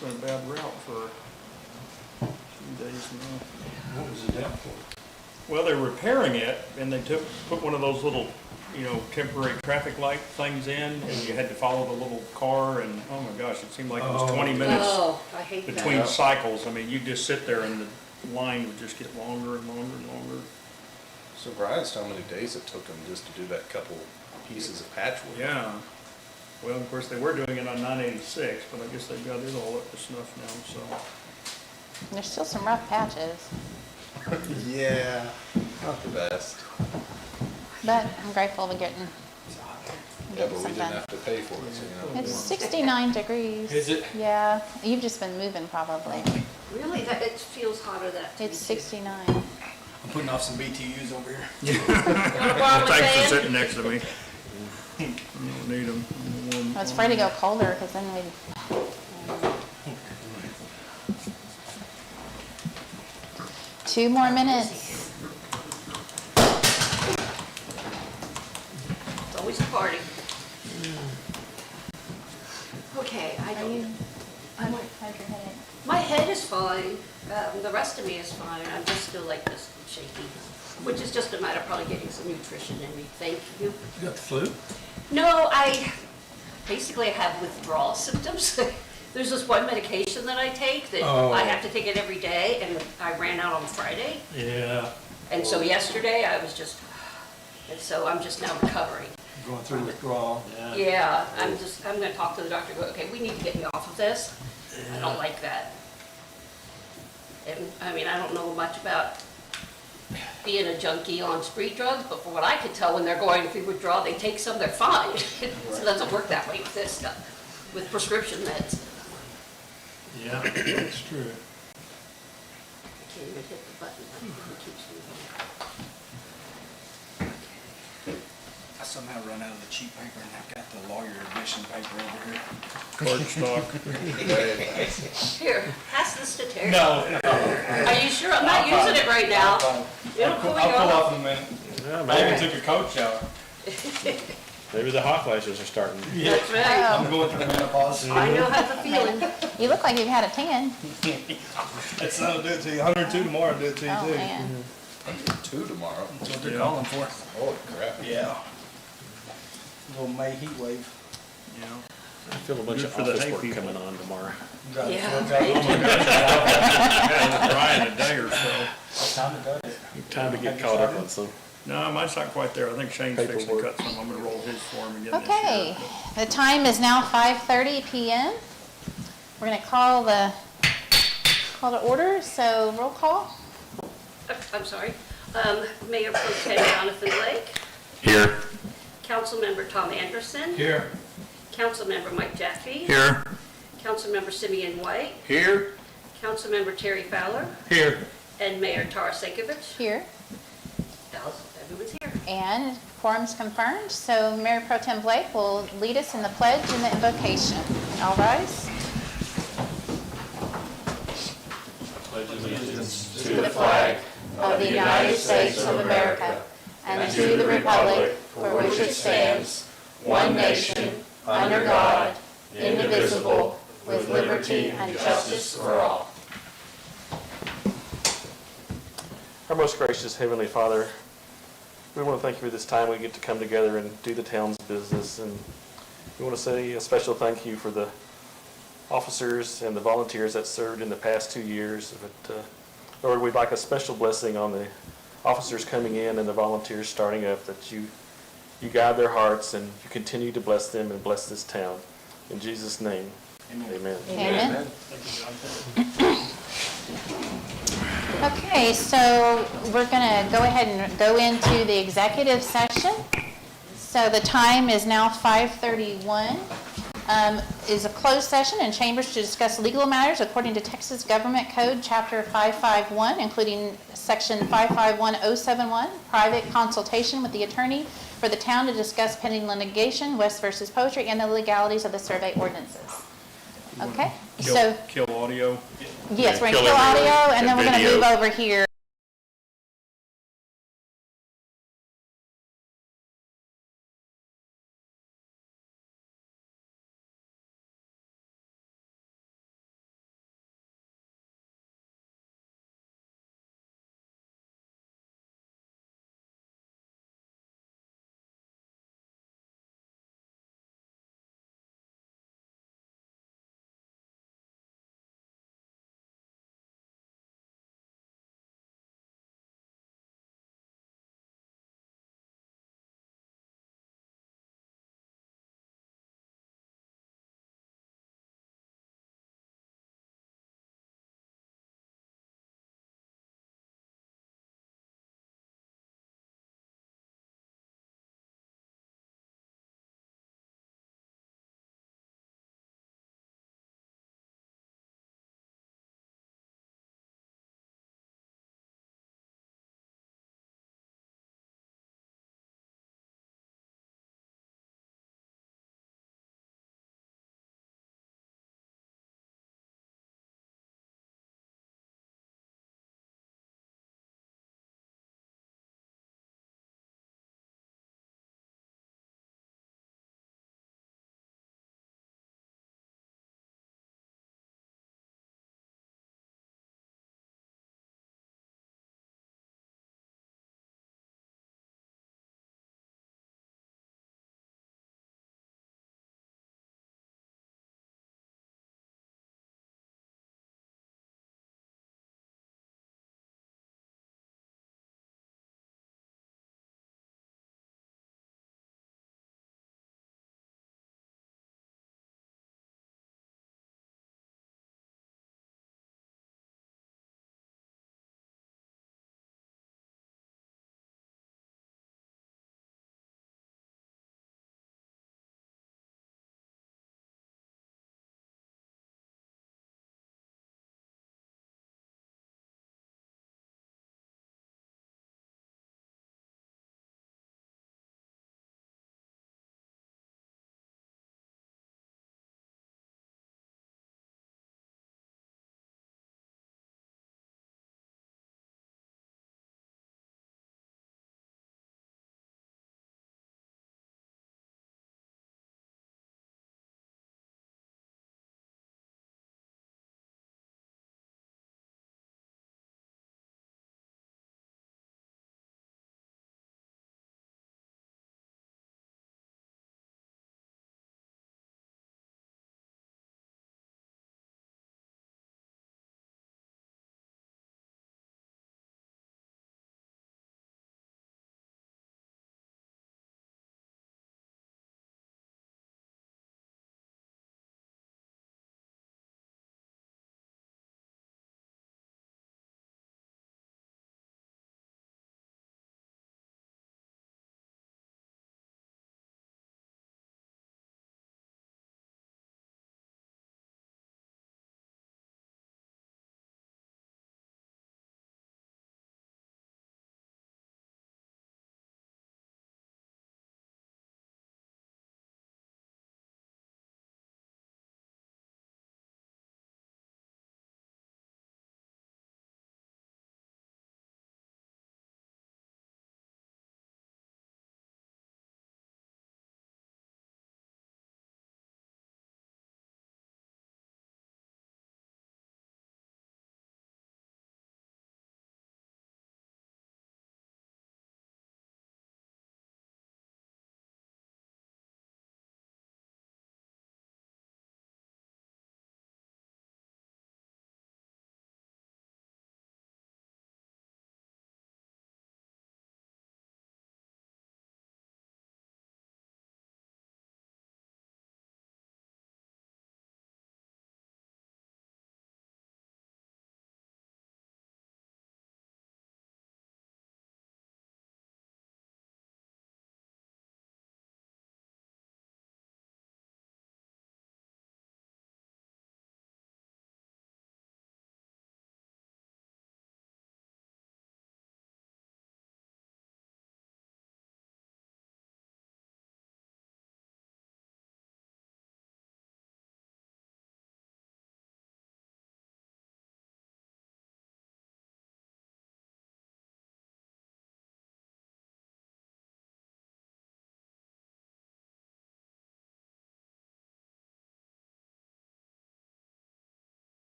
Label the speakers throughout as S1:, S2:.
S1: been a bad route for a few days now.
S2: What was it down for?
S1: Well, they're repairing it, and they put one of those little, temporary traffic light things in, and you had to follow the little car, and oh my gosh, it seemed like it was 20 minutes
S3: Oh, I hate
S1: between
S3: that.
S1: cycles. I mean, you just sit there and the line would just get longer and longer and longer.
S4: So Brian's how many days it took him just to do that couple pieces of patchwork?
S1: Yeah. Well, of course, they were doing it on 986, but I guess they've got it all up to snuff now, so.
S5: There's still some rough patches,
S4: Yeah, not the best.
S5: but I'm grateful we're getting
S4: Yeah, but we
S5: some
S4: didn't
S5: done.
S4: have to pay for it, so you know.
S5: It's 69 degrees.
S2: Is it?
S5: Yeah, you've just been moving probably.
S3: Really, that, it feels hotter that.
S5: It's 69.
S2: I'm putting off some BTUs over here.
S1: Thanks for sitting next to me. You don't need them.
S5: I was afraid to go colder because then we'd. Two more minutes.
S3: It's always a party. Okay, I
S5: Are you?
S3: don't,
S5: How's your headache?
S3: my head is fine, the rest of me is fine, I'm just still like this shaky, which is just a matter of probably getting some nutrition in me, thank you.
S2: You got the flu?
S3: No, I basically have withdrawal symptoms. There's this one medication that I take that
S2: Oh.
S3: I have to take it every day, and I ran out on Friday.
S2: Yeah.
S3: And so yesterday I was just, and so I'm just now recovering.
S2: Going through withdrawal.
S3: Yeah, I'm gonna talk to the doctor, go, okay, we need to get me off of this. I don't like that. And, I mean, I don't know much about being a junkie on street drugs, but from what I could tell, when they're going through withdrawal, they take some, they're fine. It doesn't work that way with this stuff, with prescription meds.
S2: Yeah, it's true.
S3: I can't even hit the button, it keeps moving.
S2: I somehow run out of the cheap paper and I've got the lawyer admission paper over here.
S1: Card stock.
S3: Here, pass this to Terry.
S2: No.
S3: Are you sure? I'm not using it right now. It'll cool you
S2: I'll pull
S3: off.
S2: off in a minute.
S6: Yeah,
S2: I even
S6: maybe,
S2: took a cold shower.
S6: maybe the hot flashes are starting.
S3: That's right.
S2: I'm going through menopause.
S3: I know how the feeling.
S5: You look like you've had a tan.
S2: That's not do it to you. 102 tomorrow, do it to you
S5: Oh,
S2: too.
S5: man.
S4: 2 tomorrow.
S2: That's what they're
S1: Yeah.
S2: calling for.
S4: Holy crap.
S2: Yeah. Little May heat wave.
S1: Yeah.
S6: I feel a bunch
S1: Good
S6: of
S1: for the
S6: office
S1: hay
S6: work
S1: people.
S6: coming on tomorrow.
S2: Driving
S3: Yeah,
S2: truck
S3: right.
S2: out.
S1: Had Brian a day or so.
S2: What time it does it?
S6: Time to get caught up on some.
S1: No, mine's not quite there. I think Shane's fixing to
S6: Paperwork.
S1: cut some. I'm gonna roll his for him again this year.
S5: Okay, the time is now 5:30 p.m. We're going to call to order, so roll call.
S3: I'm sorry. Mayor Pro Tem Jonathan Blake,
S6: Here.
S3: Councilmember Tom Anderson,
S2: Here.
S3: Councilmember Mike Jaffe,
S6: Here.
S3: Councilmember Simeon White,
S6: Here.
S3: Councilmember Terry Fowler,
S2: Here.
S3: and Mayor Tara Senkovich.
S5: Here.
S3: Everyone's here.
S5: And quorum's confirmed, so Mayor Pro Tem Blake will lead us in the pledge and the invocation. All rise. To the flag of the United States of America and to the republic for which it stands, one nation, under God, indivisible, with liberty and justice for all.
S6: Our most gracious Heavenly Father, we want to thank you for this time we get to come together and do the town's business. And we want to say a special thank you for the officers and the volunteers that served in the past 2 years. But, Lord, we'd like a special blessing on the officers coming in and the volunteers starting up, that you guide their hearts and you continue to bless them and bless this town. In Jesus' name, amen.
S5: Amen. Okay, so we're going to go ahead and go into the executive session. So the time is now 5:31. Is a closed session in chambers to discuss legal matters according to Texas Government Code, Chapter 551, including Section 551071, private consultation with the attorney for the town to discuss pending litigation, West versus Poetry, and the legalities of the survey ordinances. Okay, so
S1: Kill audio.
S5: yes, we're going to
S6: Kill
S5: kill
S6: everything
S5: audio, and then
S6: and
S5: we're going to
S6: video.
S5: move over here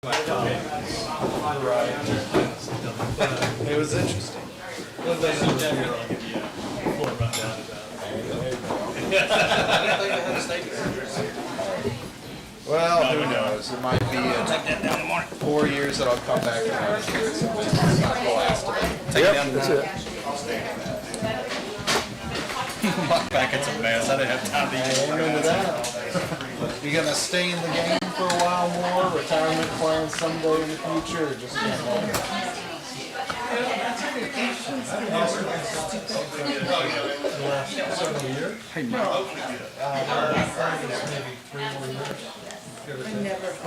S4: It was interesting. Well, who knows? It might be in 4 years that I'll come back and have a blast.
S6: That's it.
S2: My packet's a mess. I didn't have time to use
S4: Remember that? You gonna stay in the game for a while more? Retirement plans someday in the future, or just kind of?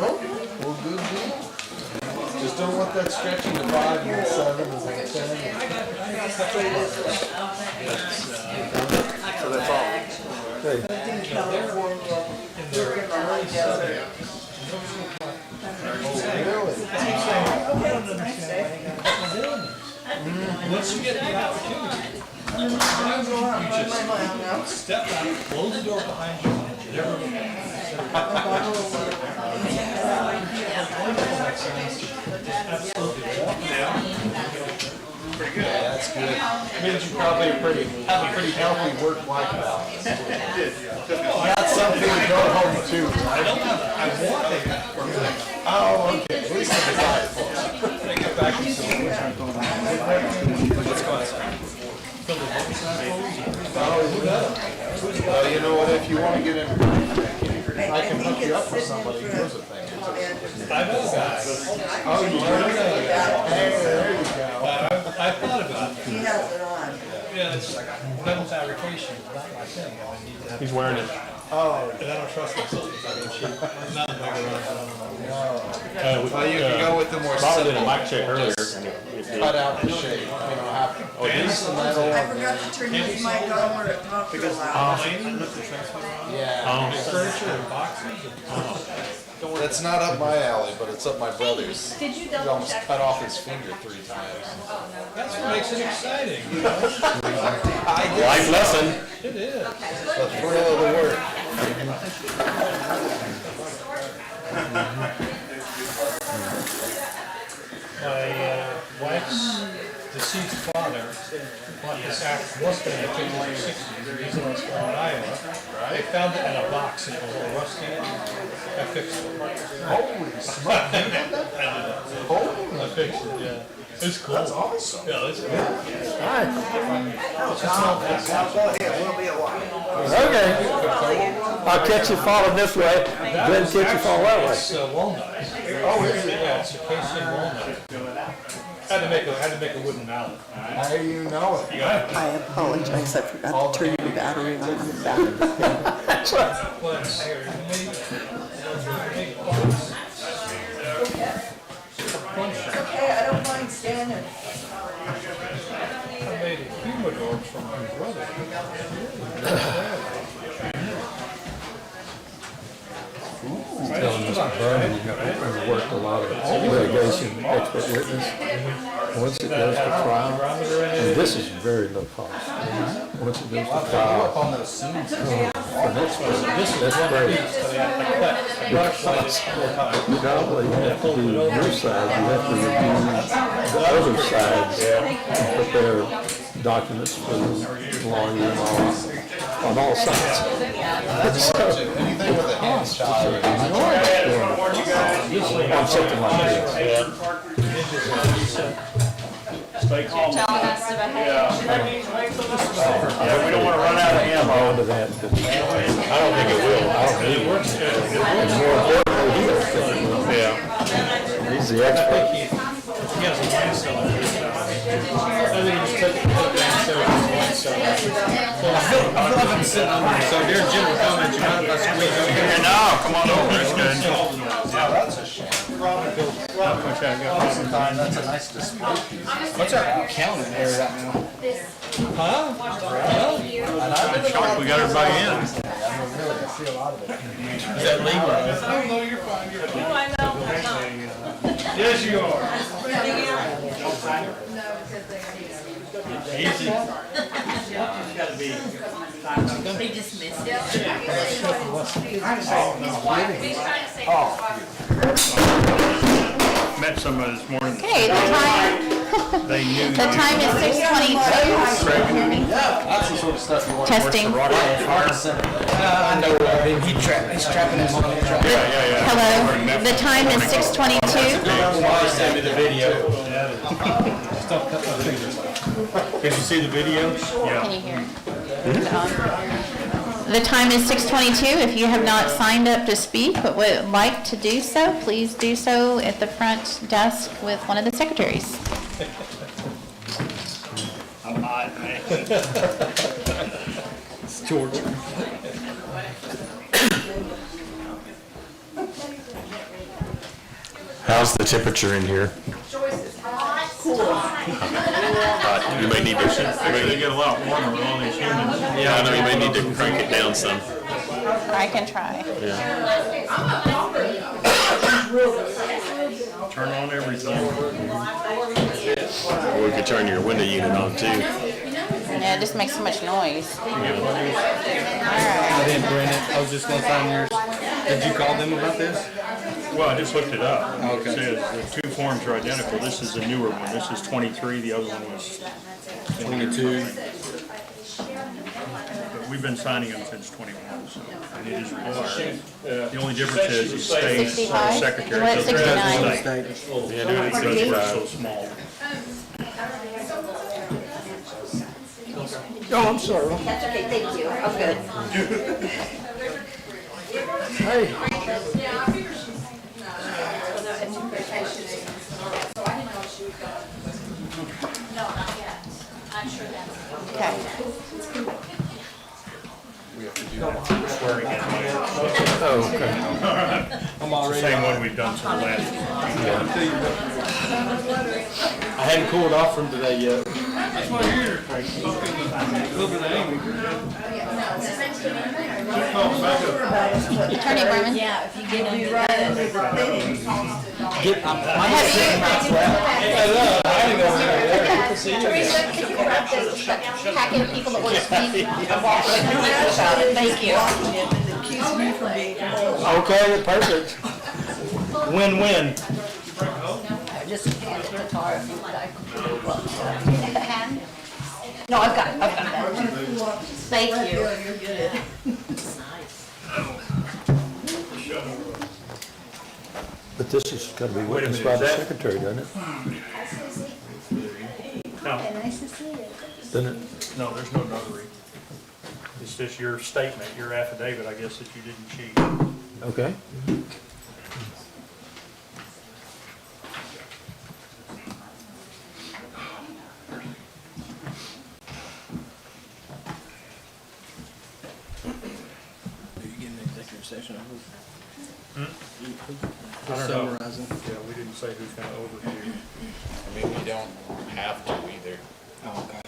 S4: Well, good deal. Just don't want that stretching to 5 and 7 as like 10.
S6: So that's all.
S7: Once you get the opportunity, you just step out, close the door behind you, and never
S4: Yeah, that's good. Means you probably have a pretty healthy work-life balance. Not something to go home to.
S7: I want it.
S4: Oh, okay. At least the desire for it.
S7: Get back to some.
S4: Well, you know what, if you want to get in, I can hook you up with somebody who knows a thing.
S7: I know guys.
S4: Oh, you do? Hey, there you go.
S7: I thought about it.
S8: He has it on.
S7: Yeah, it's metal fabrication, it's not my thing. I need to have,
S6: He's wearing it.
S4: Oh,
S7: and I don't trust myself because I don't shoot. Not a bigger run.
S4: well, you can go with the more
S6: Robert did a
S4: simple,
S6: mic check earlier. And
S4: cut out the shape, you know, have piece of metal.
S8: I forgot to turn his mic on where it talked real loud.
S4: Yeah.
S7: Furniture and boxes and.
S4: That's not up my alley, but it's up my brother's.
S3: Did you
S4: He almost cut off his finger 3 times.
S7: That's what makes it exciting, you know?
S6: Life lesson.
S7: It is.
S4: The thrill of the work.
S7: My wife's deceased father bought this Western in the 60s. He's in Iowa. They found it in a box and it was all rusty. I fixed it.
S4: Holy smokes. Holy.
S7: I fixed it, yeah. It's cool.
S4: That's awesome.
S7: Yeah, it's cool.
S9: Okay. I'll catch you falling this way, then catch you fall that way.
S7: It's walnut. Oh, is it? Yeah, it's a Cajun walnut. Had to make a wooden mallet.
S4: How do you know it?
S8: I apologize, I forgot to turn the battery on. Okay, I don't mind standing.
S7: I made a humidor for my brother.
S9: Telling Mr. Berman, you have worked a lot of litigation, expert witness. Once it goes to trial, and this is very low cost. Once it goes to trial,
S4: On those scenes.
S9: for next that's great. You not only have to do your side, you have to review the other sides and prepare documents for the lawyer and all, on all sides.
S4: Anything with a hand shot.
S9: On something like this.
S1: Stay calm.
S3: Telling us to behave.
S1: Yeah, we don't wanna run out of ammo.
S9: Into that. I don't think it will. I don't think it works. And more importantly, he doesn't think it will.
S6: Yeah.
S9: He's the expert.
S7: He has a wine cellar. I think he just took the wine cellar. I've been sitting on there, so dear Jim will comment, you mind if I squeeze over here?
S1: No, come on over, it's good.
S4: That's a shame. Sometimes that's a nice display piece.
S2: What's our calendar there right now?
S7: Huh?
S1: I'm shocked we got everybody in.
S4: I mean, really, I see a lot of it.
S7: Is that legal?
S3: No, I know, I'm not.
S7: Yes, you are.
S3: Easy. They just missed it. He's trying to say.
S1: met somebody this morning.
S5: Okay, the time,
S1: They knew.
S5: the time is 6:22.
S4: That's the sort of stuff you want.
S5: Testing.
S4: I know, he's trapping him on the truck.
S5: Hello, the time is 6:22.
S4: Send me the video.
S1: Did you see the video?
S5: Can
S1: Yeah.
S5: you hear? Is it on? The time is 6:22. If you have not signed up to speak but would like to do so, please do so at the front desk with one of the secretaries.
S1: I'm hot, man.
S4: It's George.
S10: How's the temperature in here? You may need to,
S1: They get a lot warmer with all these humans.
S10: yeah, I know you may need to crank it down some.
S5: I can try.
S1: Turn on everything.
S10: Or we could turn your window unit on too.
S5: Yeah, it just makes so much noise.
S2: I didn't print it. I was just gonna sign yours. Did you call them about this?
S1: Well, I just looked it up.
S2: Okay.
S1: It says the two forms are identical. This is a newer one. This is 23, the other one was
S2: 22.
S1: But we've been signing them since 21, so, and it is required. The only difference is the state
S5: 65?
S1: secretary.
S5: We're at
S1: doesn't have the
S5: 69.
S1: state.
S10: Yeah, do it
S1: Because
S10: at
S1: we're
S10: 65.
S1: so small.
S4: Oh, I'm sorry.
S3: That's okay, thank you, I'm good.
S5: Okay.
S1: Same one we've done for the last.
S4: I hadn't cooled off from today yet.
S5: Attorney Berman?
S8: Yeah, if you get me right under the thing.
S3: Teresa, could you grab this packet of people that want to speak? Thank you.
S8: Accuse me from being.
S4: Okay, perfect. Win-win.
S3: Just hand it to Tara if you'd like. No, I've got that. Thank you.
S8: You're good.
S9: But this has got to be
S1: Wait a
S9: witnessed
S1: minute,
S9: by the
S1: is that-
S9: secretary, doesn't it?
S1: No,
S9: Doesn't it?
S1: no, there's no notary. It's just your statement, your affidavit, I guess, that you didn't cheat.
S9: Okay.
S2: Are you getting an executive session?
S1: I don't know.
S2: Summarizing.
S1: Yeah, we didn't say who's gonna overview.
S10: I mean, we don't have to either.
S2: Oh, okay.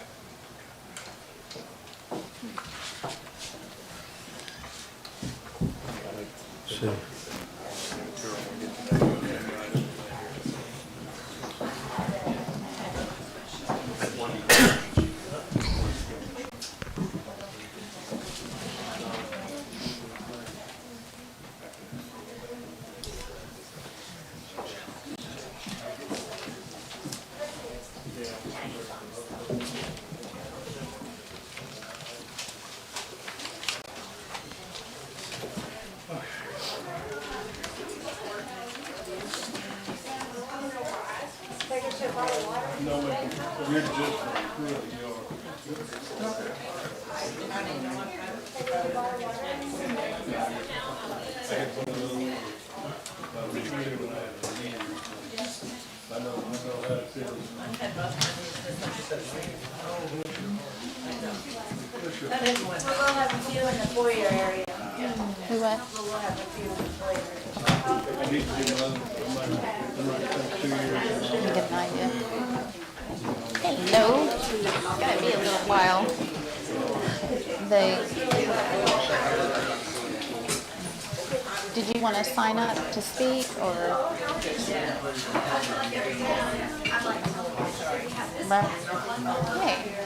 S9: See.
S8: We'll have a few in the foyer area.
S5: Who what?
S8: We'll have a few in the foyer.
S5: Didn't get an idea. Hello. Gonna be a little while. Did you want to sign up to speak or? Right. Hey.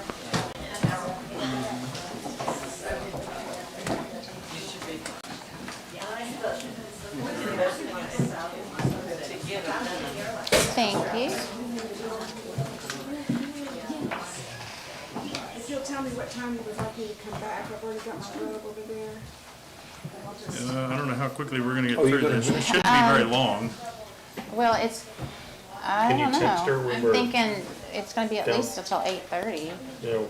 S11: you'll tell me what time you would like me to come back, I've already got my robe over there. And I'll just-
S1: I don't know how quickly we're gonna get
S9: Oh, you're
S1: through
S9: gonna
S1: this. It shouldn't be very long.
S5: Well, I
S6: Can you
S5: don't
S6: text her
S5: know.
S6: when
S5: I'm
S6: we're
S5: thinking it's gonna be at
S6: down?
S5: least until 8:30.
S6: You know,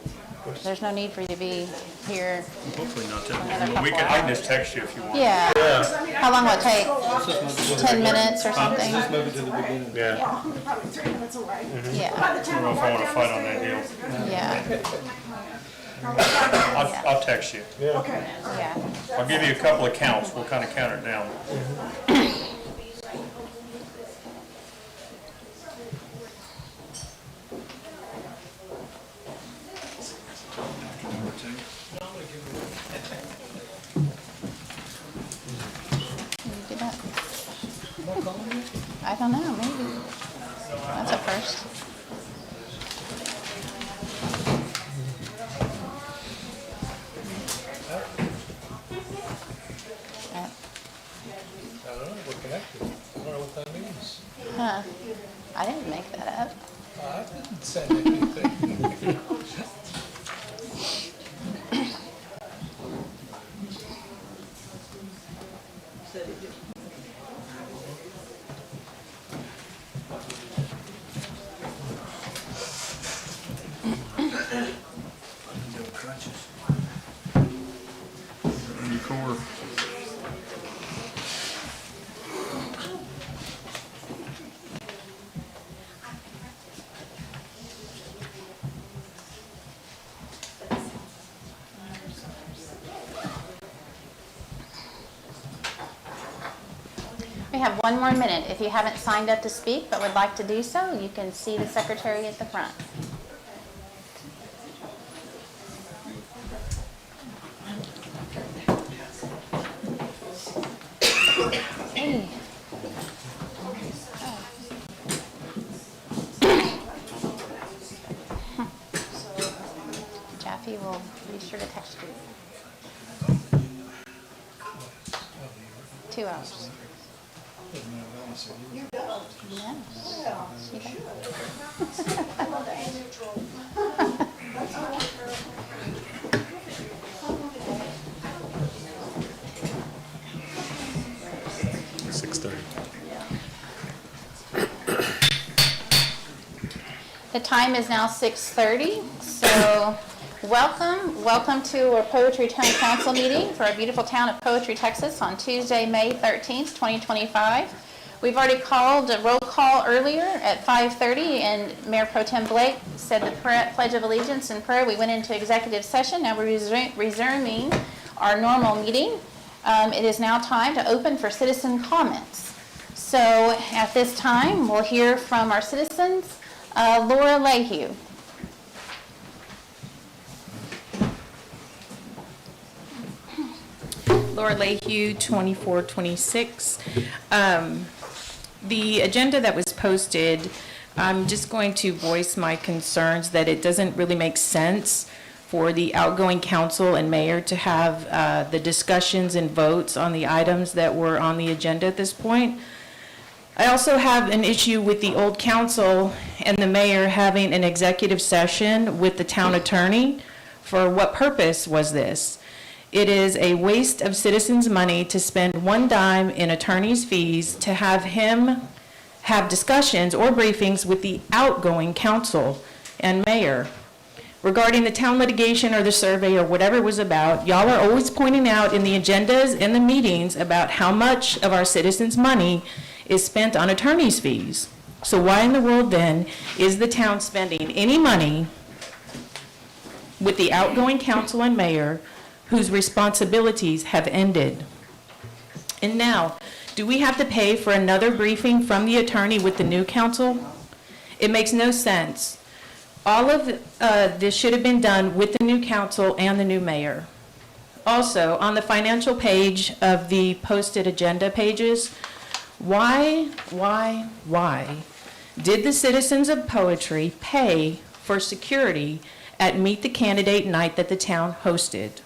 S5: There's no need for you to be here.
S1: Hopefully not that
S5: Another
S1: long, but I
S5: couple
S1: can just text you if you want.
S5: Yeah.
S11: I mean,
S5: How long will it take?
S11: I'll be
S5: 10 minutes or something?
S4: Just move it to the beginning.
S6: yeah.
S11: probably 3 minutes away.
S5: Yeah,
S11: By the
S1: I
S11: time
S1: don't know if I
S11: walk
S1: wanna
S11: down
S1: fight
S11: the
S1: on that
S11: stairs,
S1: deal.
S5: yeah,
S1: I'll text you.
S11: Okay.
S5: yeah.
S1: I'll give you a couple of counts. We'll kind of count it down.
S5: Can you do that? I don't know, maybe. That's a first.
S7: I don't know, we're connected. I don't know what that means.
S5: Huh. I didn't make that up.
S7: I didn't say anything.
S2: No crutches.
S1: In your core.
S5: We have one more minute. If you haven't signed up to speak but would like to do so, you can see the secretary at the front. Hey. Jaffe will be sure to text you. 2 hours. Yeah. She does.
S10: 6:30.
S5: The time is now 6:30, so welcome to our Poetry Town Council meeting for our beautiful town of Poetry, Texas on Tuesday, May 13th, 2025. We've already called a roll call earlier at 5:30, and Mayor Pro Tem Blake said the Pledge of Allegiance and prayer. We went into executive session. Now we're resuming our normal meeting. It is now time to open for citizen comments. So at this time, we'll hear from our citizens. Laura Lehue.
S12: Laura Lehue, 2426. The agenda that was posted, I'm just going to voice my concerns that it doesn't really make sense for the outgoing council and mayor to have the discussions and votes on the items that were on the agenda at this point. I also have an issue with the old council and the mayor having an executive session with the town attorney. For what purpose was this? It is a waste of citizens' money to spend one dime in attorney's fees to have him have discussions or briefings with the outgoing council and mayor. Regarding the town litigation or the survey or whatever it was about, y'all are always pointing out in the agendas and the meetings about how much of our citizens' money is spent on attorney's fees. So why in the world then is the town spending any money with the outgoing council and mayor whose responsibilities have ended? And now, do we have to pay for another briefing from the attorney with the new council? It makes no sense. All of this should have been done with the new council and the new mayor. Also, on the financial page of the posted agenda pages, why did the citizens of Poetry pay for security at Meet the Candidate night that the town hosted?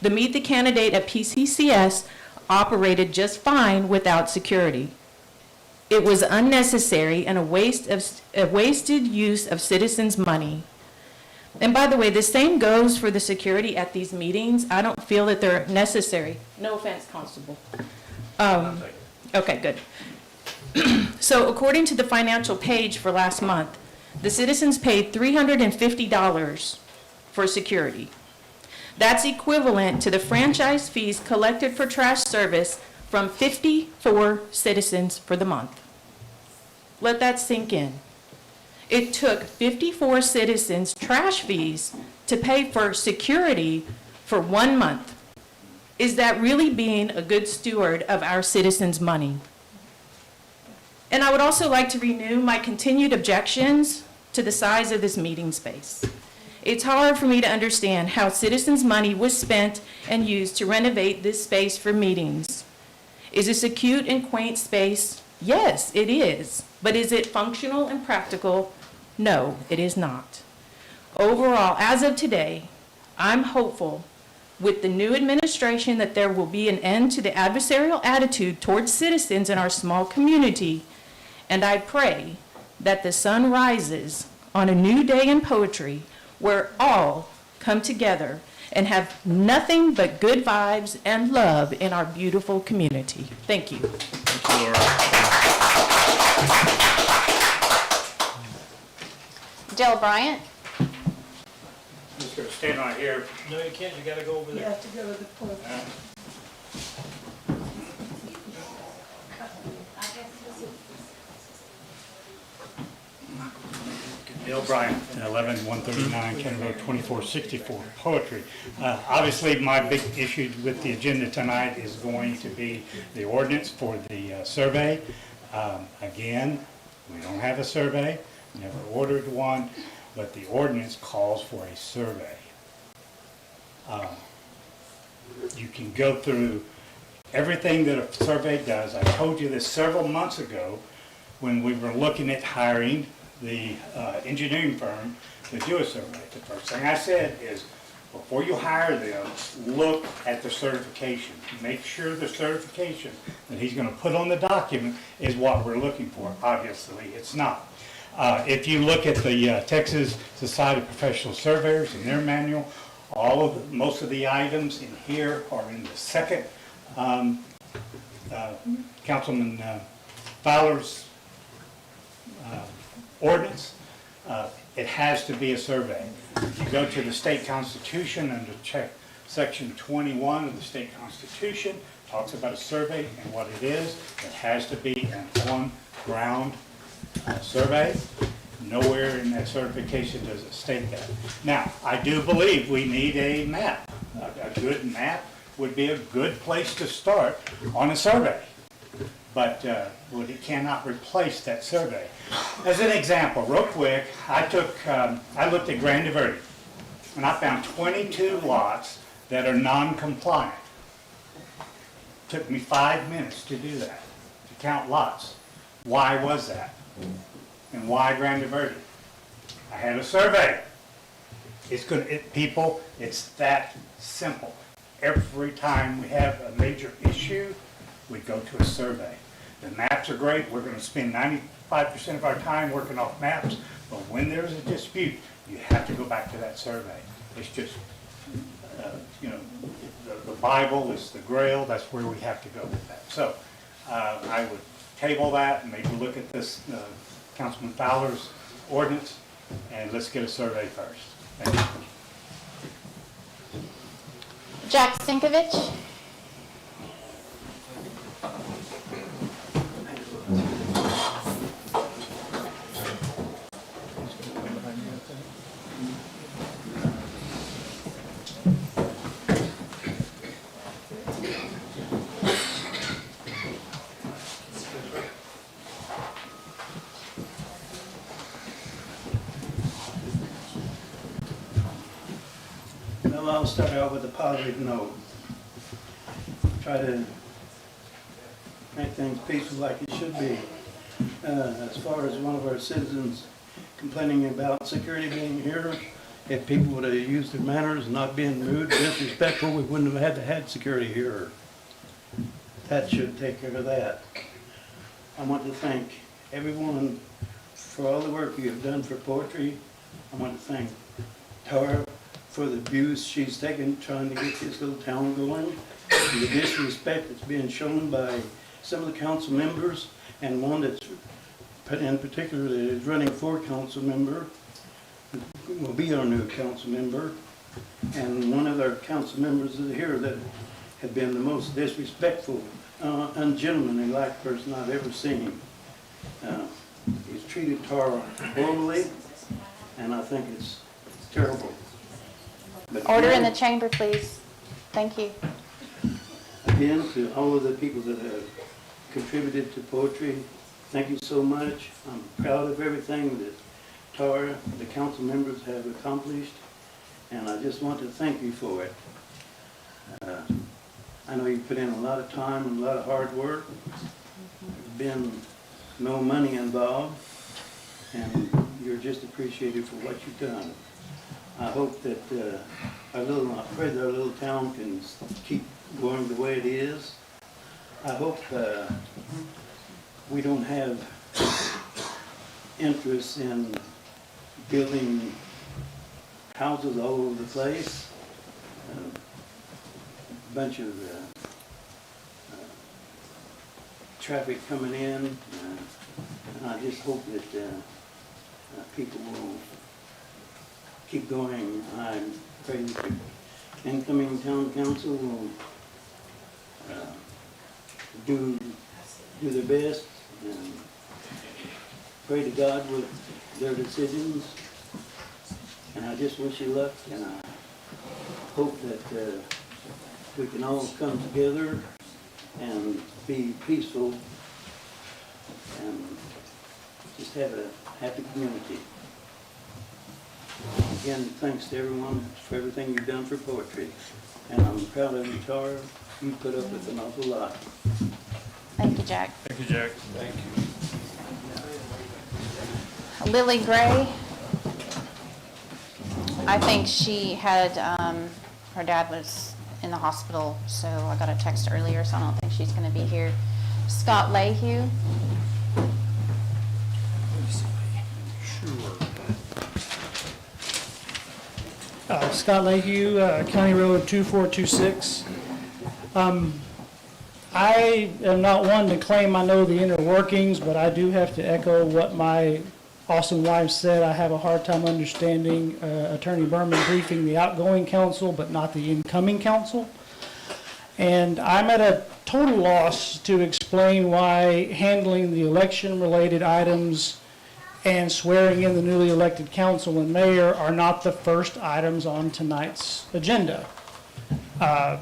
S12: The Meet the Candidate at PCCS operated just fine without security. It was unnecessary and a wasted use of citizens' money. And by the way, the same goes for the security at these meetings. I don't feel that they're necessary. No offense, Constable. Okay, good. So according to the financial page for last month, the citizens paid $350 for security. That's equivalent to the franchise fees collected for trash service from 54 citizens for the month. Let that sink in. It took 54 citizens' trash fees to pay for security for 1 month. Is that really being a good steward of our citizens' money? And I would also like to renew my continued objections to the size of this meeting space. It's hard for me to understand how citizens' money was spent and used to renovate this space for meetings. Is this a cute and quaint space? Yes, it is. But is it functional and practical? No, it is not. Overall, as of today, I'm hopeful with the new administration that there will be an end to the adversarial attitude towards citizens in our small community, and I pray that the sun rises on a new day in poetry where all come together and have nothing but good vibes and love in our beautiful community. Thank you.
S1: Thank you, Laura.
S5: Jill Bryant?
S7: I'm just gonna stand right here. No, you can't, you gotta go over
S11: You
S7: there.
S11: have to go to the podium.
S7: Bill Bryant, 11139 Kent Road, 2464, poetry. Obviously, my big issue with the agenda tonight is going to be the ordinance for the survey. Again, we don't have a survey, never ordered one, but the ordinance calls for a survey. You can go through everything that a survey does. I told you this several months ago when we were looking at hiring the engineering firm to do a survey. The first thing I said is, before you hire them, look at the certification. Make sure the certification that he's going to put on the document is what we're looking for. Obviously, it's not. If you look at the Texas Society of Professional Surveyors in their manual, most of the items in here are in the second Councilman Fowler's ordinance. It has to be a survey. If you go to the state constitution under section 21 of the state constitution, talks about a survey and what it is. It has to be an on-ground survey. Nowhere in that certification does it state that. Now, I do believe we need a map. A good map would be a good place to start on a survey. But it cannot replace that survey. As an example, real quick, I looked at Grande Verde, and I found 22 lots that are non-compliant. Took me 5 minutes to do that, to count lots. Why was that? And why Grande Verde? I had a survey. People, it's that simple. Every time we have a major issue, we go to a survey. The maps are great. We're going to spend 95% of our time working off maps, but when there's a dispute, you have to go back to that survey. It's just, the Bible is the Grail. That's where we have to go with that. So I would table that and maybe look at this Councilman Fowler's ordinance, and let's get a survey first. Thank you.
S5: Jack Sinkovich?
S13: Well, I'll start out with a positive note. Try to make things peaceful like it should be. As far as one of our citizens complaining about security being here, if people would have used their manners, not being rude, disrespectful, we wouldn't have had security here. That should take care of that. I want to thank everyone for all the work you have done for poetry. I want to thank Tara for the abuse she's taken trying to get this little town going, the disrespect that's being shown by some of the council members, and one that's in particular that is running for council member, will be our new council member, and one of our council members is here that have been the most disrespectful, ungentlemanly-like person I've ever seen. He's treated Tara horribly, and I think it's terrible. But
S5: Order in the chamber, please. Thank you.
S13: again, to all of the people that have contributed to poetry, thank you so much. I'm proud of everything that Tara, the council members have accomplished, and I just want to thank you for it. I know you put in a lot of time and a lot of hard work. There's been no money involved, and you're just appreciated for what you've done. I hope that I pray that our little town can keep going the way it is. I hope we don't have interest in building houses all over the place. A bunch of traffic coming in, and I just hope that people will keep going. I pray that the incoming town council will do their best and pray to God with their decisions. And I just wish you luck, and I hope that we can all come together and be peaceful and just have a happy community. Again, thanks to everyone for everything you've done for poetry. And I'm proud of you, Tara. You put up with an awful lot.
S5: Thank you, Jack.
S1: Thank you, Jack.
S13: Thank you.
S5: Lily Gray. I think she had, her dad was in the hospital, so I got a text earlier, so I don't think she's going to be here. Scott Lehue.
S14: Scott Lehue, County Road 2426. I am not one to claim I know the inner workings, but I do have to echo what my awesome wife said. I have a hard time understanding Attorney Berman briefing the outgoing council, but not the incoming council. And I'm at a total loss to explain why handling the election-related items and swearing in the newly elected council and mayor are not the first items on tonight's agenda. I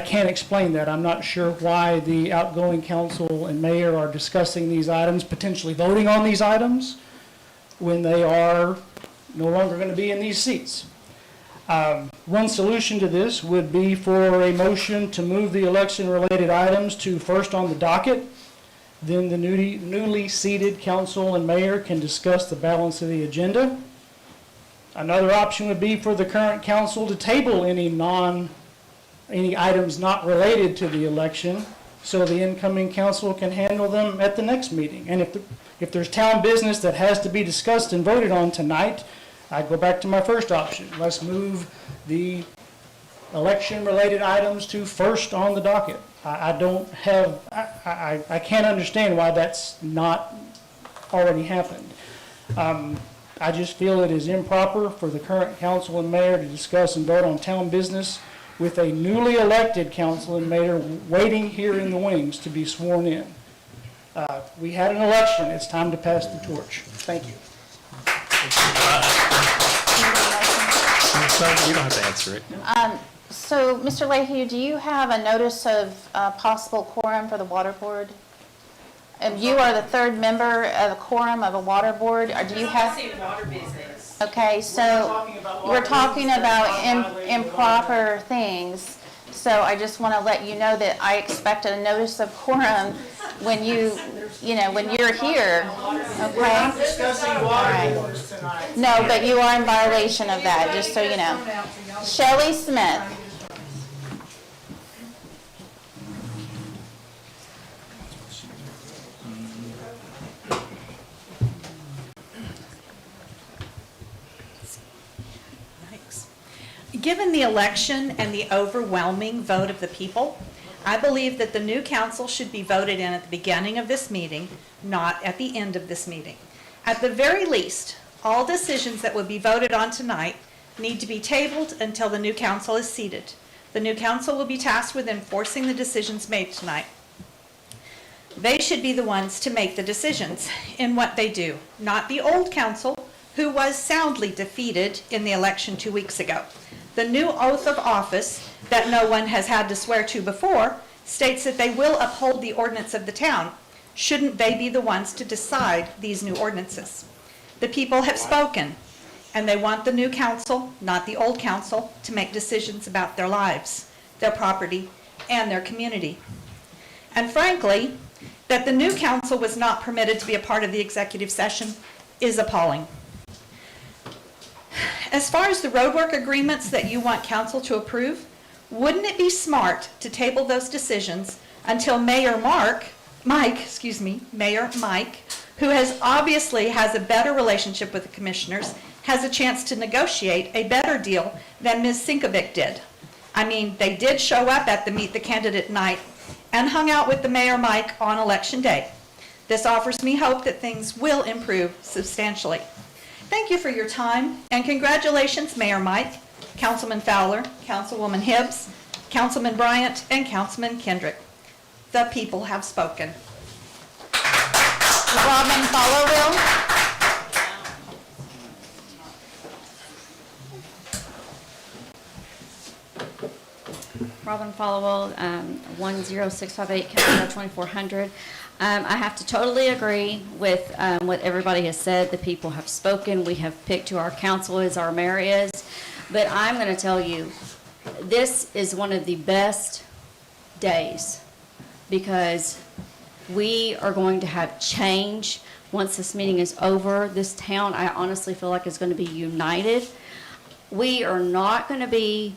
S14: can't explain that. I'm not sure why the outgoing council and mayor are discussing these items, potentially voting on these items, when they are no longer going to be in these seats. One solution to this would be for a motion to move the election-related items to first on the docket. Then the newly seated council and mayor can discuss the balance of the agenda. Another option would be for the current council to table any items not related to the election, so the incoming council can handle them at the next meeting. And if there's town business that has to be discussed and voted on tonight, I'd go back to my first option. Let's move the election-related items to first on the docket. I can't understand why that's not already happened. I just feel it is improper for the current council and mayor to discuss and vote on town business with a newly elected council and mayor waiting here in the wings to be sworn in. We had an election. It's time to pass the torch. Thank you.
S10: You don't have to answer it.
S5: So, Mr. Lehue, do you have a notice of possible quorum for the water board? You are the third member of the quorum of a water board, or do you have?
S12: Water business.
S5: Okay, so we're talking about improper things. So I just want to let you know that I expect a notice of quorum when when you're here, okay?
S14: We're not discussing water
S5: Right.
S14: boards tonight.
S5: No, but you are in violation of that, just so you know. Shelley Smith.
S15: Given the election and the overwhelming vote of the people, I believe that the new council should be voted in at the beginning of this meeting, not at the end of this meeting. At the very least, all decisions that would be voted on tonight need to be tabled until the new council is seated. The new council will be tasked with enforcing the decisions made tonight. They should be the ones to make the decisions in what they do, not the old council, who was soundly defeated in the election 2 weeks ago. The new oath of office that no one has had to swear to before states that they will uphold the ordinance of the town. Shouldn't they be the ones to decide these new ordinances? The people have spoken, and they want the new council, not the old council, to make decisions about their lives, their property, and their community. And frankly, that the new council was not permitted to be a part of the executive session is appalling. As far as the roadwork agreements that you want council to approve, wouldn't it be smart to table those decisions until Mayor Mike, who obviously has a better relationship with the commissioners, has a chance to negotiate a better deal than Ms. Sinkovic did? I mean, they did show up at the Meet the Candidate night and hung out with the Mayor Mike on election day. This offers me hope that things will improve substantially. Thank you for your time, and congratulations, Mayor Mike, Councilman Fowler, Councilwoman Hibbs, Councilman Bryant, and Councilman Kendrick. The people have spoken.
S5: Robin Followville.
S16: Robin Followell, 10658, County Road 2400. I have to totally agree with what everybody has said. The people have spoken. We have picked who our council is, our mayor is. But I'm going to tell you, this is one of the best days because we are going to have change once this meeting is over. This town, I honestly feel like, is going to be united. We are not going to be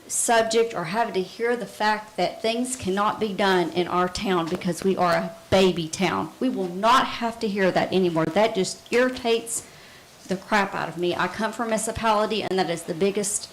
S16: subject or having to hear the fact that things cannot be done in our town because we are a baby town. We will not have to hear that anymore. That just irritates the crap out of me. I come from a municipality, and that is the biggest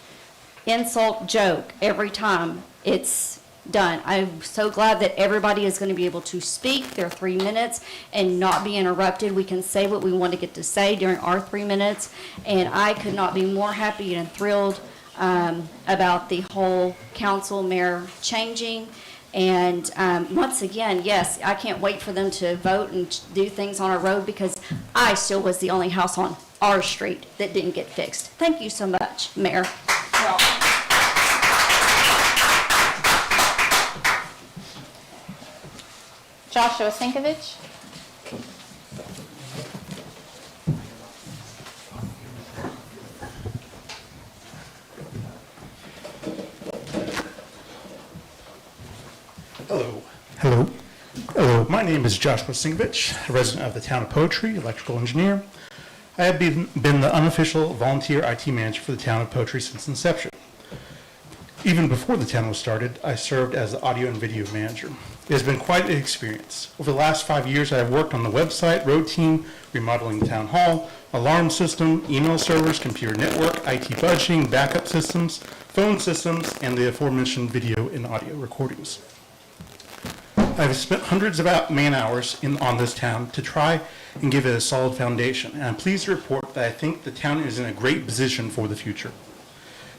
S16: insult joke every time it's done. I'm so glad that everybody is going to be able to speak their 3 minutes and not be interrupted. We can say what we want to get to say during our 3 minutes, and I could not be more happy and thrilled about the whole council mayor changing. And once again, yes, I can't wait for them to vote and do things on our road because I still was the only house on our street that didn't get fixed. Thank you so much, Mayor.
S5: Joshua Sinkovich.
S17: Hello. My name is Joshua Sinkovich, a resident of the town of Poetry, electrical engineer. I have been the unofficial volunteer IT manager for the town of Poetry since inception. Even before the town was started, I served as the audio and video manager. It has been quite an experience. Over the last 5 years, I have worked on the website, road team, remodeling the town hall, alarm system, email servers, computer network, IT budgeting, backup systems, phone systems, and the aforementioned video and audio recordings. I've spent hundreds of man-hours on this town to try and give it a solid foundation, and I'm pleased to report that I think the town is in a great position for the future.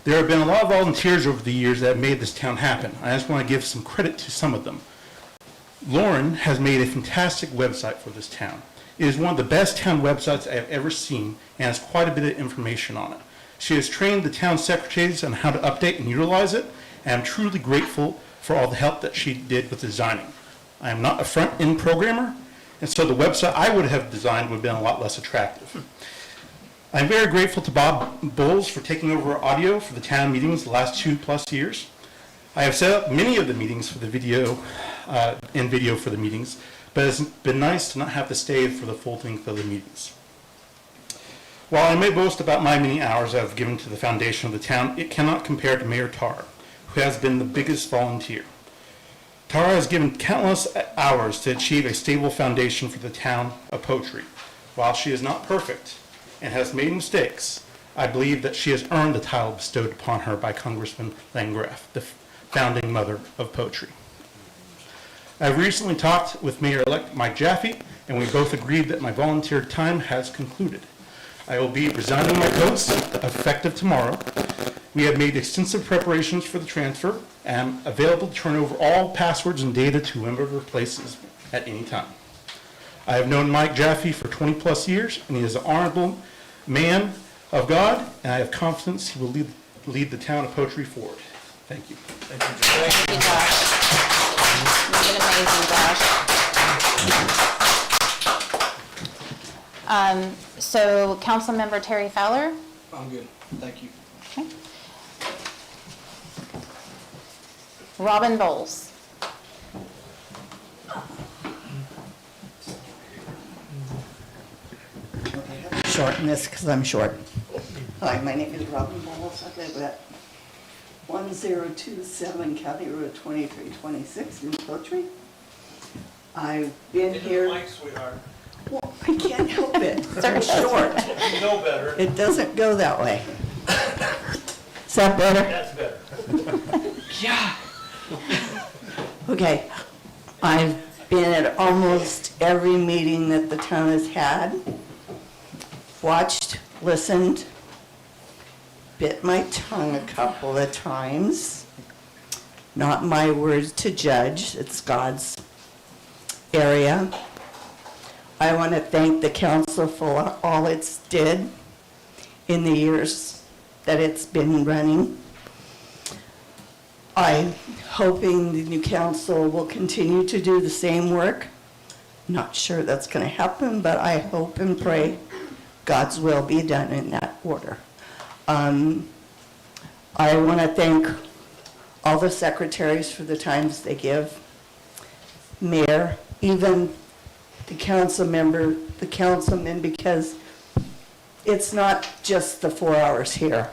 S17: There have been a lot of volunteers over the years that have made this town happen. I just want to give some credit to some of them. Lauren has made a fantastic website for this town. It is one of the best town websites I have ever seen and has quite a bit of information on it. She has trained the town secretaries on how to update and utilize it, and I'm truly grateful for all the help that she did with designing. I am not a front-end programmer, and so the website I would have designed would have been a lot less attractive. I'm very grateful to Bob Bowles for taking over audio for the town meetings the last 2+ years. I have set up many of the meetings for the video for the meetings, but it's been nice to not have to stay for the full length of the meetings. While I may boast about my many hours I've given to the foundation of the town, it cannot compare to Mayor Tarr, who has been the biggest volunteer. Tara has given countless hours to achieve a stable foundation for the town of Poetry. While she is not perfect and has made mistakes, I believe that she has earned the title bestowed upon her by Congressman Landgraf, the founding mother of poetry. I recently talked with Mayor-elect Mike Jaffe, and we both agreed that my volunteer time has concluded. I will be resigning my post effective tomorrow. We have made extensive preparations for the transfer and am available to turn over all passwords and data to whoever replaces me at any time. I have known Mike Jaffe for 20-plus years, and he is an honorable man of God, and I have confidence he will lead the town of Poetry forward. Thank you.
S5: Thank you, Josh. You've been amazing, Josh. So, Councilmember Terry Fowler?
S2: I'm good, thank you.
S5: Okay. Robin Bowles?
S8: Shorten this because I'm short. Hi, my name is Robin Bowles. I live at 1027 County Road 2326 in Poetry. I've been here.
S7: sweetheart.
S8: Well, I can't help it. I'm short.
S7: You know better.
S8: It doesn't go that way. Is that better?
S7: That's better.
S8: Yeah. Okay. I've been at almost every meeting that the town has had. Watched, listened, bit my tongue a couple of times. Not my words to judge, it's God's area. I want to thank the council for all it's did in the years that it's been running. I'm hoping the new council will continue to do the same work. Not sure that's going to happen, but I hope and pray God's will be done in that order. I want to thank all the secretaries for the times they give, mayor, even the councilmen, because it's not just the 4 hours here.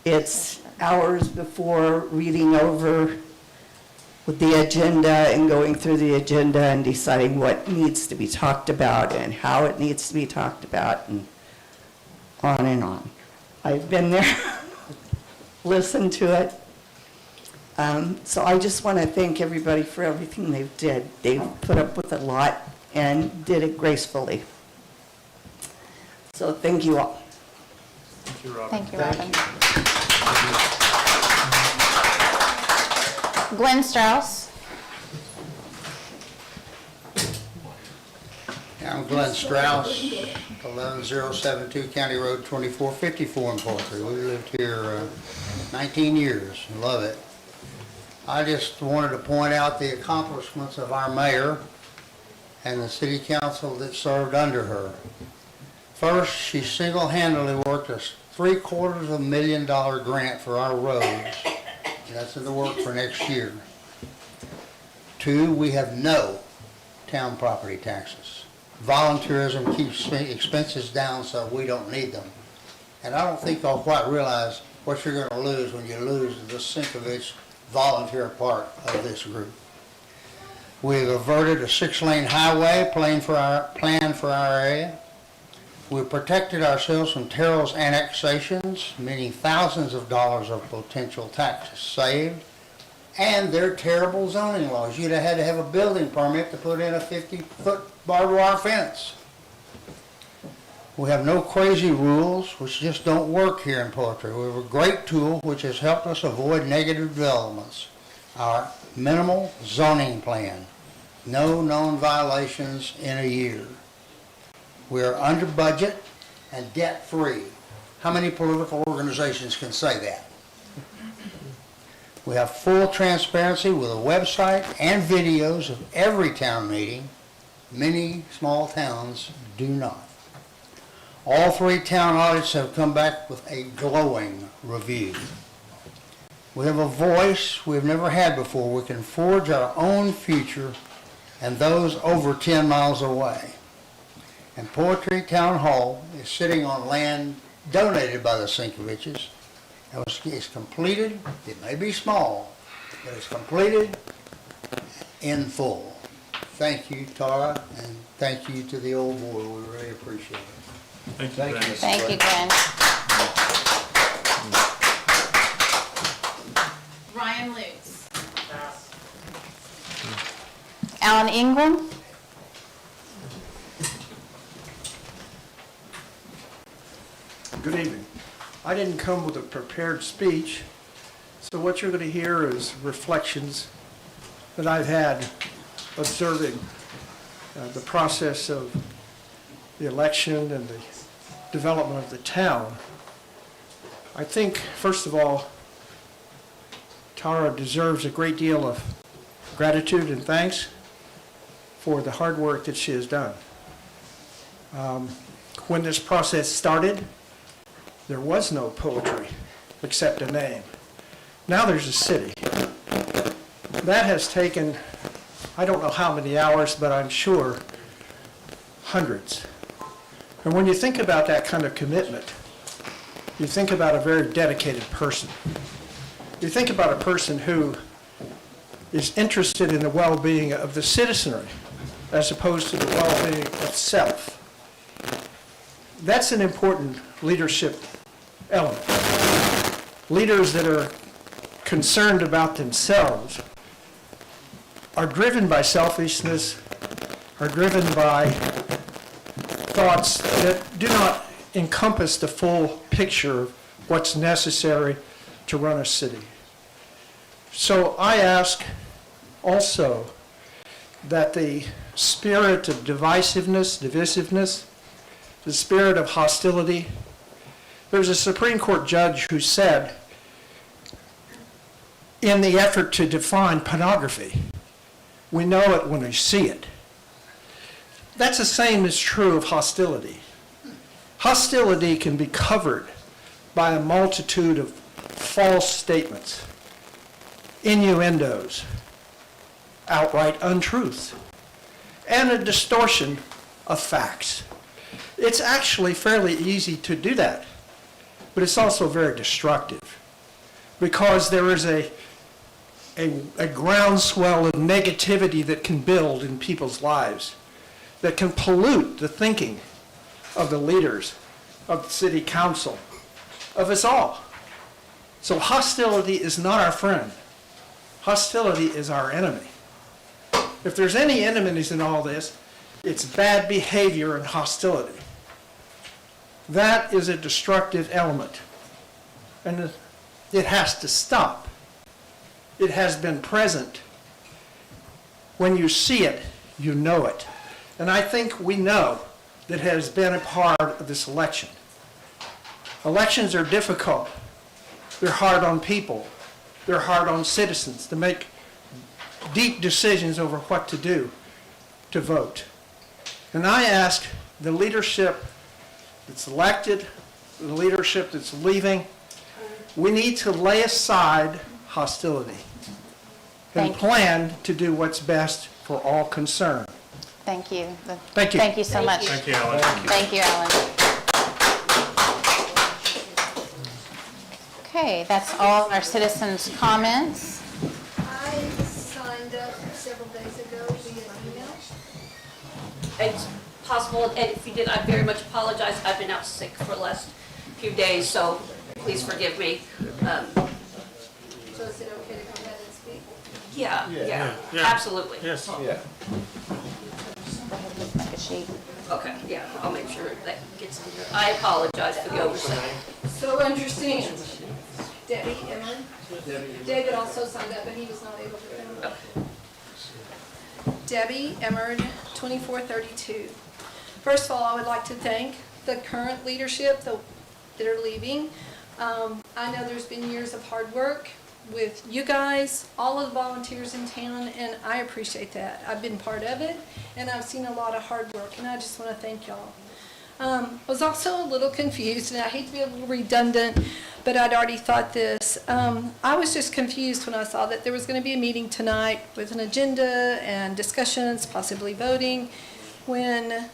S8: It's hours before reading over with the agenda and going through the agenda and deciding what needs to be talked about and how it needs to be talked about and on and on. I've been there, listened to it. So I just want to thank everybody for everything they've did. They've put up with a lot and did it gracefully. So thank you all.
S5: Thank you, Robin. Glenn Strauss?
S18: I'm Glenn Strauss, 11072 County Road 2454 in Poultry. We lived here 19 years and love it. I just wanted to point out the accomplishments of our mayor and the city council that served under her. First, she single-handedly worked a $750,000 grant for our roads. That's in the work for next year. 2, we have no town property taxes. Volunteerism keeps expenses down so we don't need them. And I don't think y'all quite realize what you're going to lose when you lose the Sinkovich volunteer part of this group. We've averted a 6-lane highway planned for our area. We've protected ourselves from Terrell's annexations, meaning thousands of dollars of potential taxes saved, and their terrible zoning laws. You'd have had to have a building permit to put in a 50-foot barbed wire fence. We have no crazy rules, which just don't work here in Poultry. We have a great tool which has helped us avoid negative developments. Our minimal zoning plan. No known violations in a year. We are under budget and debt-free. How many political organizations can say that? We have full transparency with a website and videos of every town meeting. Many small towns do not. All 3 town audits have come back with a glowing review. We have a voice we've never had before. We can forge our own future and those over 10 miles away. And Poetry Town Hall is sitting on land donated by the Sinkoviches. It's completed. It may be small, but it's completed in full. Thank you, Tara, and thank you to the old boy. We really appreciate it.
S1: Thank you, Glenn.
S5: Thank you, Glenn. Alan Ingram.
S19: Good evening. I didn't come with a prepared speech, so what you're going to hear is reflections that I've had observing the process of the election and the development of the town. I think, first of all, Tara deserves a great deal of gratitude and thanks for the hard work that she has done. When this process started, there was no poetry except a name. Now there's a city. That has taken, I don't know how many hours, but I'm sure hundreds. And when you think about that kind of commitment, you think about a very dedicated person. You think about a person who is interested in the well-being of the citizenry as opposed to the well-being of self. That's an important leadership element. Leaders that are concerned about themselves are driven by selfishness, are driven by thoughts that do not encompass the full picture of what's necessary to run a city. So I ask also that the spirit of divisiveness, the spirit of hostility. There's a Supreme Court judge who said, in the effort to define pornography, we know it when we see it. That's the same is true of hostility. Hostility can be covered by a multitude of false statements, innuendos, outright untruths, and a distortion of facts. It's actually fairly easy to do that, but it's also very destructive because there is a groundswell of negativity that can build in people's lives, that can pollute the thinking of the leaders, of the city council, of us all. So hostility is not our friend. Hostility is our enemy. If there's any enemies in all this, it's bad behavior and hostility. That is a destructive element, and it has to stop. It has been present. When you see it, you know it. And I think we know that has been a part of this election. Elections are difficult. They're hard on people. They're hard on citizens to make deep decisions over what to do, to vote. And I ask the leadership that's elected, the leadership that's leaving, we need to lay aside hostility and plan to do what's best for all concerned.
S5: Thank you.
S19: Thank you.
S5: Thank you so much.
S1: Thank you, Alan.
S5: Thank you, Alan. Okay, that's all our citizens' comments.
S11: I signed up several days ago via email.
S3: It's possible, and if you did, I very much apologize. I've been out sick for the last few days, so please forgive me.
S11: So is it okay to come ahead and speak?
S3: Yeah, absolutely.
S1: Yes.
S4: Yeah.
S5: Like a sheet.
S3: Okay, yeah, I'll make sure that gets in there. I apologize for the oversight.
S11: So understand, Debbie Emmern. David also signed up, but he was not able to come. Debbie Emmern, 2432. First of all, I would like to thank the current leadership that are leaving. I know there's been years of hard work with you guys, all of the volunteers in town, and I appreciate that. I've been part of it, and I've seen a lot of hard work, and I just want to thank y'all. I was also a little confused, and I hate to be a little redundant, but I'd already thought this. I was just confused when I saw that there was going to be a meeting tonight with an agenda and discussions, possibly voting, when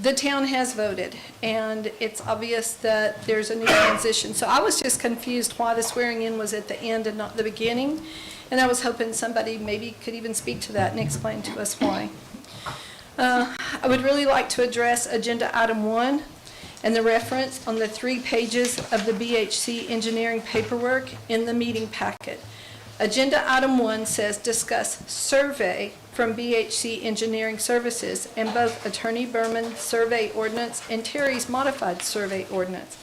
S11: the town has voted, and it's obvious that there's a new transition. So I was just confused why the swearing in was at the end and not the beginning, and I was hoping somebody maybe could even speak to that and explain to us why. I would really like to address Agenda Item 1 and the reference on the 3 pages of the BHC engineering paperwork in the meeting packet. Agenda Item 1 says discuss survey from BHC Engineering Services and both Attorney Berman's survey ordinance and Terry's modified survey ordinance.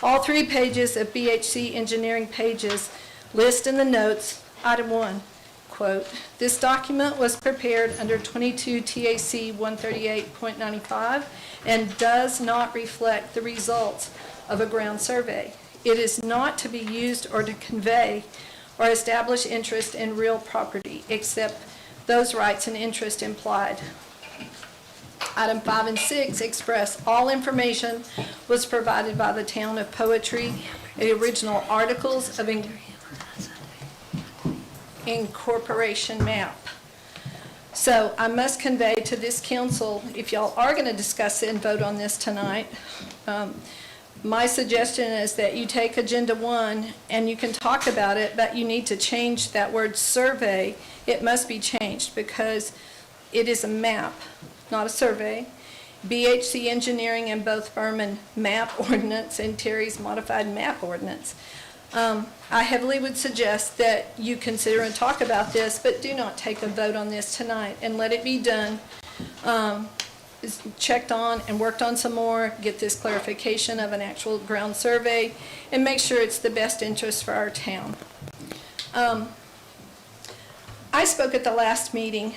S11: All 3 pages of BHC Engineering pages list in the notes, item 1, quote, "This document was prepared under 22 TAC 138.95 and does not reflect the results of a ground survey. It is not to be used or to convey or establish interest in real property except those rights and interest implied." Item 5 and 6 express all information was provided by the Town of Poetry, the original articles of incorporation map. So I must convey to this council, if y'all are going to discuss it and vote on this tonight, my suggestion is that you take Agenda 1 and you can talk about it, but you need to change that word survey. It must be changed because it is a map, not a survey. BHC Engineering and both Berman map ordinance and Terry's modified map ordinance. I heavily would suggest that you consider and talk about this, but do not take a vote on this tonight and let it be done. Is checked on and worked on some more, get this clarification of an actual ground survey, and make sure it's the best interest for our town. I spoke at the last meeting,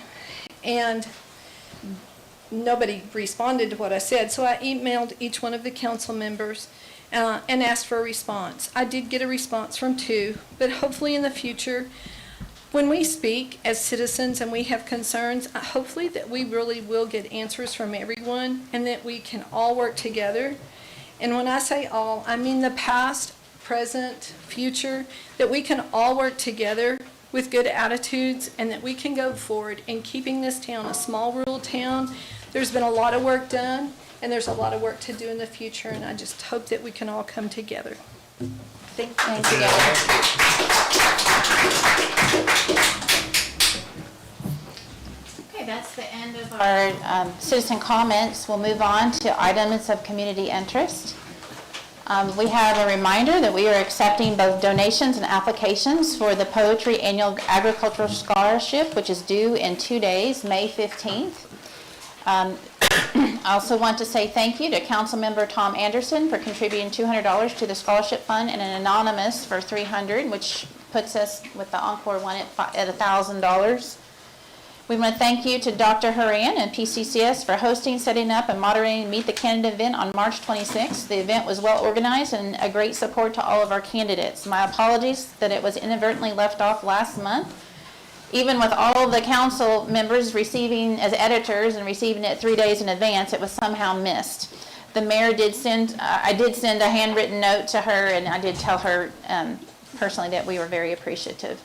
S11: and nobody responded to what I said, so I emailed each one of the council members and asked for a response. I did get a response from 2, but hopefully in the future, when we speak as citizens and we have concerns, hopefully that we really will get answers from everyone and that we can all work together. And when I say all, I mean the past, present, future, that we can all work together with good attitudes and that we can go forward in keeping this town a small rural town. There's been a lot of work done and there's a lot of work to do in the future, and I just hope that we can all come together. Thank you.
S5: Okay, that's the end of our citizen comments. We'll move on to items of community interest. We have a reminder that we are accepting both donations and applications for the Poetry Annual Agricultural Scholarship, which is due in 2 days, May 15th. I also want to say thank you to Councilmember Tom Anderson for contributing $200 to the scholarship fund and an anonymous for $300, which puts us with the Encore one at $1,000. We want to thank you to Dr. Horan and PCCS for hosting, setting up, and moderating Meet the Candidate event on March 26th. The event was well organized and a great support to all of our candidates. My apologies that it was inadvertently left off last month. Even with all of the council members receiving as editors and receiving it 3 days in advance, it was somehow missed. The mayor did send, I did send a handwritten note to her, and I did tell her personally that we were very appreciative.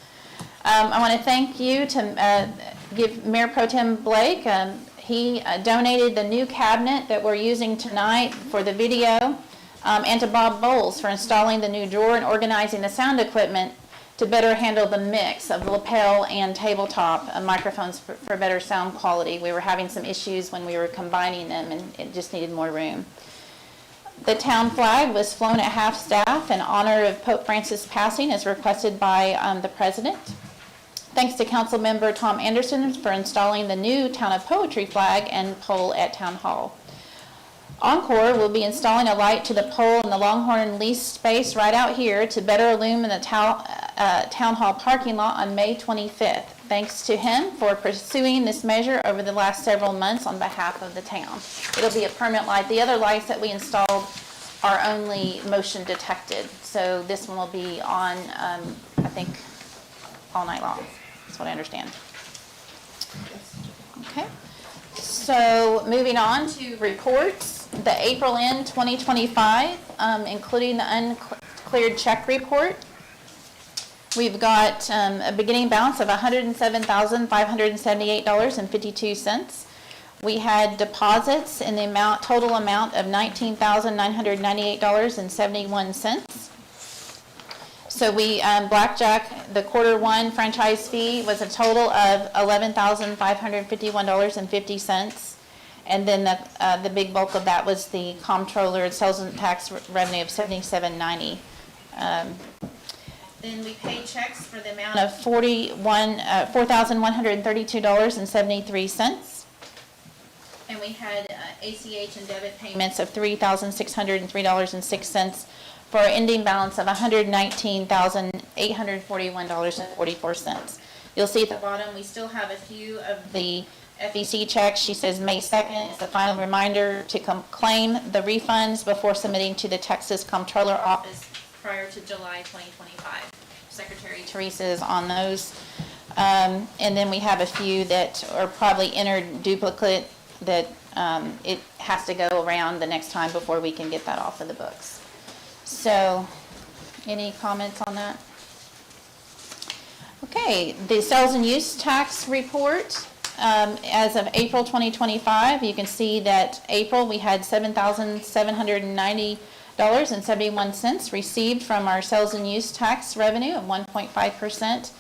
S5: I want to thank you to give Mayor Pro Tem Blake. He donated the new cabinet that we're using tonight for the video, and to Bob Bowles for installing the new drawer and organizing the sound equipment to better handle the mix of lapel and tabletop microphones for better sound quality. We were having some issues when we were combining them, and it just needed more room. The town flag was flown at half-staff in honor of Pope Francis' passing as requested by the president. Thanks to Council Member Tom Anderson for installing the new Town of Poetry flag and pole at Town Hall. Encore will be installing a light to the pole in the Longhorn lease space right out here to better illumine the Town Hall parking lot on May 25th. Thanks to him for pursuing this measure over the last several months on behalf of the town. It'll be a permanent light. The other lights that we installed are only motion detected, so this one will be on, I think, all night long. That's what I understand. Okay. So moving on to reports. The April end 2025, including the uncleared check report. We've got a beginning balance of $107,578.52. We had deposits in the total amount of $19,998.71. So we, Blackjack, the Q1 franchise fee was a total of $11,551.50. And then the big bulk of that was the comptroller sales and tax revenue of $77.90. Then we paid checks for the amount of $4,132.73. And we had ACH and debit payments of $3,603.06 for an ending balance of $119,841.44. You'll see at the bottom, we still have a few of the FEC checks. She says May 2nd is the final reminder to claim the refunds before submitting to the Texas Comptroller Office prior to July 2025. Secretary Teresa is on those. And then we have a few that are probably entered duplicate that it has to go around the next time before we can get that off of the books. So, any comments on that? Okay, the sales and use tax report, as of April 2025, you can see that April we had $7,790.71 received from our sales and use tax revenue of 1.5%.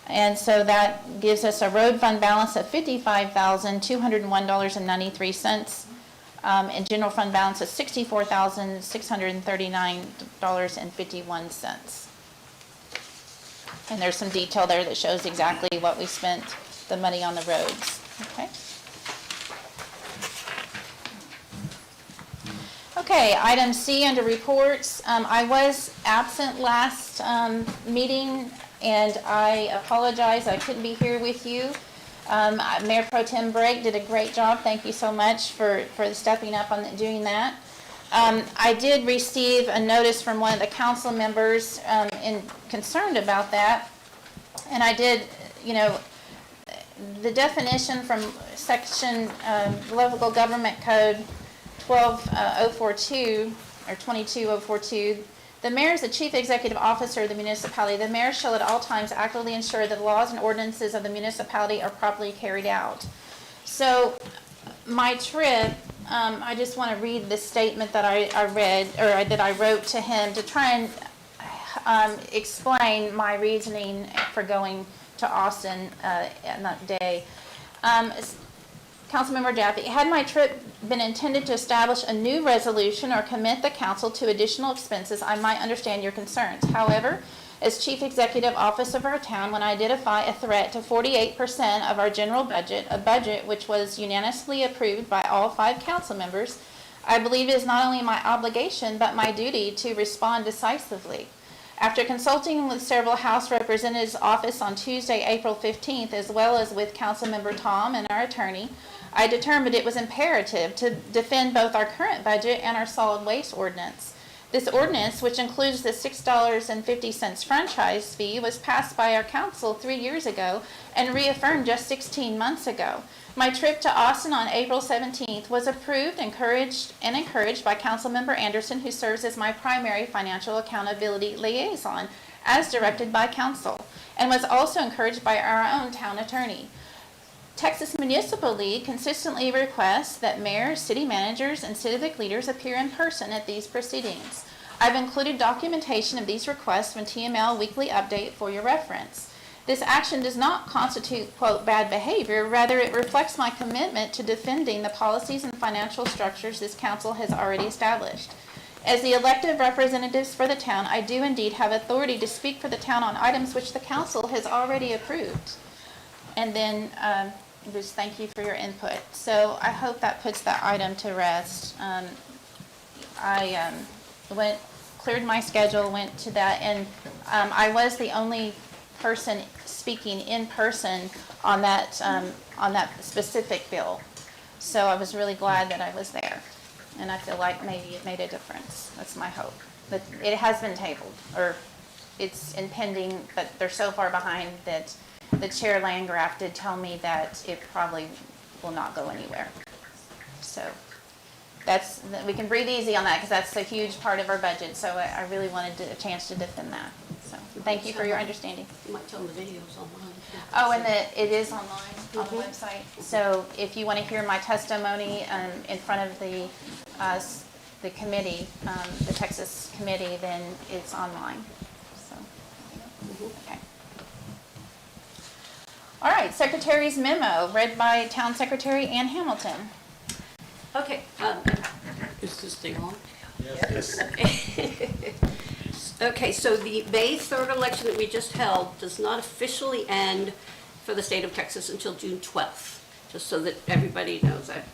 S5: And so that gives us a road fund balance of $55,201.93, and general fund balance of $64,639.51. And there's some detail there that shows exactly what we spent the money on the roads. Okay. Okay, item C under reports. I was absent last meeting, and I apologize. I couldn't be here with you. Mayor Pro Tem Brake did a great job. Thank you so much for stepping up on doing that. I did receive a notice from one of the council members concerned about that. And I did, the definition from section Local Government Code 12042 or 22042, the mayor is the chief executive officer of the municipality. The mayor shall at all times actively ensure that the laws and ordinances of the municipality are properly carried out. So my trip, I just want to read the statement that I read, or that I wrote to him to try and explain my reasoning for going to Austin on that day. Councilmember Jaffe, had my trip been intended to establish a new resolution or commit the council to additional expenses, I might understand your concerns. However, as chief executive officer of our town, when I identify a threat to 48% of our general budget, a budget which was unanimously approved by all 5 council members, I believe it is not only my obligation but my duty to respond decisively. After consulting with several House Representatives' office on Tuesday, April 15th, as well as with Councilmember Tom and our attorney, I determined it was imperative to defend both our current budget and our solid waste ordinance. This ordinance, which includes the $6.50 franchise fee, was passed by our council 3 years ago and reaffirmed just 16 months ago. My trip to Austin on April 17th was approved, encouraged by Councilmember Anderson, who serves as my primary financial accountability liaison, as directed by council, and was also encouraged by our own town attorney. Texas Municipal League consistently requests that mayors, city managers, and civic leaders appear in person at these proceedings. I've included documentation of these requests from TML Weekly Update for your reference. This action does not constitute, quote, bad behavior. Rather, it reflects my commitment to defending the policies and financial structures this council has already established. As the elected representatives for the town, I do indeed have authority to speak for the town on items which the council has already approved. And then just thank you for your input. So I hope that puts that item to rest. I cleared my schedule, went to that, and I was the only person speaking in person on that specific bill. So I was really glad that I was there, and I feel like maybe it made a difference. That's my hope. But it has been tabled, or it's impending, but they're so far behind that the Chair Landgraf did tell me that it probably will not go anywhere. So we can breathe easy on that because that's a huge part of our budget. So I really wanted a chance to defend that. So thank you for your understanding.
S3: You might tell them the video's online.
S5: Oh, and it is online on the website. So if you want to hear my testimony in front of the committee, the Texas committee, then it's online. So, okay. All right, Secretary's memo, read by Town Secretary Ann Hamilton.
S3: Okay, is this thing on?
S6: Yes.
S3: Okay, so the May 3rd election that we just held does not officially end for the state of Texas until June 12th, just so that everybody knows that.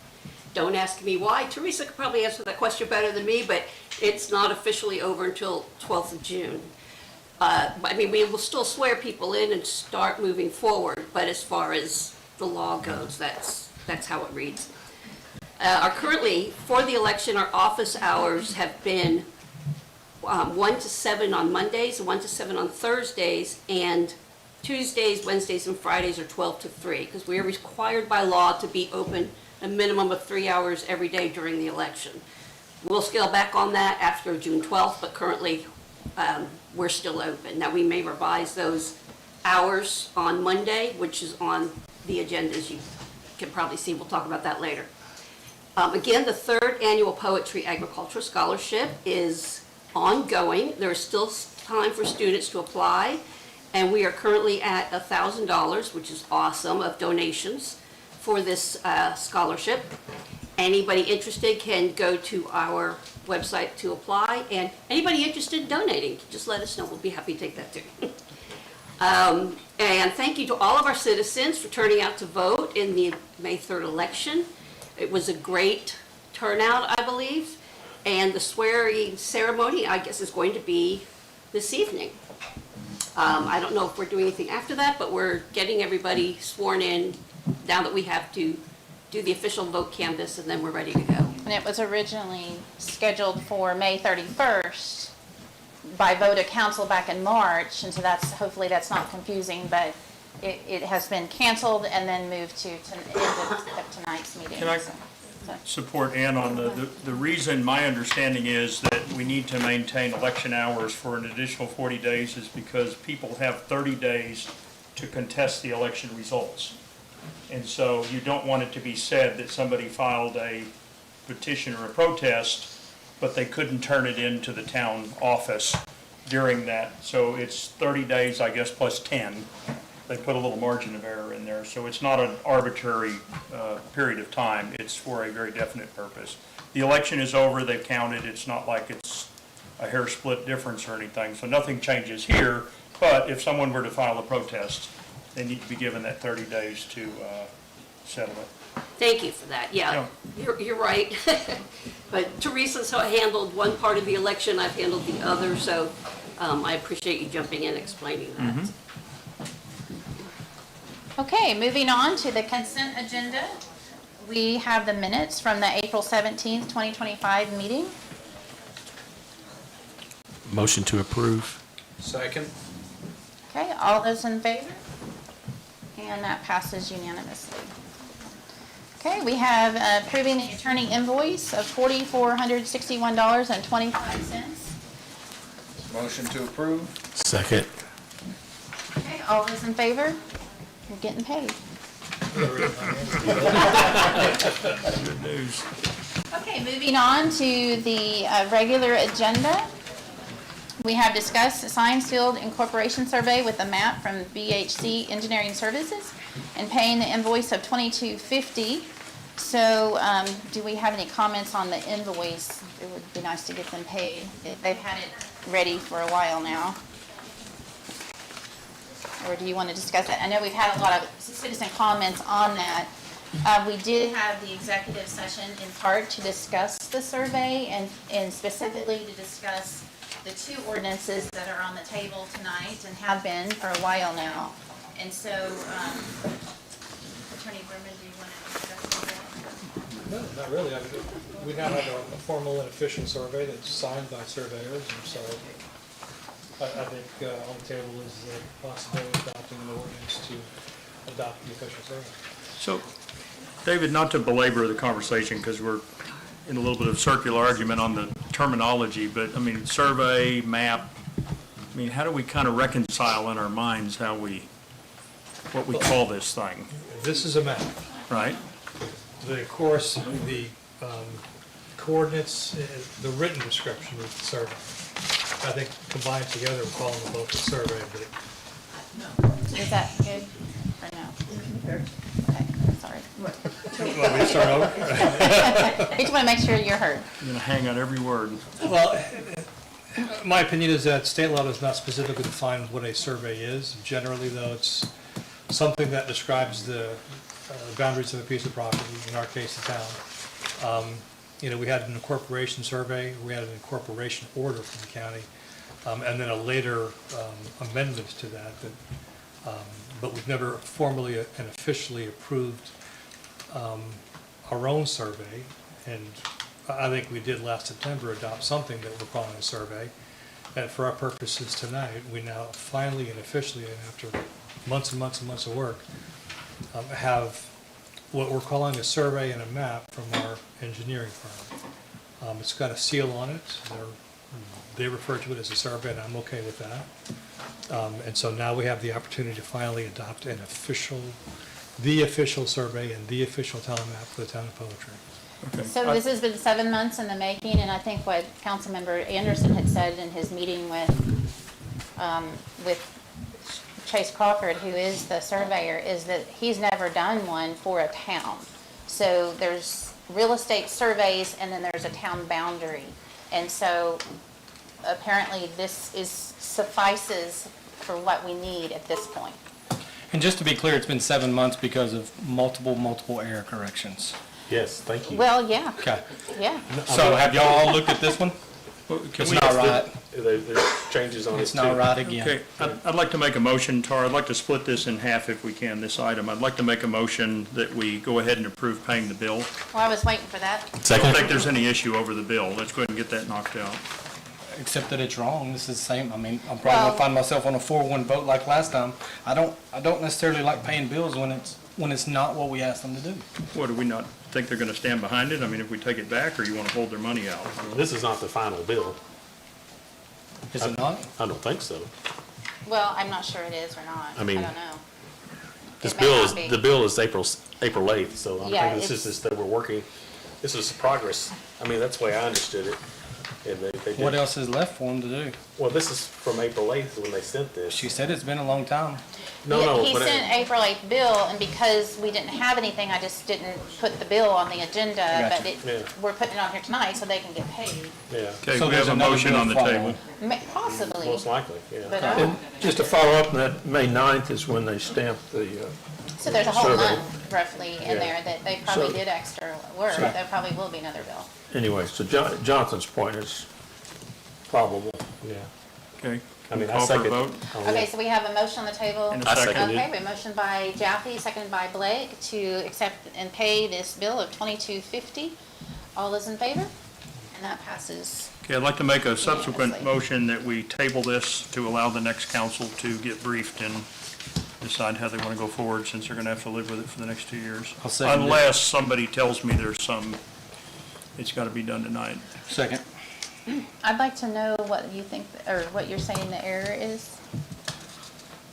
S3: Don't ask me why. Teresa could probably answer that question better than me, but it's not officially over until 12th of June. I mean, we will still swear people in and start moving forward, but as far as the law goes, that's how it reads. Currently, for the election, our office hours have been 1 to 7 on Mondays, 1 to 7 on Thursdays, and Tuesdays, Wednesdays, and Fridays are 12 to 3, because we are required by law to be open a minimum of 3 hours every day during the election. We'll scale back on that after June 12th, but currently we're still open. Now, we may revise those hours on Monday, which is on the agenda, as you can probably see. We'll talk about that later. Again, the 3rd Annual Poetry Agricultural Scholarship is ongoing. There is still time for students to apply, and we are currently at $1,000, which is awesome, of donations for this scholarship. Anybody interested can go to our website to apply, and anybody interested in donating, just let us know. We'll be happy to take that too. And thank you to all of our citizens for turning out to vote in the May 3rd election. It was a great turnout, I believe, and the swearing ceremony, I guess, is going to be this evening. I don't know if we're doing anything after that, but we're getting everybody sworn in now that we have to do the official vote canvass, and then we're ready to go.
S5: And it was originally scheduled for May 31st by vote of council back in March, and so hopefully that's not confusing, but it has been canceled and then moved to end of tonight's meeting.
S1: Can I support Ann on the reason? My understanding is that we need to maintain election hours for an additional 40 days is because people have 30 days to contest the election results. And so you don't want it to be said that somebody filed a petition or a protest, but they couldn't turn it into the town office during that. So it's 30 days, I guess, plus 10. They put a little margin of error in there. So it's not an arbitrary period of time. It's for a very definite purpose. The election is over. They've counted. It's not like it's a hair split difference or anything. So nothing changes here. But if someone were to file a protest, they need to be given that 30 days to settle it.
S3: Thank you for that. Yeah, you're right. But Teresa's handled one part of the election, I've handled the other, so I appreciate you jumping in and explaining that.
S5: Okay, moving on to the consent agenda. We have the minutes from the April 17th, 2025 meeting.
S10: Motion to approve.
S7: Second.
S5: Okay, all those in favor? And that passes unanimously. Okay, we have approving the attorney invoice of $461.25.
S2: Motion to approve.
S10: Second.
S5: Okay, all those in favor? You're getting paid.
S1: Good news.
S5: Okay, moving on to the regular agenda. We have discussed the Science Field Incorporation survey with a map from BHC Engineering Services and paying the invoice of $22.50. So do we have any comments on the invoice? It would be nice to get them paid. They've had it ready for a while now. Or do you want to discuss that? I know we've had a lot of citizen comments on that. We did have the executive session in part to discuss the survey and specifically to discuss the two ordinances that are on the table tonight and have been for a while now. And so, Attorney Berman, do you want to discuss that?
S7: No, not really. We now have a formal and official survey that's signed by surveyors, and so I think on the table is the possibility of adopting an ordinance to adopt the official survey.
S1: So, David, not to belabor the conversation because we're in a little bit of circular argument on the terminology, but I mean, survey, map, I mean, how do we kind of reconcile in our minds what we call this thing?
S7: This is a map.
S1: Right?
S7: Of course, the coordinates, the written description of the survey. I think combined together, we're calling them both a survey, but
S5: Is that good or no? Okay, sorry.
S7: Want me to start over?
S5: I just want to make sure you're heard.
S1: I'm going to hang on every word.
S7: Well, My opinion is that state law does not specifically define what a survey is. Generally, though, it's something that describes the boundaries of a piece of property, in our case, the town. We had an incorporation survey, we had an incorporation order from the county, and then a later amendment to that, but we've never formally and officially approved our own survey, and I think we did last September adopt something that we're calling a survey. And for our purposes tonight, we now finally and officially, and after months and months and months of work, have what we're calling a survey and a map from our engineering firm. It's got a seal on it. They refer to it as a survey, and I'm okay with that. And so now we have the opportunity to finally adopt the official survey and the official town map for the town of Poetry.
S1: Okay.
S5: So this has been 7 months in the making, and I think what Councilmember Anderson had said in his meeting with Chase Crawford, who is the surveyor, is that he's never done one for a town. So there's real estate surveys, and then there's a town boundary. And so apparently this suffices for what we need at this point.
S2: And just to be clear, it's been 7 months because of multiple error corrections.
S6: Yes, thank you.
S5: Well, yeah,
S2: Okay.
S5: yeah.
S2: So have y'all all looked at this one? It's not right.
S6: There's changes on it
S2: It's not
S6: too.
S2: right again.
S1: Okay, I'd like to make a motion, Tara, I'd like to split this in half if we can, this item. I'd like to make a motion that we go ahead and approve paying the bill.
S5: Well, I was waiting for that.
S1: I don't think there's any issue over the bill. Let's go ahead and get that knocked out.
S2: Except that it's wrong. This is the same. I mean, I'm probably
S5: Well-
S2: gonna find myself on a 4-1 vote like last time. I don't necessarily like paying bills when it's not what we asked them to do.
S1: What, do we not think they're gonna stand behind it? I mean, if we take it back, or you wanna hold their money out?
S6: This is not the final bill.
S2: Is it not?
S6: I don't think so.
S5: Well, I'm not sure it is or not.
S6: I mean,
S5: I don't know.
S6: This
S5: It may
S6: bill
S5: not
S6: is,
S5: be.
S6: the bill is April 8th, so I'm
S5: Yeah,
S6: thinking this is just that we're working, this is progress. I mean, that's the way I understood it. And they did.
S2: What else is left for them to do?
S6: Well, this is from April 8th when they sent this.
S2: She said it's been a long time.
S6: No,
S5: He
S6: but
S5: sent April 8th bill, and because we didn't have anything, I just didn't put the bill on the agenda.
S2: Gotcha.
S5: But
S6: Yeah.
S5: we're putting it on here tonight so they can get paid.
S6: Yeah,
S1: Okay,
S2: So
S1: we
S2: there's
S1: have a
S2: another
S1: motion
S2: bill
S1: on the
S2: following.
S1: table.
S5: Possibly,
S6: most likely, yeah.
S5: but,
S9: And just to follow up on that, May 9th is when they stamped the,
S5: so there's a whole
S9: survey.
S5: month roughly in
S6: Yeah.
S5: there that they probably
S9: So-
S5: did extra work.
S9: So-
S5: There probably will be another bill.
S9: anyway, so Jonathan's point is probable.
S6: Yeah.
S1: Okay.
S6: I mean, I
S1: Call for a
S6: second.
S1: vote?
S5: Okay, so we have a motion on the table.
S1: And a second.
S5: Okay, we have a motion by Jaffe, seconded by Blake, to accept and pay this bill of $22.50. All those in favor? And that passes.
S1: Okay, I'd like to make a subsequent
S5: Unanimously.
S1: motion that we table this to allow the next council to get briefed and decide how they want to go forward, since they're going to have to live with it for the next 2 years.
S2: I'll second it.
S1: Unless somebody tells me there's it's got to be done tonight.
S2: Second.
S5: I'd like to know what you think, or what you're saying the error is.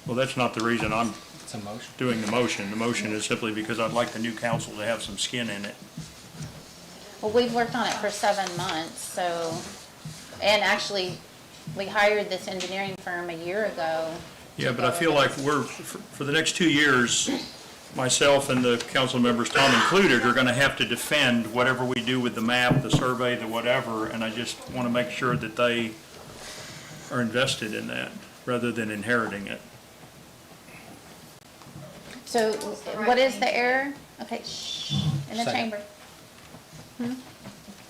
S1: Well, that's not the reason I'm
S2: It's a motion.
S1: doing the motion. The motion is simply because I'd like the new council to have some skin in it.
S5: Well, we've worked on it for 7 months, so, and actually, we hired this engineering firm a year ago.
S1: Yeah, but I feel like for the next 2 years, myself and the council members, Tom included, are gonna have to defend whatever we do with the map, the survey, the whatever, and I just wanna make sure that they are invested in that, rather than inheriting it.
S5: So what is the error? Okay, shh, in the
S2: Second.
S5: chamber.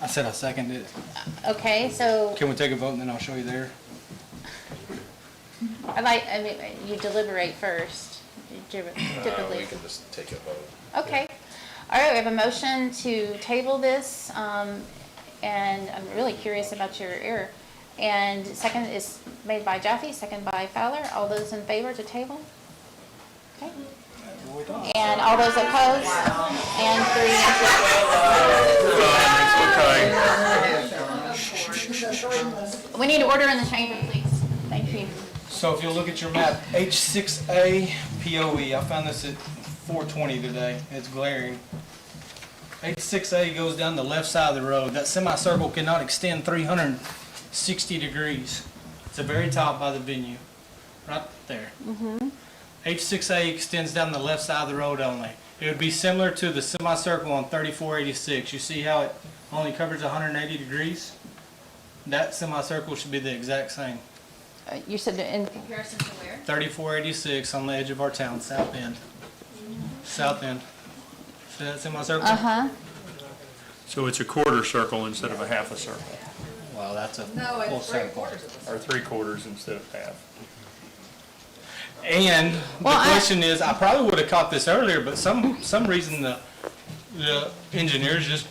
S2: I said I seconded it.
S5: Okay, so
S2: Can we take a vote and then I'll show you there?
S5: I mean, you deliberate first, typically.
S6: We can just take a vote.
S5: Okay. All right, we have a motion to table this, and I'm really curious about your error. And second is made by Jaffe, second by Fowler. All those in favor to table? Okay. And all those opposed? And 3. We need order in the chamber, please. Thank you.
S2: So if you'll look at your map, H6A POE, I found this at 420 today. It's glaring. H6A goes down the left side of the road. That semicircle cannot extend 360 degrees. It's the very top by the venue, right there. H6A extends down the left side of the road only. It would be similar to the semicircle on 3486. You see how it only covers 180 degrees? That semicircle should be the exact same.
S5: You said in,
S16: Comparison to where?
S2: 3486 on the edge of our town, south end. South end. See that semicircle?
S5: uh-huh.
S1: So it's a quarter circle instead of a half a circle,
S2: Well, that's a
S11: No,
S2: full
S11: it's
S2: circle.
S11: 3/4
S1: or 3/4 instead of half.
S2: And the
S5: Well,
S2: question is, I probably would have caught this earlier, but some reason the engineers just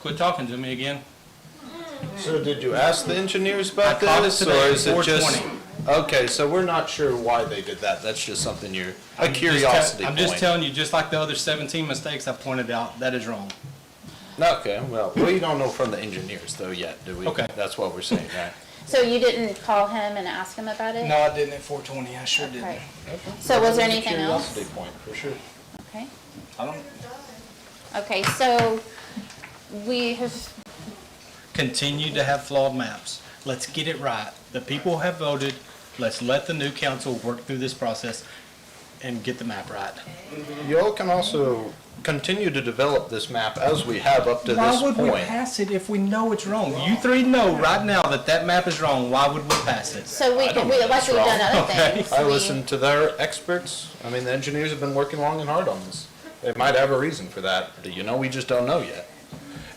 S2: quit talking to me again.
S4: So did you ask the engineers
S2: I
S4: about
S2: caught it
S4: this,
S2: today
S4: or
S2: at
S4: is it just?
S2: 4:20.
S4: Okay, so we're not sure why they did that. That's just something a curiosity
S2: I'm
S4: point.
S2: just telling you, just like the other 17 mistakes I pointed out, that is wrong.
S4: Okay, well, we don't know from the engineers though yet, do we?
S2: Okay.
S4: That's what we're saying, right?
S5: So you didn't call him and ask him about it?
S2: No, I didn't at 4:20, I sure didn't.
S5: Okay. So was there
S4: That a
S5: anything else?
S4: Curiosity point, for sure.
S5: Okay.
S2: I don't,
S5: Okay, so we have,
S2: continue to have flawed maps. Let's get it right. The people have voted, let's let the new council work through this process and get the map right.
S4: Y'all can also continue to develop this map as we have up to
S2: Why
S4: this
S2: would we
S4: point.
S2: pass it if we know it's wrong? You three know right now that that map is wrong, why would we pass it?
S5: so we,
S4: I don't
S5: we
S4: know
S5: like
S4: that's
S5: we've done
S4: wrong.
S5: other
S2: Okay.
S5: things.
S4: I
S5: we-
S4: listened to their experts. I mean, the engineers have been working long and hard on this. They might have a reason for that. We just don't know yet.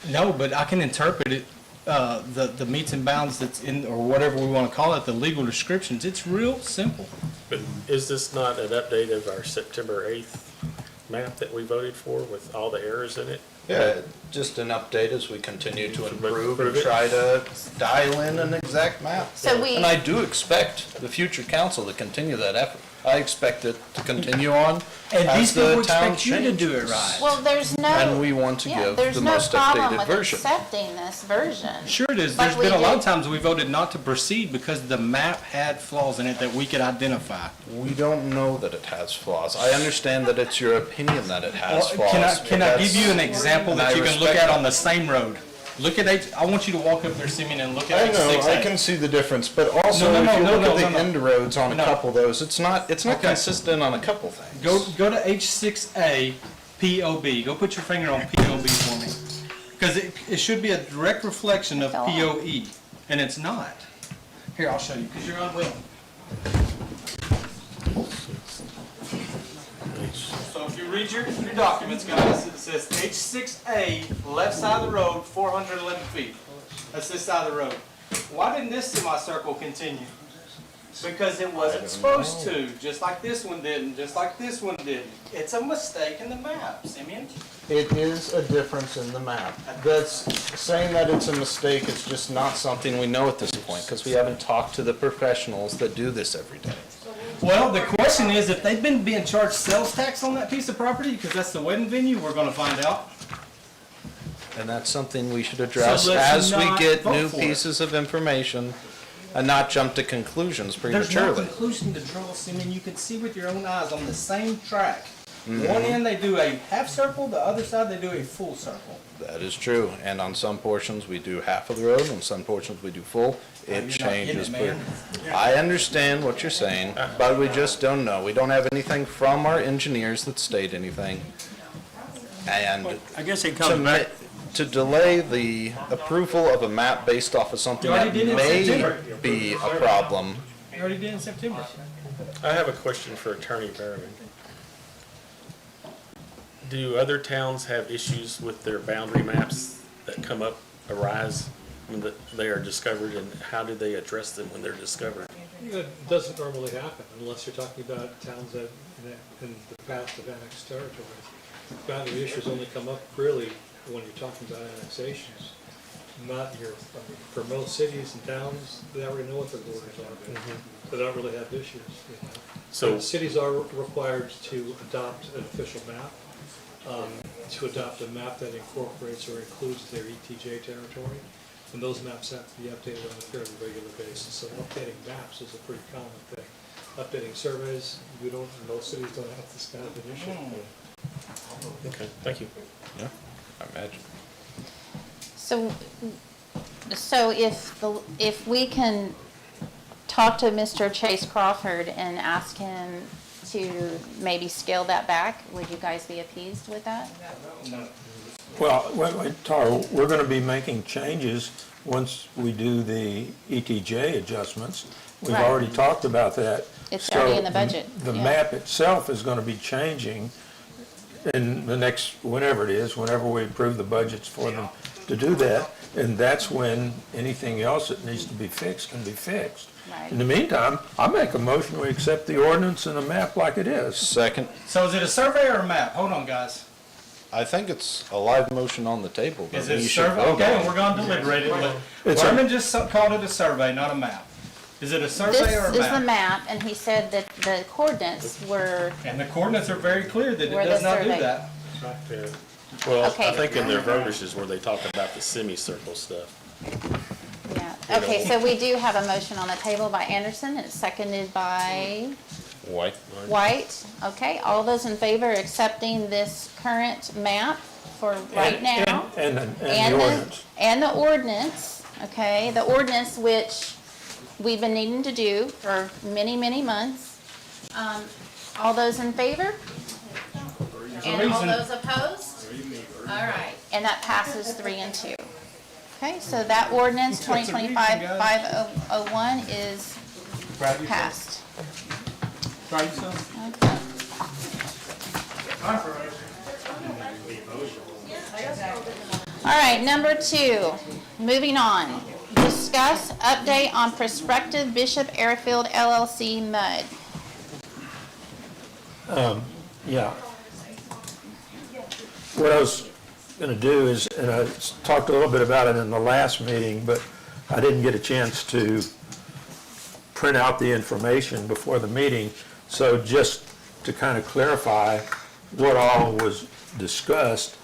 S2: No, but I can interpret it, the meets and bounds that's in, or whatever we want to call it, the legal descriptions. It's real simple.
S6: But is this not an update of our September 8th map that we voted for with all the errors in it?
S4: Yeah, just an update as we continue to improve and
S6: Improve it.
S4: try to dial in an exact map.
S5: So we-
S4: And I do expect the future council to continue that effort. I expect it to continue on
S2: And
S4: as
S2: these
S4: the
S2: people
S4: town
S2: expect you to do it
S4: changes.
S2: right.
S5: Well, there's no.
S4: And we want to
S5: yeah,
S4: give
S5: there's
S4: the
S5: no
S4: most
S5: problem
S4: updated
S5: with
S4: version.
S5: accepting this version.
S2: Sure it is.
S5: Like
S2: There's
S5: we
S2: been a lot of
S5: did-
S2: times we voted not to proceed because the map had flaws in it that we could identify.
S4: We don't know that it has flaws. I understand that it's your opinion that it has
S2: Well,
S4: flaws.
S2: Can I give you an example
S4: and
S2: that
S4: I
S2: you can look
S4: respect
S2: at on the same road? Look at I want you to walk up there, Simeon, and look at
S4: I know,
S2: H6A.
S4: I can see the difference, but also
S2: No, no,
S4: if you
S2: no,
S4: look
S2: no,
S4: at the
S2: no, no.
S4: end roads on a
S2: No.
S4: couple of those, it's not
S2: Okay.
S4: consistent on a couple things.
S2: Go to H6A POB. Go put your finger on POB for me. Because it should be a direct reflection of POE, and it's not. Here, I'll show you, because you're unwilling. So if you read your documents, guys, it says H6A, left side of the road, 411 feet. That's this side of the road. Why didn't this semicircle continue? Because it wasn't supposed to, just like this one didn't, just like this one didn't. It's a mistake in the map, Simeon.
S4: It is a difference in the map. That's saying that it's a mistake, it's just not something we know at this point, because we haven't talked to the professionals that do this every day.
S2: Well, the question is, if they've been being charged sales tax on that piece of property, because that's the wedding venue, we're gonna find out.
S4: And that's something we should address
S2: So let's
S4: as we
S2: not
S4: get
S2: vote
S4: new
S2: for it.
S4: pieces of information and not jump to conclusions
S2: There's no
S4: prematurely.
S2: conclusion to draw, Simeon. You can see with your own eyes on the same track.
S4: Mhm.
S2: One end, they do a half circle, the other side, they do a full circle.
S4: That is true, and on some portions, we do half of the road, on some portions, we do full. It
S2: you're not getting
S4: changes.
S2: it, man.
S4: I understand what you're saying, but we just don't know. We don't have anything from our engineers that state anything. And
S1: I guess it
S4: to
S1: comes back,
S4: to delay the approval of a map based off of something
S2: You
S4: that
S2: already did in
S4: may
S2: September.
S4: be a problem.
S2: You already did in September.
S6: I have a question for Attorney Berman. Do other towns have issues with their boundary maps that arise when they are discovered, and how do they address them when they're discovered?
S7: That doesn't normally happen unless you're talking about towns that in the past have annexed territory. Boundary issues only come up really when you're talking about annexations, not for most cities and towns, they already know what their borders are. They don't really have issues.
S6: So-
S7: But cities are required to adopt an official map, to adopt a map that incorporates or includes their ETJ territory. And those maps have to be updated on a fairly regular basis. So updating maps is a pretty common thing. Updating surveys, most cities don't have this kind of an issue.
S6: Okay, thank you.
S4: Yeah, I imagine.
S5: So if we can talk to Mr. Chase Crawford and ask him to maybe scale that back, would you guys be appeased with that?
S2: No.
S9: Well, wait, Tara, we're gonna be making changes once we do the ETJ adjustments. We've
S5: Right.
S9: already talked about that.
S5: It's already in the budget,
S9: The
S5: yeah.
S9: map itself is gonna be changing in the next, whenever it is, whenever we approve the budgets for them to do that. And that's when anything else that needs to be fixed can be fixed.
S5: Right.
S9: In the meantime, I make a motion, we accept the ordinance and the map like it is.
S4: Second.
S2: So is it a survey or a map? Hold on, guys.
S4: I think it's a live motion on the table. but
S2: Is it
S4: we
S2: a
S4: should
S2: survey?
S4: vote
S2: Okay,
S4: on
S2: and we're gonna deliberate it, but
S9: It's a-
S2: Berman just called it a survey, not a map. Is it a
S5: This
S2: survey or a
S5: is the
S2: map?
S5: map, and he said that the coordinates were,
S2: And the coordinates are very clear that it
S5: Where
S2: does
S5: the
S2: not do
S5: survey-
S2: that.
S6: Well,
S5: Okay.
S6: I think in their voters is where they talk about the semicircle stuff.
S5: yeah. Okay, so we do have a motion on the table by Anderson, it's seconded by
S4: White.
S5: White. Okay, all those in favor of accepting this current map for right now?
S9: And the ordinance.
S5: And the ordinance, okay, the ordinance which we've been needing to do for many, many months. All those in favor? And all those opposed? All right, and that passes 3-2. Okay, so that ordinance 2025-501 is passed.
S2: Try yourself.
S5: Okay. All right, number 2, moving on. Discuss update on prospective Bishop Airfield LLC MUD.
S9: Yeah. What I was going to do is, and I talked a little bit about it in the last meeting, but I didn't get a chance to print out the information before the meeting. So just to kind of clarify what all was discussed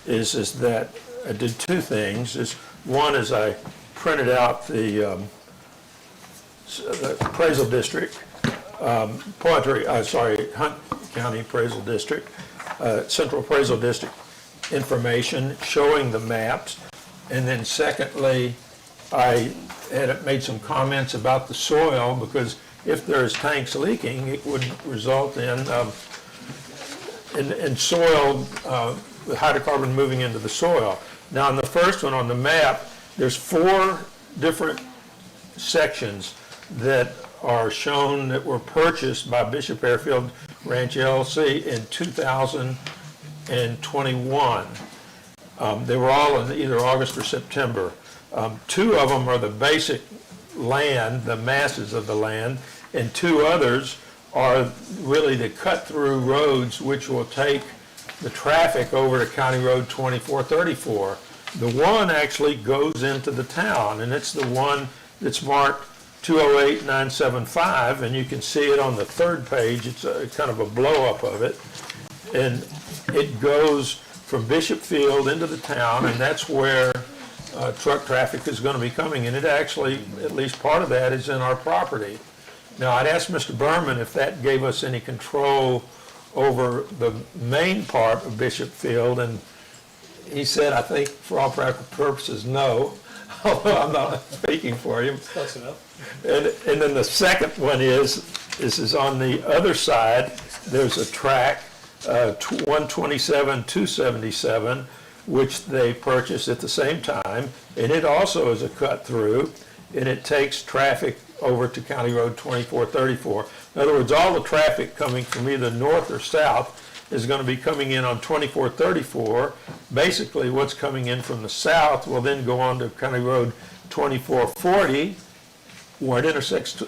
S9: is that I did two things. One is I printed out the appraisal district, Hunt County Appraisal District, Central Appraisal District information showing the maps. And then secondly, I had made some comments about the soil, because if there's tanks leaking, it would result in soil, hydrocarbon moving into the soil. Now, in the first one on the map, there's 4 different sections that are shown that were purchased by Bishop Airfield Ranch LLC in 2021. They were all in either August or September. 2 of them are the basic land, the masses of the land, and 2 others are really the cut-through roads which will take the traffic over to County Road 2434. The one actually goes into the town, and it's the one that's marked 208975, and you can see it on the 3rd page. It's kind of a blow-up of it. And it goes from Bishop Field into the town, and that's where truck traffic is going to be coming. And it actually, at least part of that is in our property. Now, I'd asked Mr. Berman if that gave us any control over the main part of Bishop Field, and he said, I think for all practical purposes, no, although I'm not speaking for him.
S6: Close enough.
S9: And then the second one is on the other side, there's a track, 127-277, which they purchased at the same time, and it also is a cut through, and it takes traffic over to County Road 2434. In other words, all the traffic coming from either north or south is going to be coming in on 2434. Basically, what's coming in from the south will then go on to County Road 2440, where it intersects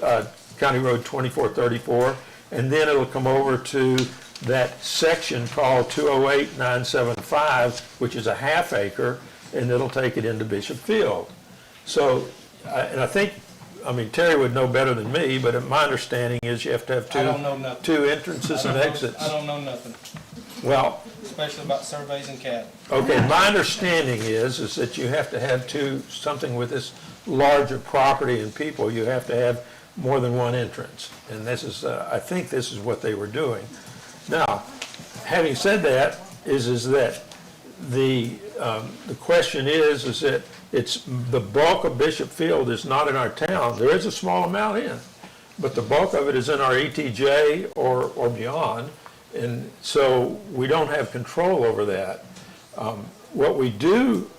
S9: County Road 2434, and then it'll come over to that section called 208975, which is a half acre, and it'll take it into Bishop Field. So, and I think, I mean, Terry would know better than me, but my understanding is you have to have
S2: I don't know nothing.
S9: 2 entrances and exits.
S2: I don't know nothing,
S9: Well,
S2: especially about surveys and CAD.
S9: okay, my understanding is that you have to have something with this larger property and people, you have to have more than 1 entrance. And this is, I think this is what they were doing. Now, having said that, is that the question is that it's, the bulk of Bishop Field is not in our town. There is a small amount in, but the bulk of it is in our ETJ or beyond. And so we don't have control over that. what we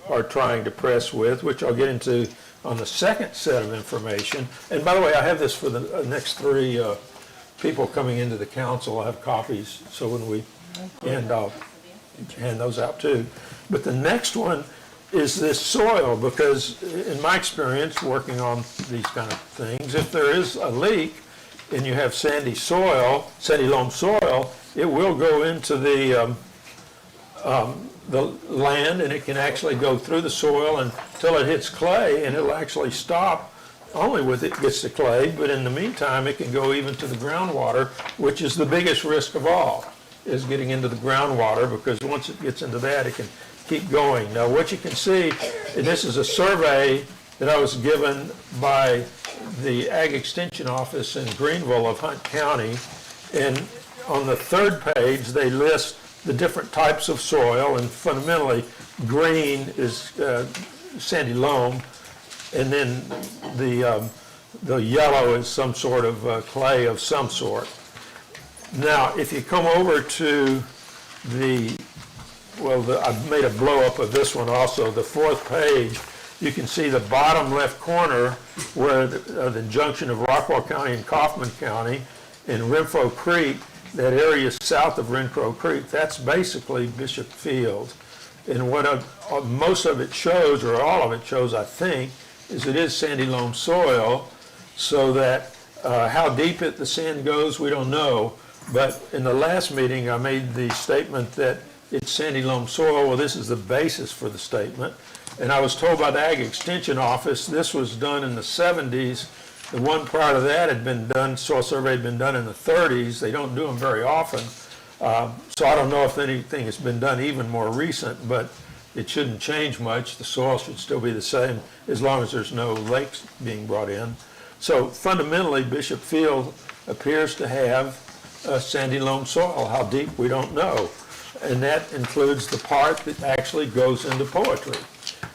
S9: are trying to press with, which I'll get into on the second set of information, and by the way, I have this for the next three people coming into the council. I have copies, so when we end, I'll hand those out too. But the next one is this soil, because in my experience working on these kind of things, if there is a leak and you have sandy soil, sandy loam soil, it will go into the land, and it can actually go through the soil until it hits clay, and it'll actually stop only with it gets to clay, but in the meantime, it can go even to the groundwater, which is the biggest risk of all, is getting into the groundwater, because once it gets into that, it can keep going. Now, what you can see, and this is a survey that I was given by the Ag Extension Office in Greenville of Hunt County, and on the third page, they list the different types of soil, and fundamentally, green is sandy loam, and then the yellow is some sort of clay of some sort. Now, if you come over to I've made a blow-up of this one also, the fourth page, you can see the bottom left corner where the junction of Rockwall County and Kaufman County and Renfro Creek, that area south of Renfro Creek, that's basically Bishop Field. And what most of it shows, or all of it shows, I think, is it is sandy loam soil, so that how deep the sand goes, we don't know. But in the last meeting, I made the statement that it's sandy loam soil. Well, this is the basis for the statement. And I was told by the Ag Extension Office, this was done in the 70s. The one prior to that had been done, soil survey had been done in the 30s. They don't do them very often. So I don't know if anything has been done even more recent, but it shouldn't change much. The soil should still be the same as long as there's no lakes being brought in. So fundamentally, Bishop Field appears to have sandy loam soil. How deep, we don't know. And that includes the part that actually goes into Poetry.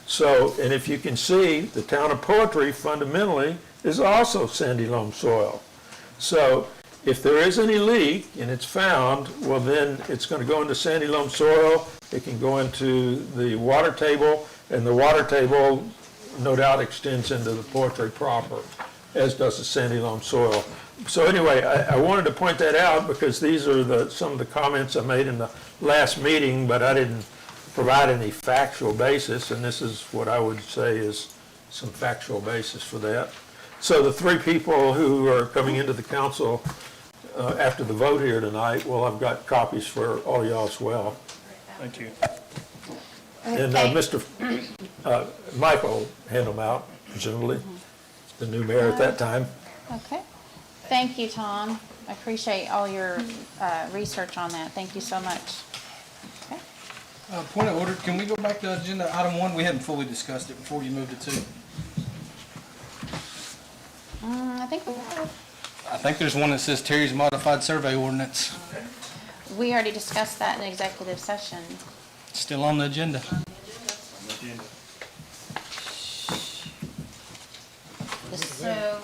S9: So, and if you can see, the town of Poetry fundamentally is also sandy loam soil. So if there is any leak and it's found, well then it's going to go into sandy loam soil. It can go into the water table, and the water table no doubt extends into the Poetry proper, as does the sandy loam soil. So anyway, I wanted to point that out because these are some of the comments I made in the last meeting, but I didn't provide any factual basis, and this is what I would say is some factual basis for that. So the three people who are coming into the council after the vote here tonight, well, I've got copies for all y'all as well.
S1: Thank you.
S9: And Mr. Michael handed them out, presumably, the new mayor at that time.
S5: Okay. Thank you, Tom. I appreciate all your research on that. Thank you so much. Okay.
S2: Point of order, can we go back to agenda item 1? We hadn't fully discussed it before you moved to 2.
S5: I think we have.
S2: I think there's one that says Terry's modified survey ordinance.
S5: We already discussed that in executive session.
S2: Still on the agenda.
S5: So,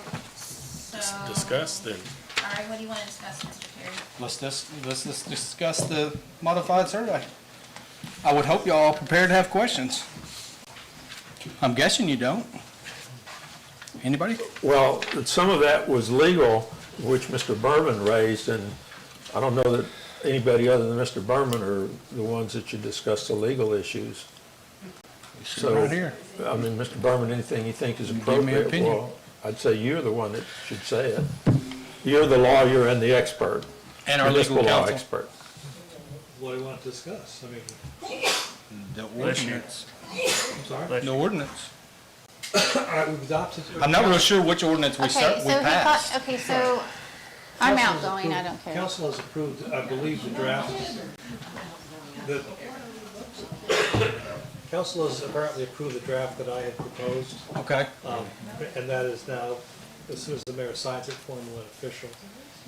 S10: Discuss then.
S5: all right, what do you want to discuss, Mr. Terry?
S2: Let's just discuss the modified survey. I would hope y'all are prepared to have questions. I'm guessing you don't. Anybody?
S9: Well, some of that was legal, which Mr. Berman raised, and I don't know that anybody other than Mr. Berman are the ones that should discuss the legal issues. So,
S2: right here.
S9: I mean, Mr. Berman, anything you think is
S2: Give me
S9: appropriate,
S2: an opinion.
S9: well, I'd say you're the one that should say it. You're the lawyer and the expert.
S2: And our legal
S9: municipal law
S2: counsel.
S9: expert.
S7: What do you want to discuss? I mean,
S2: The ordinance.
S7: I'm sorry?
S2: The ordinance.
S7: All right, we've adopted.
S2: I'm not real sure which ordinance we passed.
S5: Okay, so I'm
S7: Council has
S5: outgoing, I
S7: approved-
S5: don't care.
S7: Council has approved, I believe, the draft. The council has apparently approved the draft that I had proposed.
S2: Okay.
S7: And that is now, as soon as the mayor signs it, formal and official.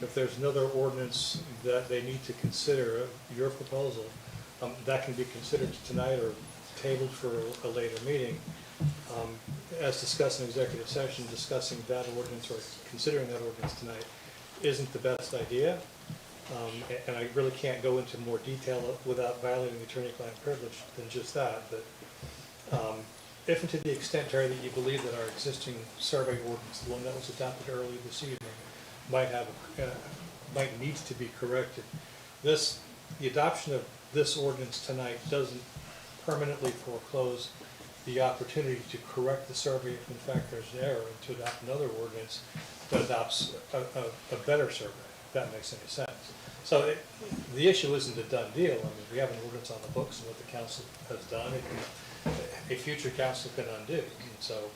S7: If there's another ordinance that they need to consider, your proposal, that can be considered tonight or tabled for a later meeting. As discussed in executive session, discussing that ordinance or considering that ordinance tonight isn't the best idea. And I really can't go into more detail without violating attorney-client privilege than just that, but if and to the extent, Terry, that you believe that our existing survey ordinance, the one that was adopted earlier this evening, might need to be corrected, the adoption of this ordinance tonight doesn't permanently foreclose the opportunity to correct the survey if in fact there's an error, and to adopt another ordinance that adopts a better survey, if that makes any sense. So the issue isn't a done deal. I mean, we have an ordinance on the books, and what the council has done, a future council can undo. And so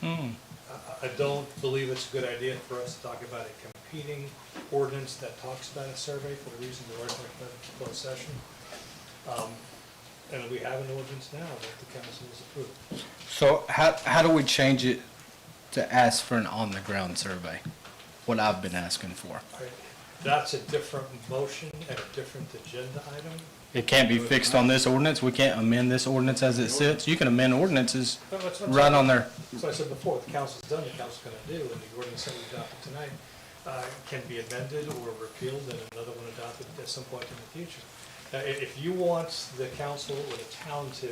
S7: I don't believe it's a good idea for us to talk about a competing ordinance that talks about a survey for the reason we're talking about it in closed session. And we have an ordinance now that the council has approved.
S2: So how do we change it to ask for an on-the-ground survey? What I've been asking for.
S7: That's a different motion and a different agenda item.
S2: It can't be fixed on this ordinance? We can't amend this ordinance as it sits? You can amend ordinances right on there.
S7: So I said before, the council's done, the council's gonna do, and the ordinance that we adopted tonight can be amended or repealed and another one adopted at some point in the future. If you want the council or the town to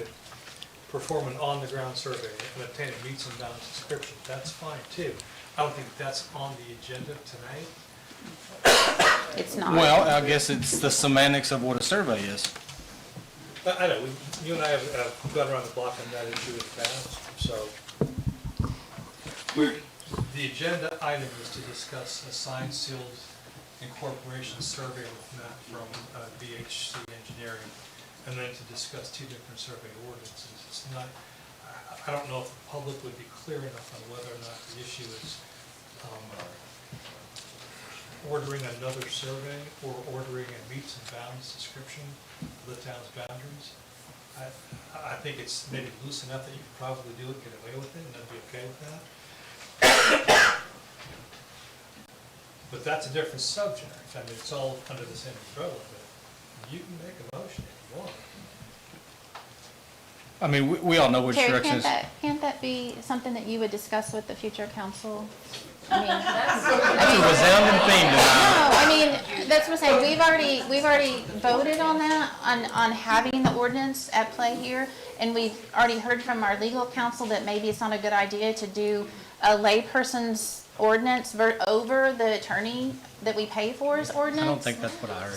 S7: perform an on-the-ground survey and obtain a meets and bounds description, that's fine too. I don't think that's on the agenda tonight.
S5: It's not.
S2: Well, I guess it's the semantics of what a survey is.
S7: I know, you and I have gone around the block on that issue in the past, so. The agenda item is to discuss a signed, sealed incorporation survey with Matt from VHC Engineering, and then to discuss two different survey ordinances. It's not, I don't know if the public would be clear enough on whether or not the issue is ordering another survey or ordering a meets and bounds description of the town's boundaries. I think it's maybe loose enough that you could probably do it, get away with it, and I'd be okay with that. But that's a different subject. I mean, it's all under the same umbrella, but you can make a motion if you want.
S2: I mean, we all know what
S5: Terry,
S2: directions.
S5: can't that be something that you would discuss with the future council? I mean,
S2: That's a resounding theme tonight.
S5: no, I mean, that's what I'm saying, we've already voted on that, on having the ordinance at play here, and we've already heard from our legal counsel that maybe it's not a good idea to do a layperson's ordinance over the attorney that we pay for's ordinance.
S2: I don't think that's what I heard.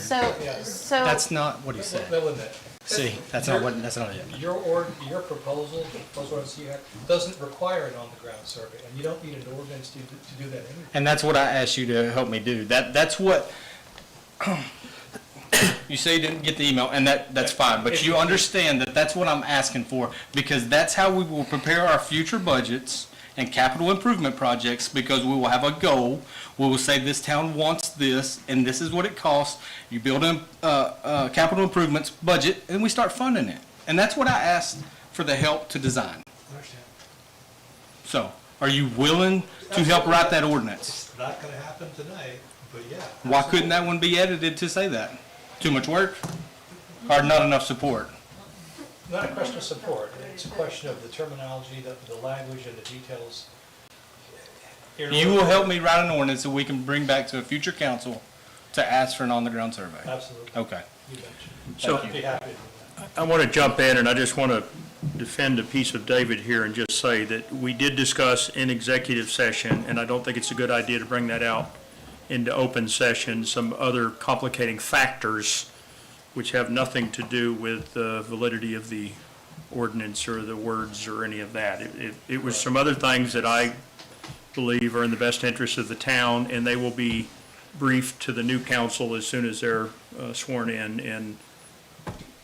S5: So.
S2: That's not what he said.
S7: That wasn't it.
S2: See, that's not it.
S7: Your proposal, the proposal ordinance you have, doesn't require an on-the-ground survey, and you don't need an ordinance to do that anyway.
S2: And that's what I asked you to help me do. That's what, you say you didn't get the email, and that's fine, but you understand that that's what I'm asking for, because that's how we will prepare our future budgets and capital improvement projects, because we will have a goal. We will say this town wants this, and this is what it costs. You build a capital improvements budget, and we start funding it. And that's what I asked for the help to design.
S7: I understand.
S2: So, are you willing to help write that ordinance?
S7: It's not gonna happen tonight, but yeah.
S2: Why couldn't that one be edited to say that? Too much work? Or not enough support?
S7: Not a question of support, it's a question of the terminology, the language, and the details.
S2: You will help me write an ordinance that we can bring back to a future council to ask for an on-the-ground survey?
S7: Absolutely.
S2: Okay.
S7: You betcha.
S1: So-
S7: I'd be happy to do that.
S1: I want to jump in, and I just want to defend a piece of David here and just say that we did discuss in executive session, and I don't think it's a good idea to bring that out into open session, some other complicating factors which have nothing to do with the validity of the ordinance or the words or any of that. It was some other things that I believe are in the best interest of the town, and they will be briefed to the new council as soon as they're sworn in, and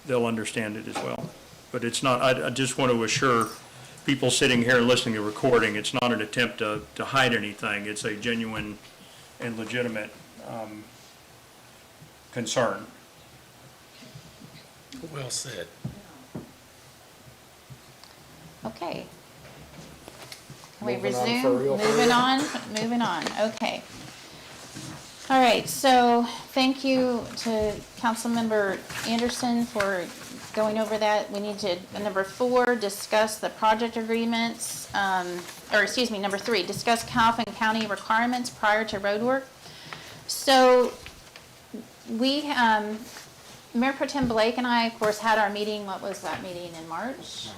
S1: they'll understand it as well. But it's not, I just want to assure people sitting here and listening to the recording, it's not an attempt to hide anything. It's a genuine and legitimate concern.
S10: Well said.
S5: Okay. Can we
S4: Moving on
S5: resume?
S4: for real.
S5: Moving on, okay. All right, so thank you to Councilmember Anderson for going over that. We need to, number 4, discuss the project agreements, number 3, discuss Calhoun County requirements prior to road work. So we, Mayor Pro Tem Blake and I, of course, had our meeting, what was that meeting in March?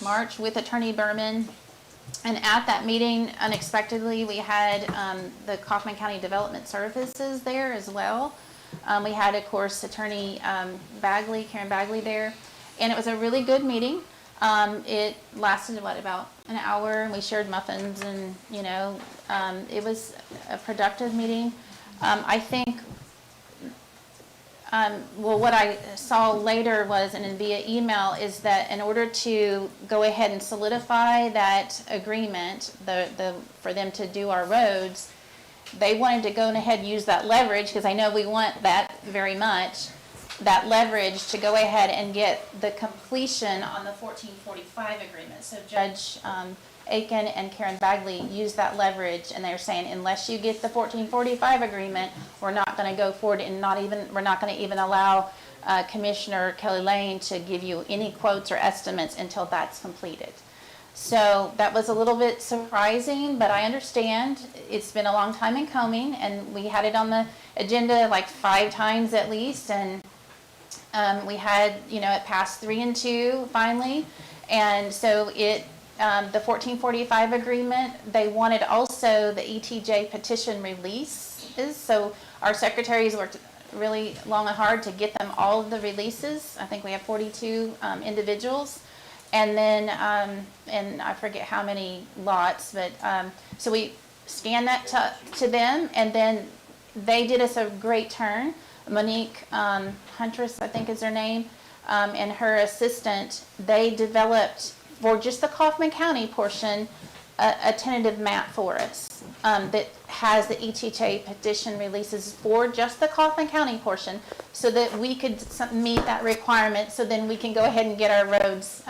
S5: March with Attorney Berman. And at that meeting, unexpectedly, we had the Kaufman County Development Services there as well. We had, of course, Attorney Bagley, Karen Bagley there. And it was a really good meeting. It lasted, about an hour, and we shared muffins, and, it was a productive meeting. I think, what I saw later was, and via email, is that in order to go ahead and solidify that agreement, for them to do our roads, they wanted to go ahead and use that leverage, because I know we want that very much, that leverage to go ahead and get the completion on the 1445 agreement. So Judge Aiken and Karen Bagley used that leverage, and they're saying, unless you get the 1445 agreement, we're not going to go forward, and we're not going to even allow Commissioner Kelly Lane to give you any quotes or estimates until that's completed. So that was a little bit surprising, but I understand it's been a long time in coming, and we had it on the agenda like 5 times at least, and we had, it passed 3 and 2 finally, and so the 1445 agreement, they wanted also the ETJ petition releases, so our secretaries worked really long and hard to get them all of the releases. I think we have 42 individuals, and then, and I forget how many lots, but, so we scanned that to them, and then they did us a great turn. Monique Huntress, I think is her name, and her assistant, they developed, for just the Kaufman County portion, a tentative map for us that has the ETJ petition releases for just the Kaufman County portion, so that we could meet that requirement, so then we can go ahead and get our roads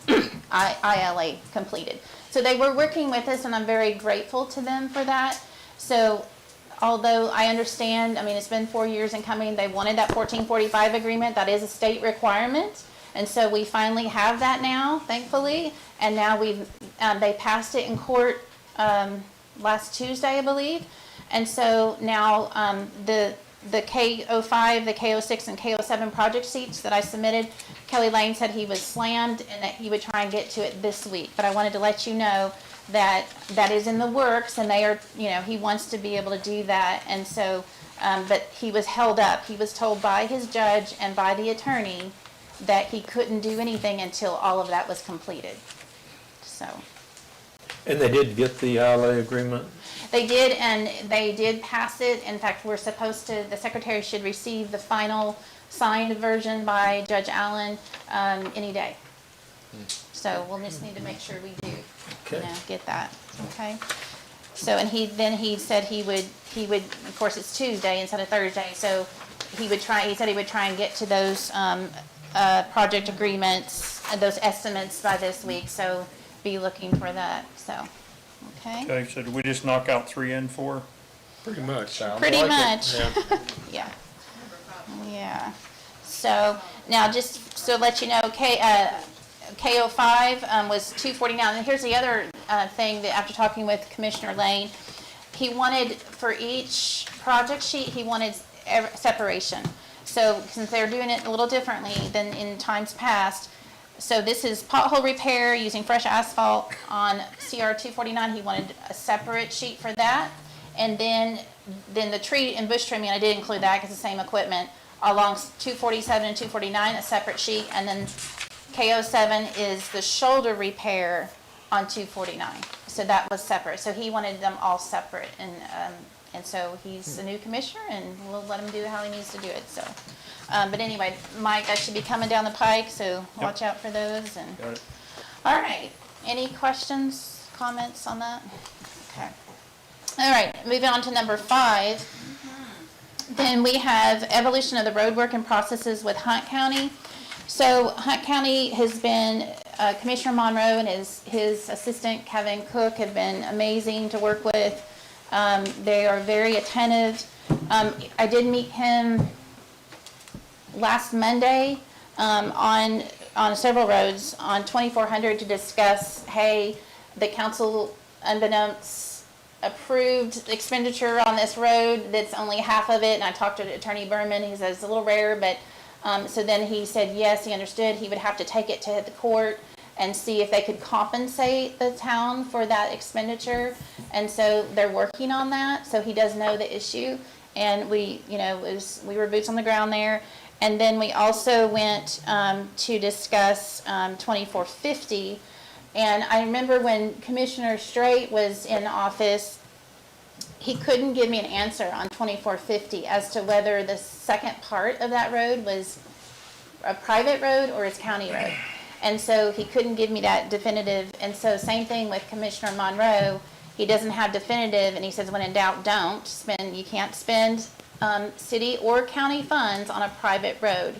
S5: ILA completed. So they were working with us, and I'm very grateful to them for that. So although I understand, it's been 4 years in coming, they wanted that 1445 agreement, that is a state requirement. And so we finally have that now, thankfully, and now they passed it in court last Tuesday, I believe. And so now the K05, the K06, and K07 project sheets that I submitted, Kelly Lane said he was slammed and that he would try and get to it this week. But I wanted to let you know that that is in the works, and they are, he wants to be able to do that. And so, but he was held up. He was told by his judge and by the attorney that he couldn't do anything until all of that was completed. So.
S9: And they did get the ILA agreement?
S5: They did, and they did pass it. In fact, we're supposed to, the secretary should receive the final signed version by Judge Allen any day. So we'll just need to make sure we do, get that, okay? So, and he said he would, of course, it's Tuesday instead of Thursday, so he said he would try and get to those project agreements, those estimates by this week, so be looking for that, so, okay?
S1: Okay, so did we just knock out 3 and 4?
S10: Pretty much.
S5: Pretty much. Yeah. Yeah. So now just so to let you know, K05 was 249. And here's the other thing that after talking with Commissioner Lane, he wanted for each project sheet, he wanted separation. So since they're doing it a little differently than in times past, so this is pothole repair using fresh asphalt on CR 249. He wanted a separate sheet for that. And then the tree and bush trimming, I did include that because it's the same equipment, along 247 and 249, a separate sheet. And then K07 is the shoulder repair on 249. So that was separate. So he wanted them all separate. And so he's a new commissioner, and we'll let him do how he needs to do it. So, but anyway, Mike, that should be coming down the pike, so watch out for those. And
S1: Got it.
S5: all right, any questions, comments on that? Okay. All right, moving on to number 5. Then we have evolution of the road work and processes with Hunt County. So Hunt County has been, Commissioner Monroe and his assistant Kevin Cook have been amazing to work with. They are very attentive. I did meet him last Monday on several roads on 2400 to discuss, hey, the council, unbeknownst approved expenditure on this road that's only half of it, and I talked to Attorney Berman, he says it's a little rare, but, so then he said, yes, he understood, he would have to take it to the court and see if they could compensate the town for that expenditure, and so they're working on that, so he does know the issue, and we, you know, we were boots on the ground there, and then we also went, to discuss, 2450. And I remember when Commissioner Straight was in office, he couldn't give me an answer on 2450 as to whether the second part of that road was a private road or it's county road. And so he couldn't give me that definitive. And so same thing with Commissioner Monroe. He doesn't have definitive, and he says, when in doubt, don't spend. You can't spend city or county funds on a private road.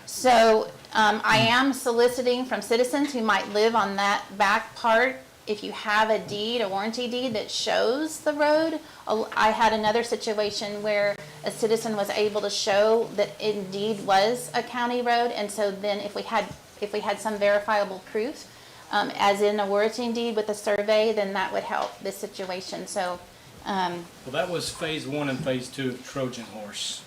S5: So I am soliciting from citizens who might live on that back part. If you have a deed, a warranty deed that shows the road. I had another situation where a citizen was able to show that it indeed was a county road, and so then if we had some verifiable proof, as in a warranty deed with a survey, then that would help this situation. So.
S2: Well, that was phase 1 and phase 2 of Trojan Horse.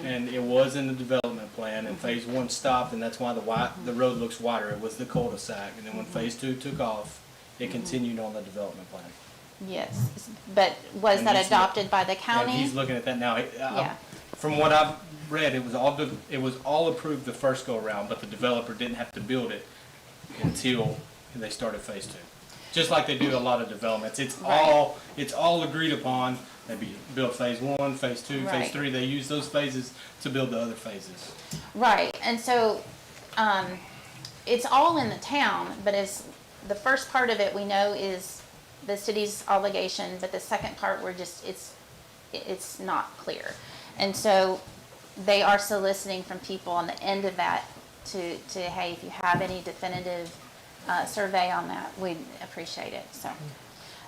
S2: And it was in the development plan, and phase 1 stopped, and that's why the road looks wider. It was the cul-de-sac, and then when phase 2 took off, it continued on the development plan.
S5: Yes, but was that adopted by the county?
S2: And he's looking at that now.
S5: Yeah.
S2: From what I've read, it was all approved the first go around, but the developer didn't have to build it until they started phase 2. Just like they do a lot of developments, it's all agreed upon. They build phase 1, phase 2,
S5: Right.
S2: phase 3. They use those phases to build the other phases.
S5: Right, and so it's all in the town, but as the first part of it we know is the city's obligation, but the second part it's not clear. And so they are soliciting from people on the end of that to hey, if you have any definitive survey on that, we'd appreciate it.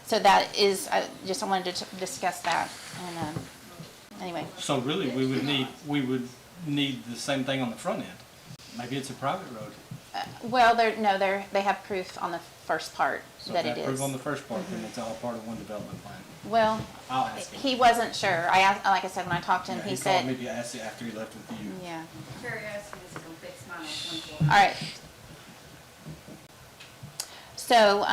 S5: So that is, I wanted to discuss that. And anyway.
S2: So really, we would need the same thing on the front end. Maybe it's a private road.
S5: Well, they have proof on the first part
S2: So
S5: that
S2: if
S5: it
S2: they approve
S5: is.
S2: on the first part, then it's all part of one development plan.
S5: Well,
S2: I'll ask him.
S5: he wasn't sure. I asked, like I said, when I talked to him,
S2: Yeah,
S5: he
S2: called
S5: said.
S2: me after he left with you.
S5: Yeah.
S16: Curiosity is going to fix mine on 24.
S5: All right. So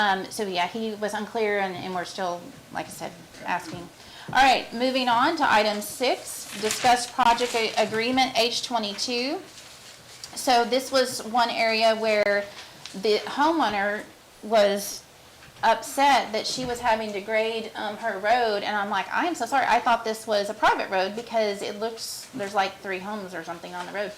S5: yeah, he was unclear, and we're still, like I said, asking. All right, moving on to item 6, discuss project agreement H22. So this was one area where the homeowner was upset that she was having to grade her road, and I'm like, I am so sorry. I thought this was a private road because it looks, there's like 3 homes or something on the road.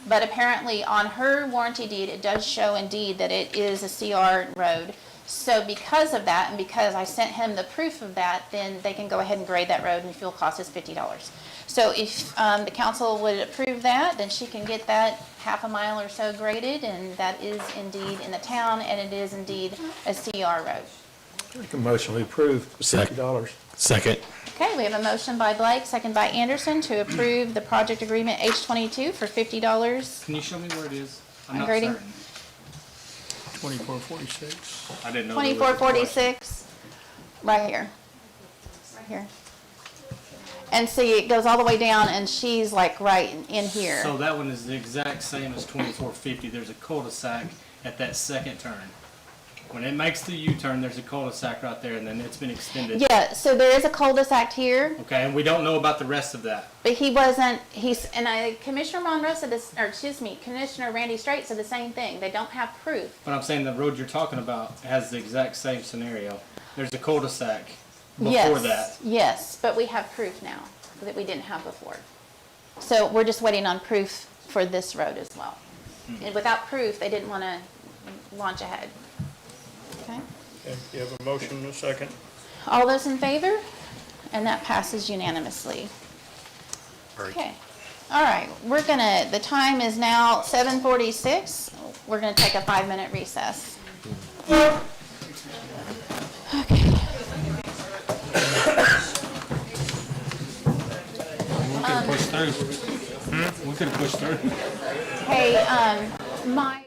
S5: But apparently on her warranty deed, it does show indeed that it is a CR road. So because of that, and because I sent him the proof of that, then they can go ahead and grade that road, and the fuel cost is $50. So if the council would approve that, then she can get that half a mile or so graded, and that is indeed in the town, and it is indeed a CR road.
S9: Make a motion, we approve $50.
S10: Second.
S5: Okay, we have a motion by Blake, second by Anderson, to approve the project agreement H22 for $50.
S2: Can you show me where it is? I'm not
S5: grading.
S2: certain.
S1: 2446.
S2: I didn't know. there was a
S5: 2446, right here. Right here. And see, it goes all the way down, and she's like right in here.
S2: So that one is the exact same as 2450. There's a cul-de-sac at that second turn. When it makes the U-turn, there's a cul-de-sac right there, and then it's been extended.
S5: Yeah, so there is a cul-de-sac here,
S2: Okay, and we don't know about the rest of that.
S5: but Commissioner Monroe said this, or excuse me, Commissioner Randy Straight said the same thing. They don't have proof.
S2: But I'm saying the road you're talking about has the exact same scenario. There's a cul-de-sac before
S5: Yes,
S2: that.
S5: yes, but we have proof now that we didn't have before. So we're just waiting on proof for this road as well. And without proof, they didn't want to launch ahead. Okay?
S1: Okay, you have a motion and a second.
S5: All those in favor? And that passes unanimously. Okay. All right, the time is now 7:46. We're gonna take a 5-minute recess. Okay.
S2: We could have pushed through. We could have pushed through.
S5: Hey, my.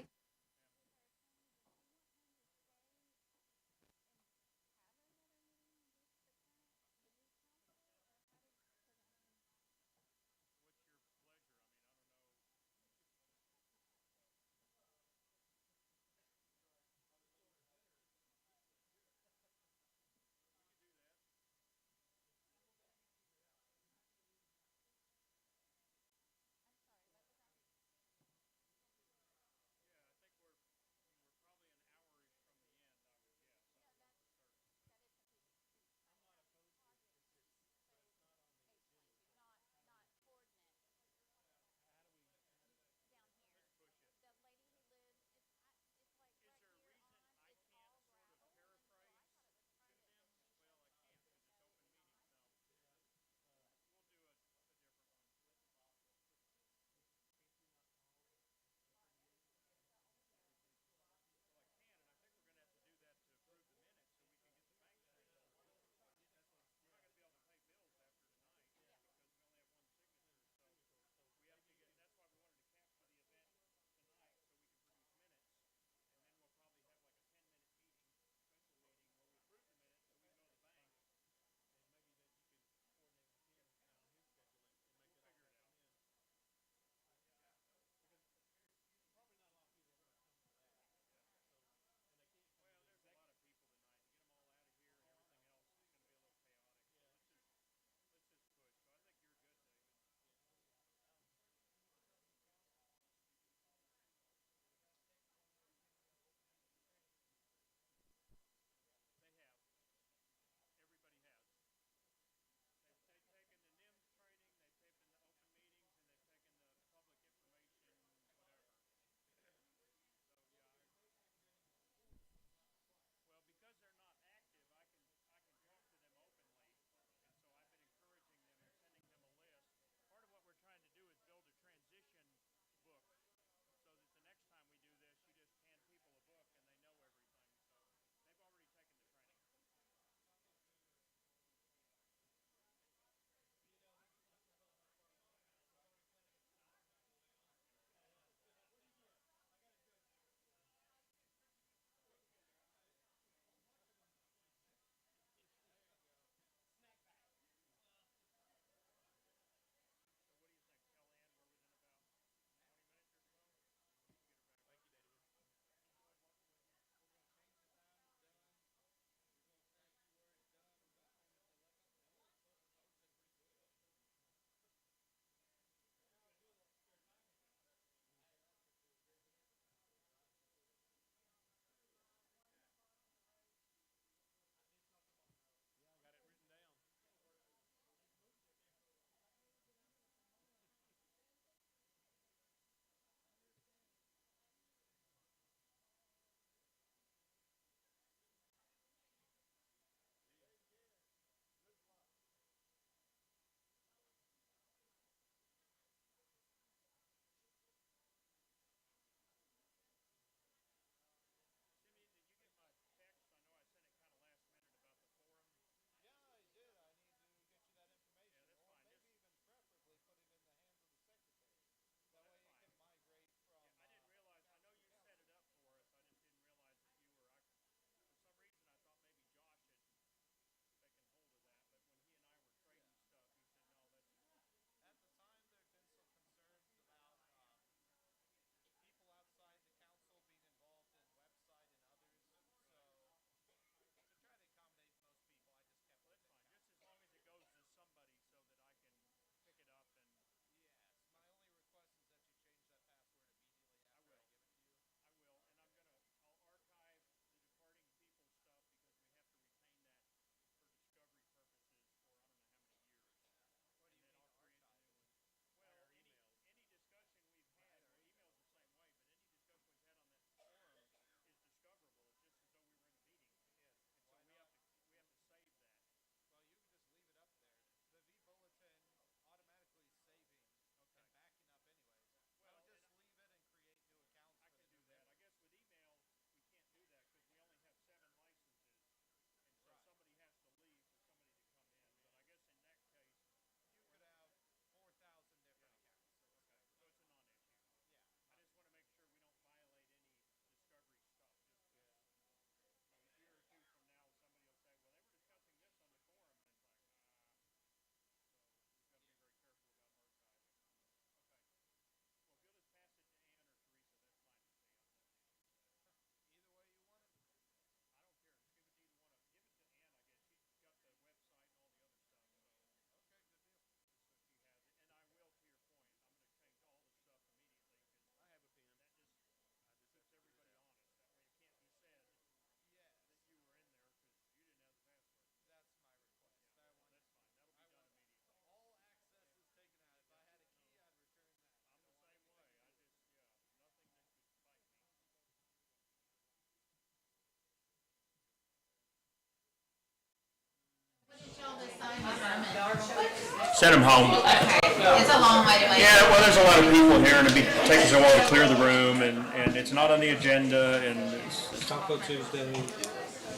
S1: Send them home.
S5: It's a long way to wait.
S1: Yeah, well, there's a lot of people here, and it'd be taking us a while to clear the room, and it's not on the agenda, and it's,
S2: Taco Tuesday.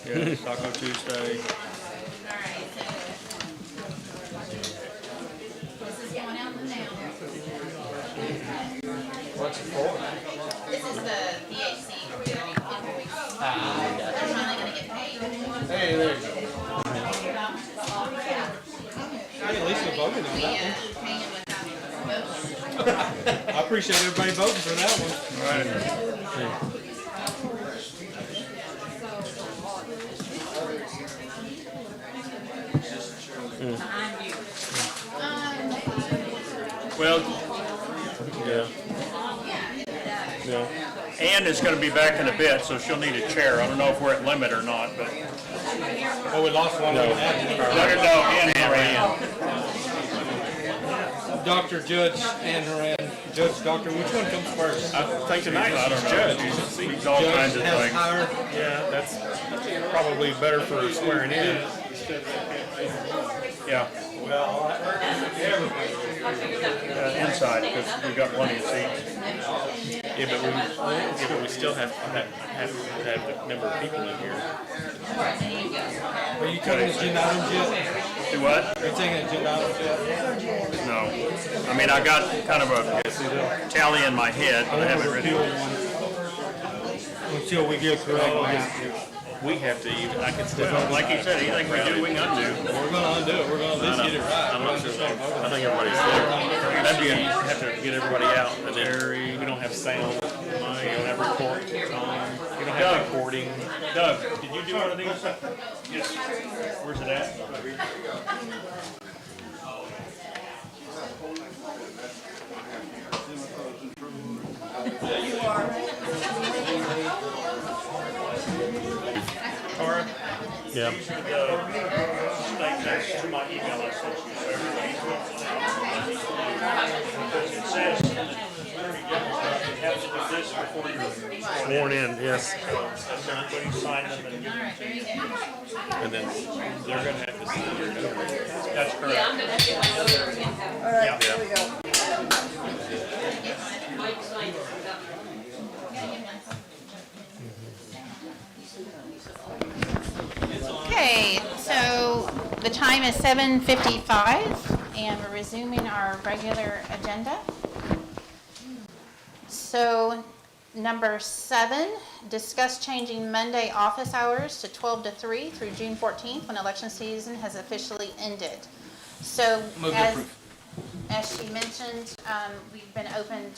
S1: yeah, it's Taco Tuesday.
S5: This is going out now.
S2: What's it for?
S5: This is the PHC. They're finally gonna get paid.
S2: Hey, there you go. Hey, at least we voted on that one. I appreciate everybody voting for that one.
S1: Well,
S6: Yeah. Yeah.
S1: Ann is gonna be back in a bit, so she'll need a chair. I don't know if we're at limit or not, but.
S2: Oh, we lost one.
S1: No, Ann Horan.
S2: Doctor, Judge, Ann Horan. Judge, Doctor, which one comes first?
S6: I think tonight
S1: I don't
S6: she's
S1: know.
S6: judge.
S1: She's all kinds of
S2: Has
S1: things.
S2: higher.
S6: Yeah, that's probably better for swearing in.
S1: Yeah,
S2: Well,
S1: inside, because we got plenty of seats.
S6: Yeah, but we still have to have the number of people in here.
S2: are you taking agenda items yet?
S1: Do what?
S2: Are you taking agenda items yet?
S1: No. I mean, I got kind of a tally in my head, but I haven't
S2: Repeal
S1: really.
S2: one. Until we get correct map.
S6: We have to even, I can step
S1: Well,
S6: out.
S1: like you said, anything we do, we can undo.
S2: We're gonna undo it. We're gonna at least get it right.
S6: I'm not sure. I think everybody's there. That'd be, you have to get everybody out, and then we don't have sound, you don't have record, you don't have recording.
S1: Doug, did you do one of these? Yes. Where's it at? Cora?
S6: Yeah.
S1: These are the things that's to my email I sent you, so everybody's it says, you have to do this before you're
S6: Sworn in, yes.
S1: everybody sign them and give them to you.
S6: And then they're gonna have to sign their notary.
S1: That's correct.
S3: Yeah, I'm gonna get my notary again.
S8: All right, here we go.
S3: Mike signed it.
S5: Okay, so the time is 7:55, and we're resuming our regular agenda. So, number 7, discuss changing Monday office hours to 12 to 3 through June 14th, when election season has officially ended. So,
S2: Move to
S5: as
S2: approve.
S5: she mentioned, we've been open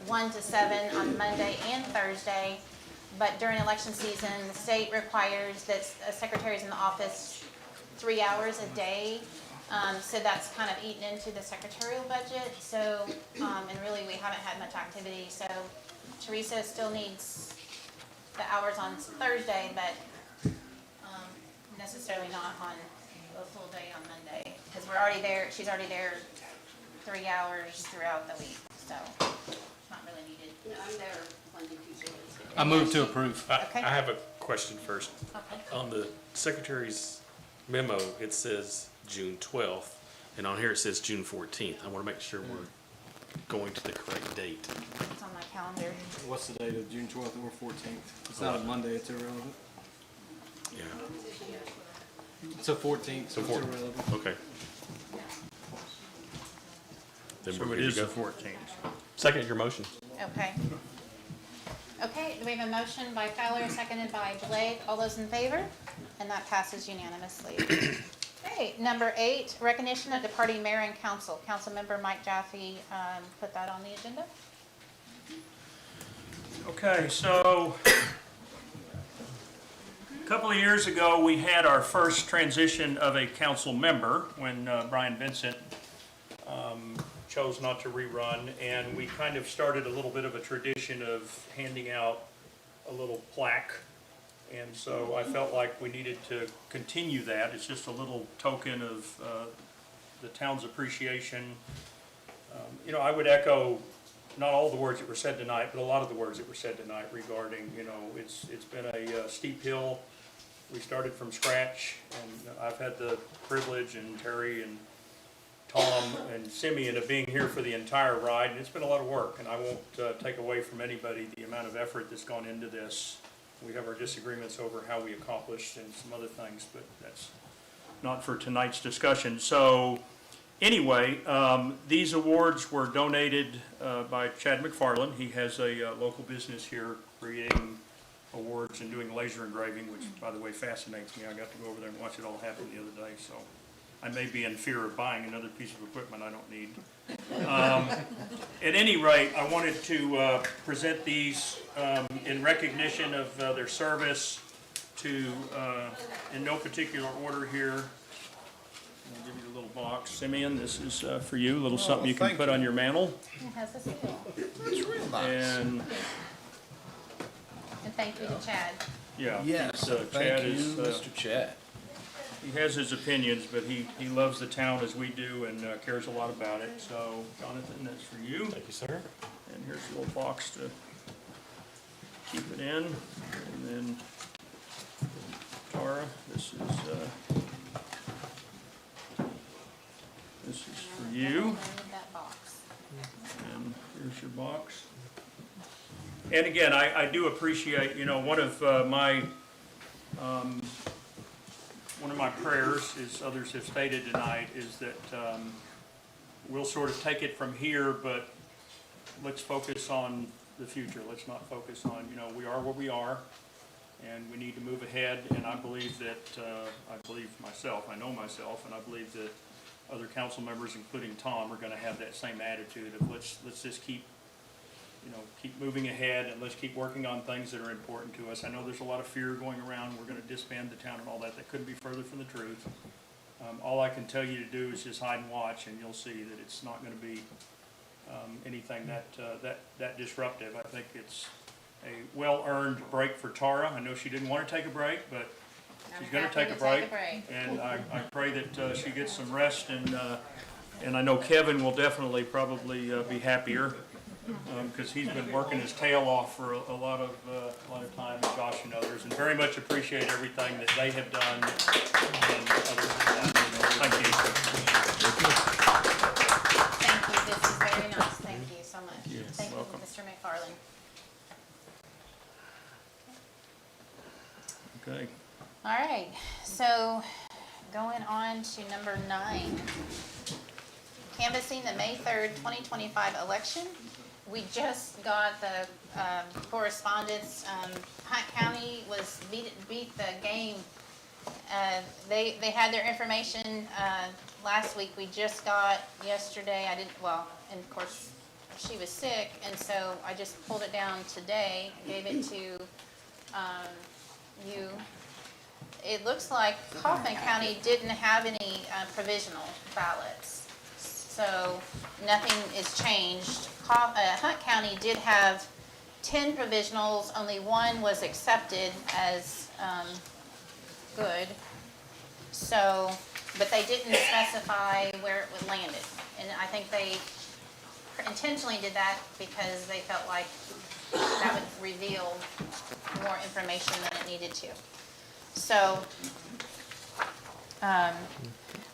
S5: 1 to 7 on Monday and Thursday. But during election season, the state requires that secretaries in the office 3 hours a day. So that's kind of eaten into the secretarial budget. So, and really, we haven't had much activity. So Teresa still needs the hours on Thursday, but necessarily not on a full day on Monday. Because we're already there, she's already there 3 hours throughout the week. So it's not really needed.
S3: No, I'm there Monday, Tuesday, Wednesday.
S2: I move to approve.
S5: Okay.
S6: I have a question first.
S5: Okay.
S6: On the secretary's memo, it says June 12th, and on here it says June 14th. I want to make sure we're going to the correct date.
S5: It's on my calendar.
S2: What's the date of June 12th or 14th? It's not a Monday, it's irrelevant.
S6: Yeah.
S2: It's a 14th, so
S6: So
S2: it's
S6: 14th.
S2: irrelevant.
S6: Okay. Then
S1: So
S6: we're
S1: it
S6: good
S1: is
S6: to
S1: the
S6: go.
S1: 14th.
S6: Second your motion.
S5: Okay. Okay, we have a motion by Fowler, seconded by Blake. All those in favor? And that passes unanimously. Okay, number 8, recognition of departing mayor and council. Councilmember Mike Jaffe put that on the agenda.
S1: Okay, so a couple of years ago, we had our first transition of a council member when Brian Vincent chose not to rerun, and we kind of started a little bit of a tradition of handing out a little plaque. And so I felt like we needed to continue that. It's just a little token of the town's appreciation. You know, I would echo not all the words that were said tonight, but a lot of the words that were said tonight regarding, you know, it's been a steep hill. We started from scratch, and I've had the privilege, and Terry and Tom and Simeon of being here for the entire ride, and it's been a lot of work, and I won't take away from anybody the amount of effort that's gone into this. We have our disagreements over how we accomplished and some other things, but that's not for tonight's discussion. So anyway, these awards were donated by Chad McFarland. He has a local business here creating awards and doing laser engraving, which, by the way, fascinates me. I got to go over there and watch it all happen the other day, so I may be in fear of buying another piece of equipment I don't need. At any rate, I wanted to present these in recognition of their service to, in no particular order here. I'll give you the little box. Simeon, this is for you, a little something you can put on your mantle.
S5: It has a seal.
S18: It's real nice.
S1: And
S5: thank you to Chad.
S1: yeah,
S4: Yes,
S1: Chad
S4: thank you,
S1: is,
S4: Mr. Chad.
S1: he has his opinions, but he loves the town as we do and cares a lot about it. So Jonathan, that's for you.
S6: Thank you, sir.
S1: And here's a little box to keep it in. And then Tara, this is for you.
S5: That box.
S1: And here's your box. And again, I do appreciate, you know, one of my prayers, as others have stated tonight, is that we'll sort of take it from here, but let's focus on the future. Let's not focus on, you know, we are where we are, and we need to move ahead. And I believe that, I believe myself, I know myself, and I believe that other council members, including Tom, are going to have that same attitude of let's just keep, you know, keep moving ahead, and let's keep working on things that are important to us. I know there's a lot of fear going around. We're going to disband the town and all that. That couldn't be further from the truth. All I can tell you to do is just hide and watch, and you'll see that it's not going to be anything that disruptive. I think it's a well-earned break for Tara. I know she didn't want to take a break, but she's going to take a break. And I pray that she gets some rest, and I know Kevin will definitely probably be happier. Because he's been working his tail off for a lot of time, Josh and others, and very much appreciate everything that they have done and others have done. Thank you.
S5: Thank you, this is very nice, thank you so much.
S1: Yes,
S5: Thank you,
S1: welcome.
S5: Mr. McFarland.
S1: Okay.
S5: All right, so going on to number 9. Canvassing the May 3rd, 2025 election. We just got the correspondence. Hunt County beat the game. They had their information last week. We just got yesterday. And of course, she was sick, and so I just pulled it down today, gave it to you. It looks like Kaufman County didn't have any provisional ballots. So nothing is changed. Hunt County did have 10 provisionals, only one was accepted as good. So, but they didn't specify where it would landed. And I think they intentionally did that because they felt like that would reveal more information than it needed to. So,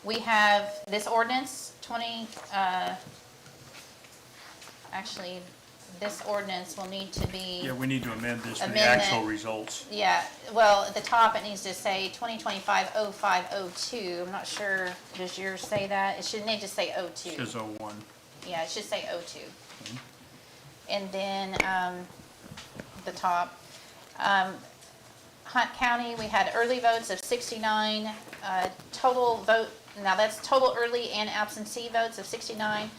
S5: we have this ordinance, actually, this ordinance will need to be.
S1: Yeah, we need to amend this for the
S5: Amendment.
S1: actual results.
S5: Yeah, well, at the top, it needs to say 2025-0502. I'm not sure, does yours say that? It should need to say 02.
S1: It says 01.
S5: Yeah, it should say 02. And then, the top, Hunt County, we had early votes of 69, total vote, now that's total early and absentee votes of 69.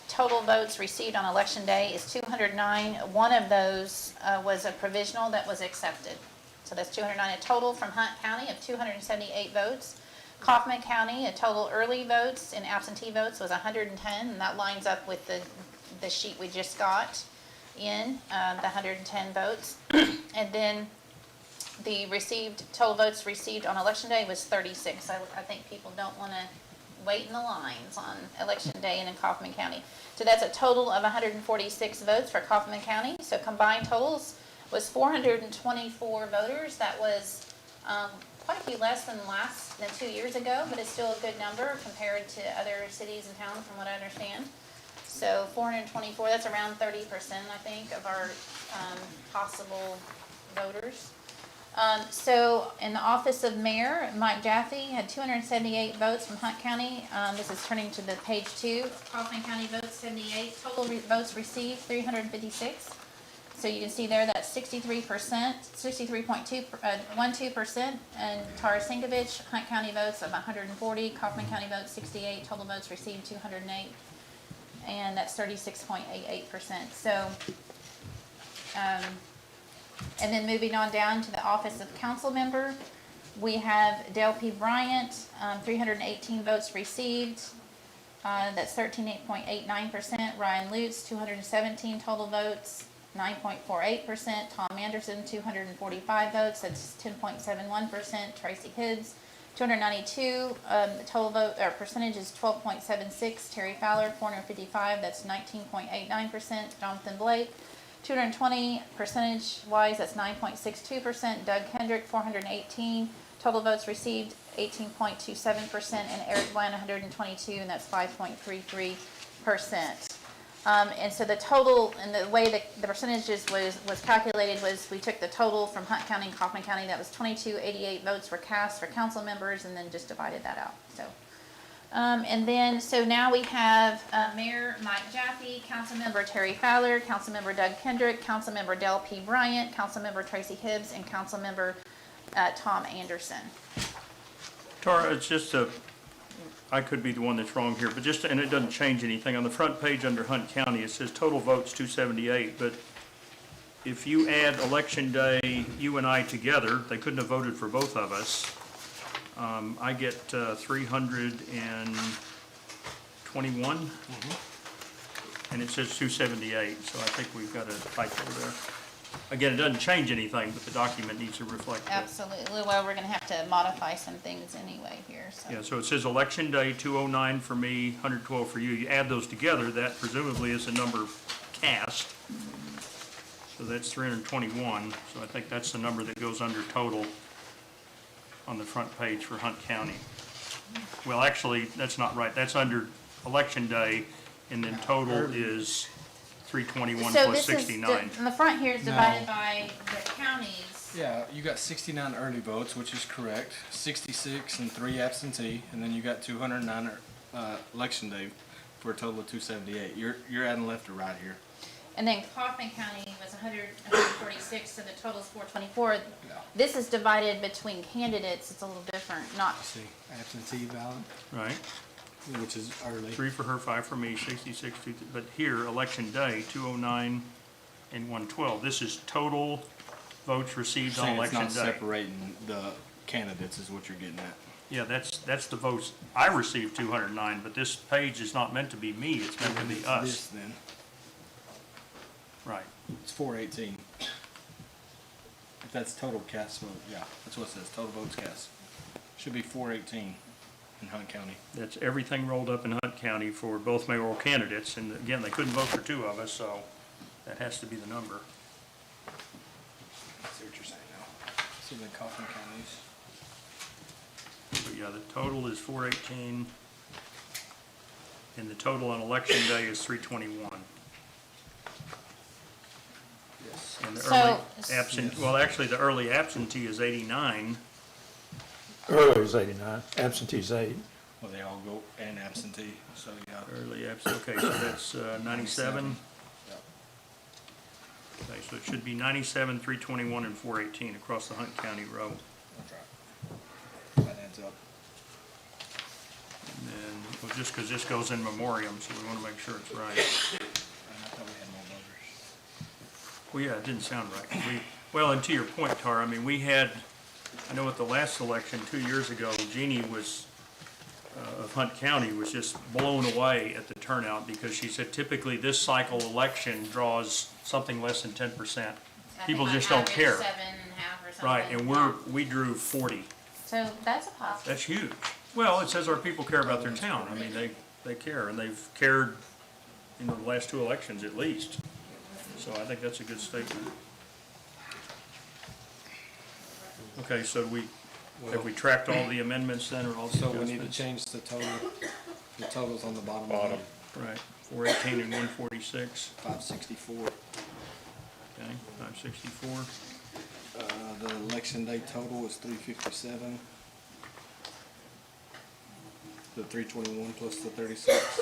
S5: Total votes received on election day is 209. One of those was a provisional that was accepted. So that's 209. A total from Hunt County of 278 votes. Kaufman County, a total early votes and absentee votes was 110, and that lines up with the sheet we just got in, the 110 votes. And then the total votes received on election day was 36. I think people don't want to wait in the lines on election day in Kaufman County. So that's a total of 146 votes for Kaufman County. So combined totals was 424 voters. That was quite a few less than 2 years ago, but it's still a good number compared to other cities and towns from what I understand. So 424, that's around 30%, I think, of our possible voters. So in the office of mayor, Mike Jaffe had 278 votes from Hunt County. This is turning to the page 2. Kaufman County votes 78. Total votes received 356. So you can see there that's 63%, 63.12%. And Tara Sinkovich, Hunt County votes of 140. Kaufman County votes 68. Total votes received 208. And that's 36.88%. So, and then moving on down to the office of council member, we have Dale P. Bryant, 318 votes received. That's 13.89%. Ryan Lutz, 217 total votes, 9.48%. Tom Anderson, 245 votes, that's 10.71%. Tracy Hibbs, 292, the total vote, or percentage is 12.76. Terry Fowler, 455, that's 19.89%. Jonathan Blake, 220, percentage-wise, that's 9.62%. Doug Kendrick, 418, total votes received, 18.27%. And Eric Glenn, 122, and that's 5.33%. And so the total, and the way that the percentages was calculated was we took the total from Hunt County and Kaufman County, that was 2288 votes were cast for council members, and then just divided that out. So, and then, so now we have Mayor Mike Jaffe, Councilmember Terry Fowler, Councilmember Doug Kendrick, Councilmember Dale P. Bryant, Councilmember Tracy Hibbs, and Councilmember Tom Anderson.
S1: Tara, it's just I could be the one that's wrong here, but just, and it doesn't change anything. On the front page under Hunt County, it says total votes 278, but if you add election day, you and I together, they couldn't have voted for both of us. I get 321, and it says 278, so I think we've got a typo there. Again, it doesn't change anything, but the document needs to reflect that.
S5: Absolutely. Well, we're going to have to modify some things anyway here. So.
S1: Yeah, so it says election day, 209 for me, 112 for you. You add those together, that presumably is the number cast. So that's 321. So I think that's the number that goes under total on the front page for Hunt County. Well, actually, that's not right. That's under election day, and then total is 321
S5: so
S1: plus
S5: this
S1: 69.
S5: Is, on the front here is divided by the counties.
S2: Yeah, you got 69 early votes, which is correct, 66 and 3 absentee, and then you got 209 election day for a total of 278. You're adding left or right here.
S5: And then Kaufman County was 146, so the total is 424. Yeah. This is divided between candidates. It's a little different. Not.
S2: I see. Absentee ballot.
S1: Right.
S2: Which is early.
S1: 3 for her, 5 for me, 66, but here, election day, 209 and 112. This is total votes received on election day.
S2: It's not separating the candidates is what you're getting at.
S1: Yeah, that's the votes. I received 209, but this page is not meant to be me, it's meant to be us.
S2: This then.
S1: Right.
S2: It's 418. If that's total cast vote, yeah, that's what it says, total votes cast. Should be 418. In Hunt County.
S1: That's everything rolled up in Hunt County for both mayoral candidates, and again, they couldn't vote for 2 of us, so that has to be the number.
S2: I see what you're saying now. So the Kaufman counties.
S1: But yeah, the total is 418, and the total on election day is 321.
S2: Yes.
S1: And the
S5: So,
S1: early absent, well, actually, the early absentee is 89.
S9: Early is 89, absentee is 8.
S2: Well, they all go and absentee, so yeah.
S1: Early absent, okay, so that's 97.
S2: Yep.
S1: Okay, so it should be 97, 321, and 418 across the Hunt County row.
S2: That's right. That adds up.
S1: And then, well, just because this goes in memoriam, so we want to make sure it's right.
S2: And I thought we had more voters.
S1: Well, yeah, it didn't sound right. Well, and to your point, Tara, I mean, we had, I know at the last election 2 years ago, Jeannie was, of Hunt County, was just blown away at the turnout because she said typically this cycle election draws something less than 10%. People just don't care.
S5: 7.5 or something.
S1: Right, and we drew 40.
S5: So that's a positive.
S1: That's huge. Well, it says our people care about their town. I mean, they care, and they've cared, the last 2 elections at least. So I think that's a good statement. Okay, so we Have we tracked all the amendments then, or all the
S2: So we need to
S1: adjustments?
S2: change the totals on the bottom.
S6: Bottom.
S1: Right, 418 and 146,
S2: 564.
S1: okay, 564.
S2: The election day total is 357. The 321 plus the 36.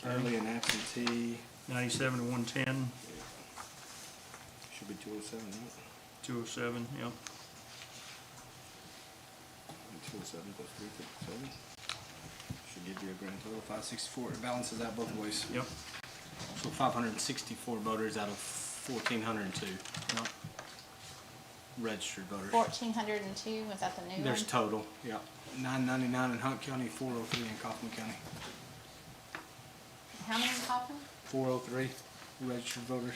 S2: Early and absentee
S1: 97 and 110,
S2: should be 207, right?
S1: 207, yep.
S2: 207 plus 357. Should give you a grand total of 564. It balances out both ways.
S1: Yep.
S2: So 564 voters out of 1,402
S1: Yep.
S2: registered voters.
S5: 1,402, was that the new one?
S2: There's total, yeah. 999 in Hunt County, 403 in Kaufman County.
S5: How many in Kaufman?
S2: 403 registered voters.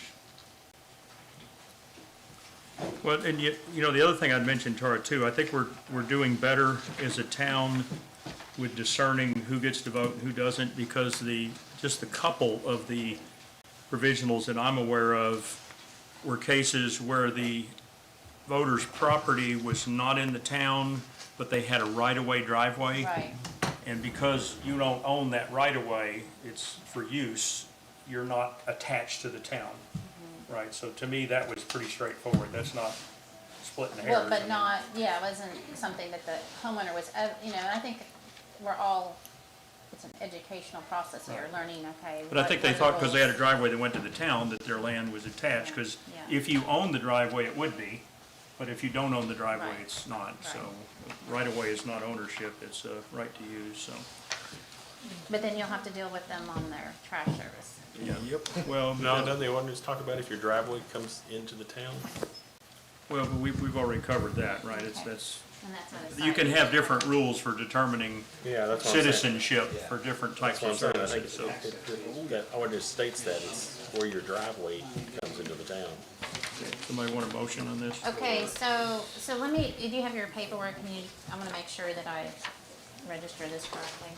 S1: Well, and you know, the other thing I'd mention, Tara, too, I think we're doing better as a town with discerning who gets to vote and who doesn't, because just a couple of the provisionals that I'm aware of were cases where the voter's property was not in the town, but they had a right-of-way driveway.
S5: Right.
S1: And because you don't own that right-of-way, it's for use, you're not attached to the town. Right, so to me, that was pretty straightforward. That's not splitting hairs.
S5: Well, but not, yeah, it wasn't something that the homeowner was, and I think we're all, it's an educational process here, learning, okay.
S1: But I think they
S5: what
S1: thought
S5: the
S1: because they had a
S5: rules-
S1: driveway that went to the town, that their land was attached, because
S5: Yeah.
S1: if you own the driveway, it would be, but if you don't own the driveway,
S5: Right.
S1: it's not. So right-of-way is not ownership, it's a right to use, so.
S5: But then you'll have to deal with them on their trash service.
S1: Yeah. Yep. Well,
S6: No, doesn't the ordinance talk about if your driveway comes into the town?
S1: well, but we've already covered that, right? It's,
S5: Okay.
S1: that's,
S5: And that's on the
S1: you can
S5: side.
S1: have different rules for determining
S6: Yeah, that's what I'm saying.
S1: citizenship for different types
S6: That's what
S1: of
S6: I'm saying. I think
S1: services, so.
S6: that ordinance states that it's where your driveway comes into the town.
S1: Somebody want a motion on this?
S5: Okay, so let me, if you have your paperwork, I'm gonna make sure that I register this correctly.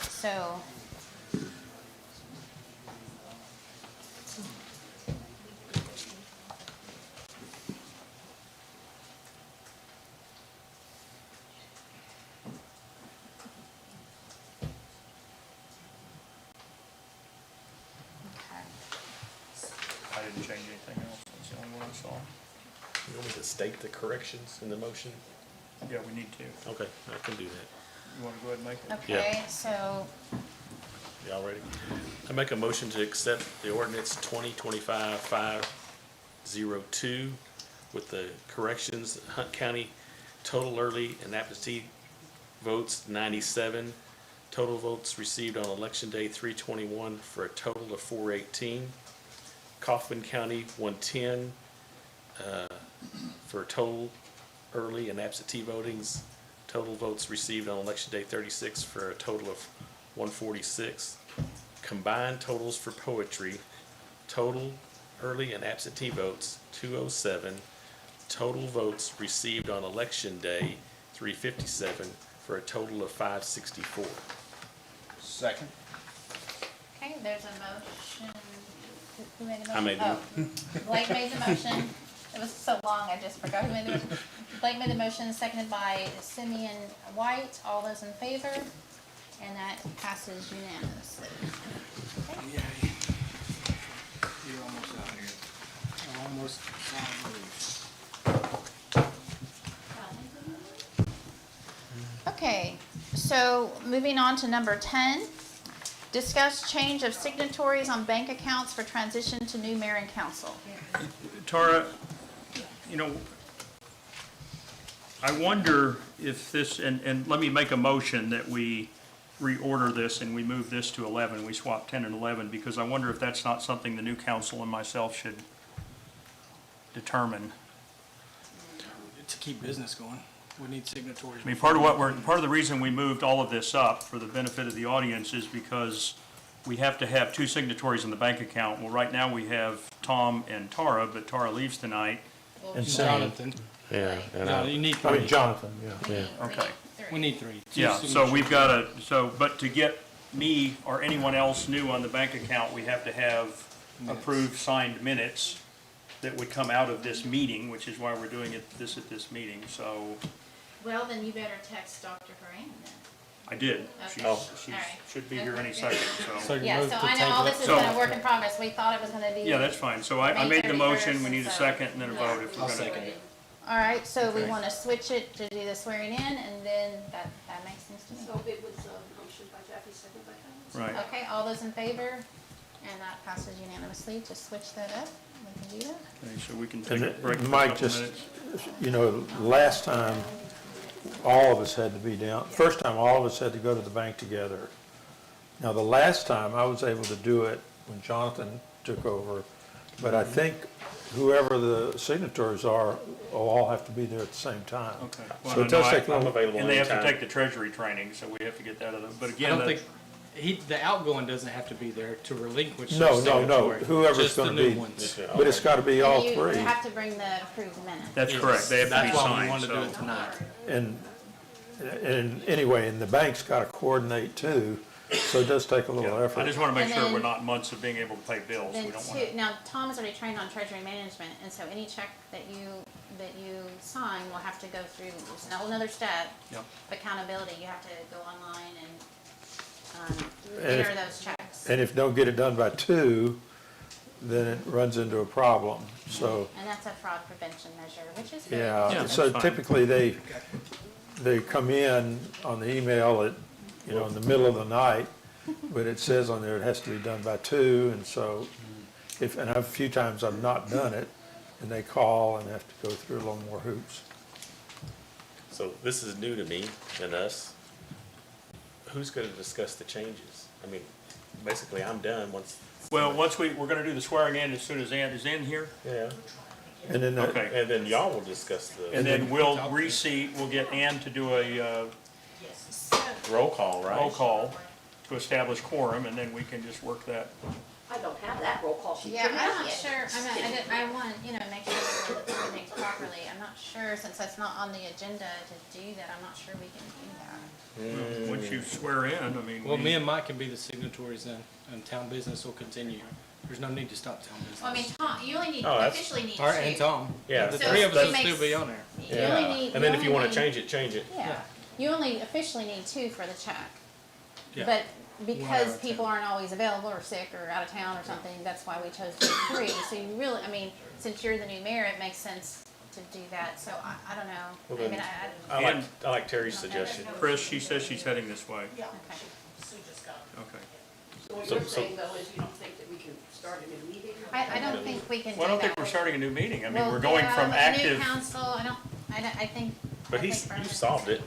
S5: So. Okay.
S1: I didn't change anything else, that's the only one I saw.
S6: You want me to state the corrections in the motion?
S1: Yeah, we need to.
S6: Okay, I can do that.
S1: You wanna go ahead and make it?
S5: Okay, so,
S6: Y'all ready? I make a motion to accept the ordinance 2025-502 with the corrections. Hunt County total early and absentee votes 97. Total votes received on election day 321 for a total of 418. Kaufman County 110 for total early and absentee votings. Total votes received on election day 36 for a total of 146. Combined totals for poetry, total early and absentee votes 207. Total votes received on election day 357 for a total of 564.
S19: Second.
S5: okay, there's a motion. Who made the motion?
S6: I made
S5: Oh, Blake made the motion. It was so long, I just forgot who made the motion. Blake made the motion, seconded by Simeon White. All those in favor? And that passes unanimously.
S2: Yay. You're almost out here. Almost out of
S5: Okay, so moving on to number 10. Discuss change of signatories on bank accounts for transition to new mayor and council.
S1: Tara, you know, I wonder if this, and let me make a motion that we reorder this and we move this to 11, we swap 10 and 11, because I wonder if that's not something the new council and myself should determine.
S2: To keep business going, we need signatories.
S1: I mean, part of the reason we moved all of this up for the benefit of the audience is because we have to have 2 signatories in the bank account. Well, right now we have Tom and Tara, but Tara leaves tonight.
S2: And Jonathan.
S6: Yeah.
S2: You need
S9: I mean,
S2: three.
S9: Jonathan, yeah.
S6: Yeah.
S1: Okay.
S2: We need three.
S1: Yeah, so we've got but to get me or anyone else new on the bank account, we have to have approved signed minutes that would come out of this meeting, which is why we're doing this at this meeting, so
S5: Well, then you better text Dr. Haran then.
S1: I did. She
S5: Okay.
S1: she
S5: All right.
S1: should be here any second, so.
S5: Yeah, so I know all this has
S1: So-
S5: been a work in progress. We thought it was gonna be.
S1: Yeah, that's fine. So I
S5: May
S1: made the
S5: 31st,
S1: motion, we need a
S5: so-
S1: second and then a vote if we're
S2: I'll
S1: gonna.
S2: second it.
S5: All right, so we
S1: Okay.
S5: wanna switch it to do the swearing in, and then that makes sense to me.
S3: So it was a motion by Jackie, second by Helen.
S1: Right.
S5: Okay, all those in favor? And that passes unanimously to switch that up. We can do that.
S1: Okay, so we can take a
S9: And
S1: break for a
S9: Mike,
S1: couple
S9: just,
S1: minutes.
S9: you know, last time, all of us had to be down, first time, all of us had to go to the bank together. Now, the last time, I was able to do it when Jonathan took over, but I think whoever the signatories are, will all have to be there at the same time.
S1: Okay.
S9: So
S1: Well,
S9: it does
S1: no,
S9: take a
S6: I'm
S9: little,
S6: available
S1: And they have to
S6: anytime.
S1: take the treasury training, so we have to get that out of them. But
S7: I
S1: again,
S7: don't
S1: that-
S7: think, the outgoing doesn't have to be there to relinquish.
S9: no,
S7: their
S9: no, no,
S7: signatory,
S9: whoever's
S7: just the
S9: gonna
S7: new
S9: be,
S7: ones.
S9: but it's gotta be all
S5: And
S9: three.
S5: you have to bring the approved minutes.
S1: that's correct. They have to be
S7: That's why we
S1: signed,
S7: wanted to do
S1: so.
S7: it tonight.
S9: And anyway, and the bank's gotta coordinate too, so it does take a little
S1: I
S9: effort.
S1: just want to make
S5: And
S1: sure we're
S5: then-
S1: not months of being able to pay bills. We
S5: Then
S1: don't want
S5: two, now Tom is already trained on treasury management, and so any check that you sign will have to go through, it's a whole another step.
S1: Yep.
S5: of accountability, you have to go online and,
S9: And if-
S5: enter those checks.
S9: And if you don't get it done by 2, then it runs into a problem, so.
S5: And that's a fraud prevention measure, which is good.
S9: Yeah, so
S1: that's fine.
S9: typically they come in on the email at, you know, in the middle of the night, but it says on there it has to be done by 2, and so and a few times I've not done it, and they call and have to go through a little more hoops.
S6: So this is new to me and us. Who's gonna discuss the changes? I mean, basically, I'm done once.
S1: Well, once we're going to do the swearing in as soon as Ann is in here.
S6: Yeah,
S9: And then,
S1: Okay.
S6: and then y'all will discuss the
S1: And then we'll we'll get Ann to do a
S6: roll call, right?
S1: roll call to establish quorum, and then we can just work that.
S3: I don't have that roll call sheet.
S5: Yeah,
S3: printed
S5: I'm
S3: out
S5: not
S3: yet.
S5: sure, I want, make sure that everything's properly, I'm not sure, since that's not on the agenda to do that, I'm not sure we can do that.
S1: Once you swear in, I mean.
S7: Well, me and Mike can be the signatories then, and town business will continue. There's no need to stop town business.
S5: Well, I mean, Tom, you only need,
S6: Oh, that's-
S5: officially need two.
S7: All right, and Tom.
S6: Yeah.
S7: The
S5: So
S7: three of us
S5: he
S7: will still
S5: makes-
S7: be on there.
S5: You only
S6: Yeah,
S5: need.
S6: and then if you wanna
S5: need-
S6: change it, change it.
S5: Yeah, you only officially need two for the check.
S7: Yeah.
S5: But
S7: One
S5: because
S7: out of
S5: people aren't always available or sick or out of town or something, that's why we chose to do three. So you really, since you're the new mayor, it makes sense to do that, so I don't know.
S6: Well,
S5: I mean,
S6: then-
S5: I,
S6: I like Terry's suggestion.
S1: Chris, she says she's heading this way.
S5: okay.
S1: Okay.
S3: So what
S6: So-
S3: you're
S6: so-
S3: saying though is you don't think that we can start a new meeting?
S5: I don't think we can do
S1: Well, I
S5: that.
S1: don't think we're starting a new meeting. I mean,
S5: Well,
S1: we're going
S5: yeah,
S1: from
S5: with the
S1: active.
S5: new council, I think.
S6: But
S5: I think
S6: you solved it.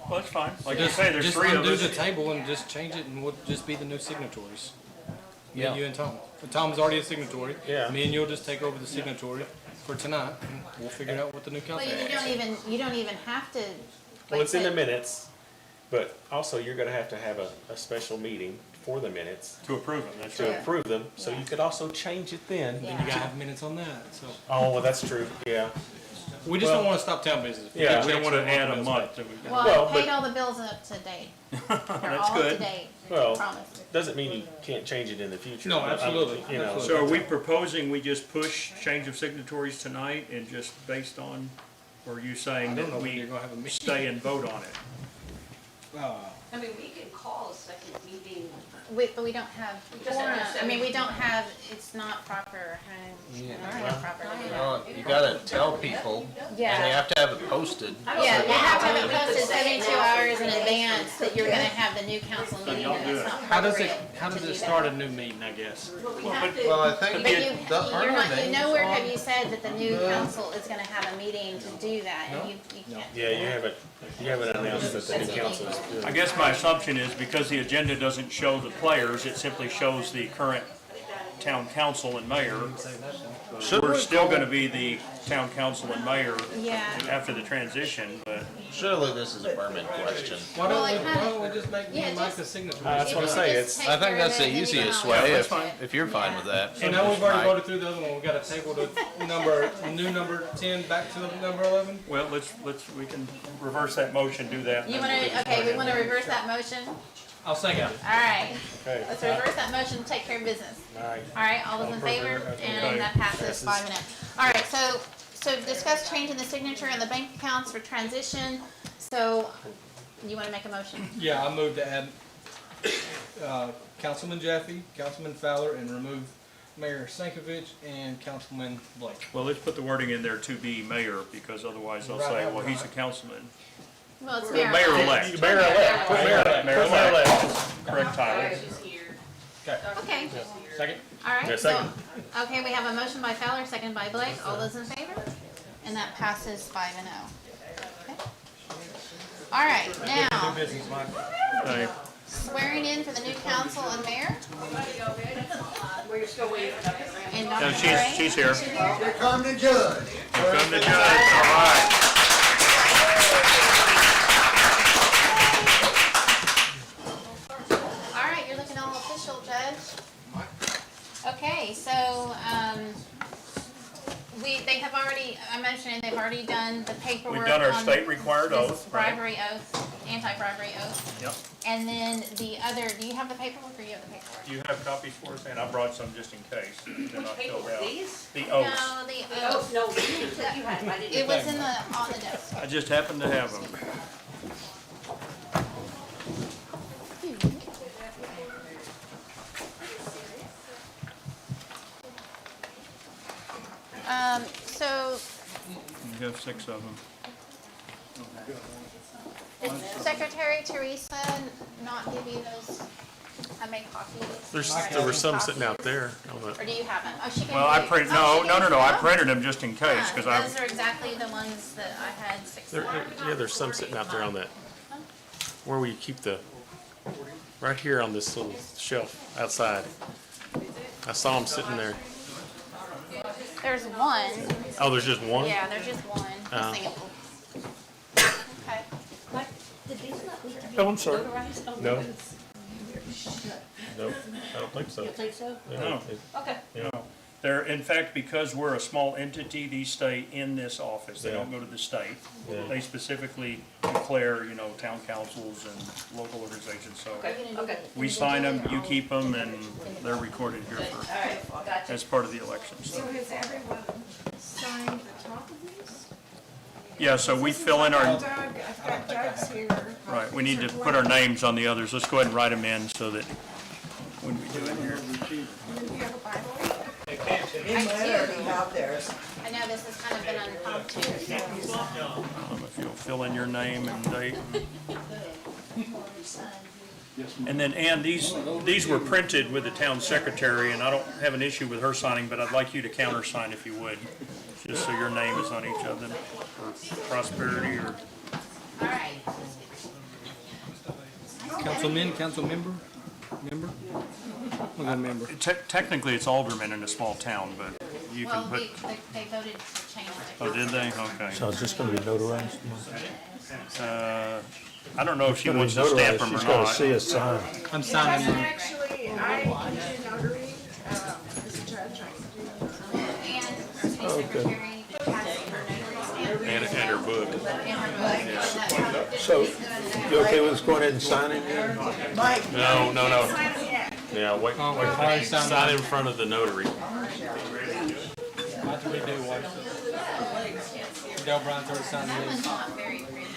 S1: Well, that's fine. Like you
S7: Just,
S1: say, there's
S7: just
S1: three of
S7: undo
S1: us.
S7: the table and just change it, and we'll just be the new signatories. Me,
S4: Yeah.
S7: you, and Tom. But Tom's already a signatory.
S6: Yeah.
S7: Me and you'll just take over the signatory for tonight, and we'll figure out what the new
S5: Well,
S7: council
S5: you
S7: is.
S5: don't even have to.
S6: Well,
S5: like
S6: it's in the
S5: say-
S6: minutes, but also you're gonna have to have a special meeting for the minutes
S1: To approve them, that's
S6: to
S1: right.
S6: approve them, so you could also change it then.
S5: Yeah.
S7: You gotta have minutes on that, so.
S6: Oh, well, that's true, yeah.
S7: We just
S6: Well,
S7: don't wanna stop town business.
S6: yeah.
S1: We don't want to
S7: Checks and
S1: add a
S7: bills
S1: month.
S7: back.
S1: that we've got.
S5: Well,
S6: Well,
S5: I paid
S6: but-
S5: all the bills up to date. They're
S1: That's
S5: all up to
S1: good.
S5: date,
S6: Well,
S5: promise.
S6: doesn't mean you can't change it in the future.
S7: No,
S6: but I'm-
S7: absolutely,
S6: You know,
S7: absolutely.
S1: So are we proposing we just push change of signatories tonight and just based on, or are you saying
S7: I don't
S1: that
S7: know when
S1: we
S7: you're gonna have a meeting.
S1: stay and vote on it?
S3: I mean, we can call a second meeting.
S5: But we don't have,
S3: Just have to
S5: we don't have, it's not proper, we don't have proper.
S4: Well, you gotta tell people, and they
S5: Yeah,
S4: have to have it posted.
S5: yeah, you have to have it posted 72 hours in advance that you're gonna have the new council meeting,
S1: y'all
S5: and
S1: do
S5: it's
S1: it.
S5: not
S7: How does
S5: appropriate
S7: it, how
S5: to
S7: does
S5: do
S7: it
S5: that.
S7: start a new meeting, I guess?
S3: But we have to.
S4: Well, I think
S5: But
S4: the
S5: nowhere have you
S4: earnings,
S5: said that the new council is gonna have a meeting to do that, and you can't.
S6: yeah, you haven't announced that the new council is doing.
S1: I guess my assumption is because the agenda doesn't show the players, it simply shows the current town council and mayor. We're still gonna be the town council and mayor
S5: Yeah.
S1: after the transition, but
S4: surely this is a Berman question.
S7: Why
S5: Well,
S7: don't we,
S5: it kinda-
S7: why don't we just make me
S5: yeah,
S7: and Mike
S5: just-
S7: the signatories?
S6: That's what I say, it's,
S4: I think that's the easiest way, if you're fine with that.
S7: So now we've already
S4: Mike.
S7: voted through the other one, we got a table to new number 10 back to number 11?
S1: well, we can reverse that motion, do that.
S5: You wanna, okay, we wanna reverse that motion?
S2: I'll second.
S5: All right.
S6: Okay.
S5: Let's reverse that motion and take care of business.
S6: All right.
S5: All right, all those in favor? And that passes 5-0. All right, so discuss changing the signature on the bank accounts for transition. So, you want to make a motion?
S2: Yeah, I move to add Councilman Jaffe, Councilman Fowler, and remove Mayor Sankovich and Councilman Blake.
S1: Well, let's put the wording in there to be mayor, because otherwise they'll say, well, he's a councilman.
S5: Well, it's
S1: Well,
S5: mayor-elect.
S1: Mayor-elect.
S2: Put mayor-elect.
S1: Mayor-elect. Correct title.
S5: Okay.
S2: Second?
S5: All right,
S6: Yeah,
S5: so,
S6: second.
S5: okay, we have a motion by Fowler, second by Blake. All those in favor? And that passes 5-0. Okay. All right, now,
S2: New business, Mike.
S1: Okay.
S5: swearing in for the new council and mayor.
S3: We're still waiting for that.
S5: And
S1: No,
S5: Dr. Gray.
S1: she's here.
S18: Here come the judge.
S1: Here come the judge, all right.
S5: All right, you're looking all official, Judge. Okay, so, they have already, I mentioned, they've already done the paperwork.
S1: We've done our
S5: on
S1: state required
S5: this
S1: oath, right?
S5: Bribery oath, anti-bribery oath.
S1: Yep.
S5: And then the other, do you have the paperwork or you have the paperwork?
S1: Do you have copies for us? And I brought some just in case. They're not filled out.
S3: These?
S1: The oaths.
S5: No, the
S3: Oh,
S5: oath.
S3: no, you said you had, I didn't.
S5: It was in on the desk.
S1: I just happened to have them.
S5: So,
S1: You have 6 of them.
S5: did Secretary Teresa not give you those? I made copies.
S6: There were some sitting out there.
S5: Or do you have them? Oh, she gave
S1: Well, I
S5: you-
S1: print,
S5: oh, she
S1: no,
S5: gave
S1: I
S5: you some?
S1: printed them just in case, because I,
S5: Those are exactly the ones that I had 6 of.
S6: Yeah, there's some sitting out there on that, where we keep the, right here on this little shelf outside. I saw them sitting there.
S5: There's one.
S6: Oh, there's just one?
S5: Yeah, there's just one.
S6: Oh.
S5: Missing Okay.
S6: Oh, I'm sorry. No.
S1: Nope, I don't think so.
S3: You think so?
S1: No.
S3: Okay.
S1: They're, in fact, because we're a small entity, these stay in this office. They
S6: Yeah.
S1: don't go to the state.
S6: Yeah.
S1: They specifically declare, town councils and local organizations, so.
S3: Okay.
S1: We sign them, you keep them, and they're recorded here
S3: All right, gotcha.
S1: as part of the election, so.
S11: has everyone signed the top of these?
S1: Yeah, so we fill in our,
S11: I've got Doug's here.
S1: right, we need to put our names on the others. Let's go ahead and write them in so that when we do it here.
S11: Do you have a Bible?
S5: I know this has kind of been impromptu, so.
S1: If you'll fill in your name and date. And then, Ann, these were printed with the town secretary, and I don't have an issue with her signing, but I'd like you to countersign if you would, just so your name is on each of them, for prosperity or.
S5: All right.
S2: Councilman, council member? Member? I'll go member.
S1: Technically, it's alderman in a small town, but you
S5: Well,
S1: can
S5: they
S1: put,
S5: voted to change it.
S1: oh, did they? Okay.
S9: So it's just gonna be notarized?
S1: I don't know if she
S9: Gonna be
S1: wants to stamp
S9: notarized.
S1: them or
S9: She's gotta
S1: not.
S9: see us sign.
S2: I'm signing them.
S11: Actually, I can do notary, Mr. Judge, I can do.
S5: And the secretary has her notary stamp.
S6: And her book.
S5: And her book.
S9: So, you okay with us going ahead and signing then?
S6: No. Yeah, wait,
S2: already signed
S6: sign in front of the notary.
S2: Not to redo one. Dale Bryant's already signed
S5: That one's
S2: his.
S5: not very pretty.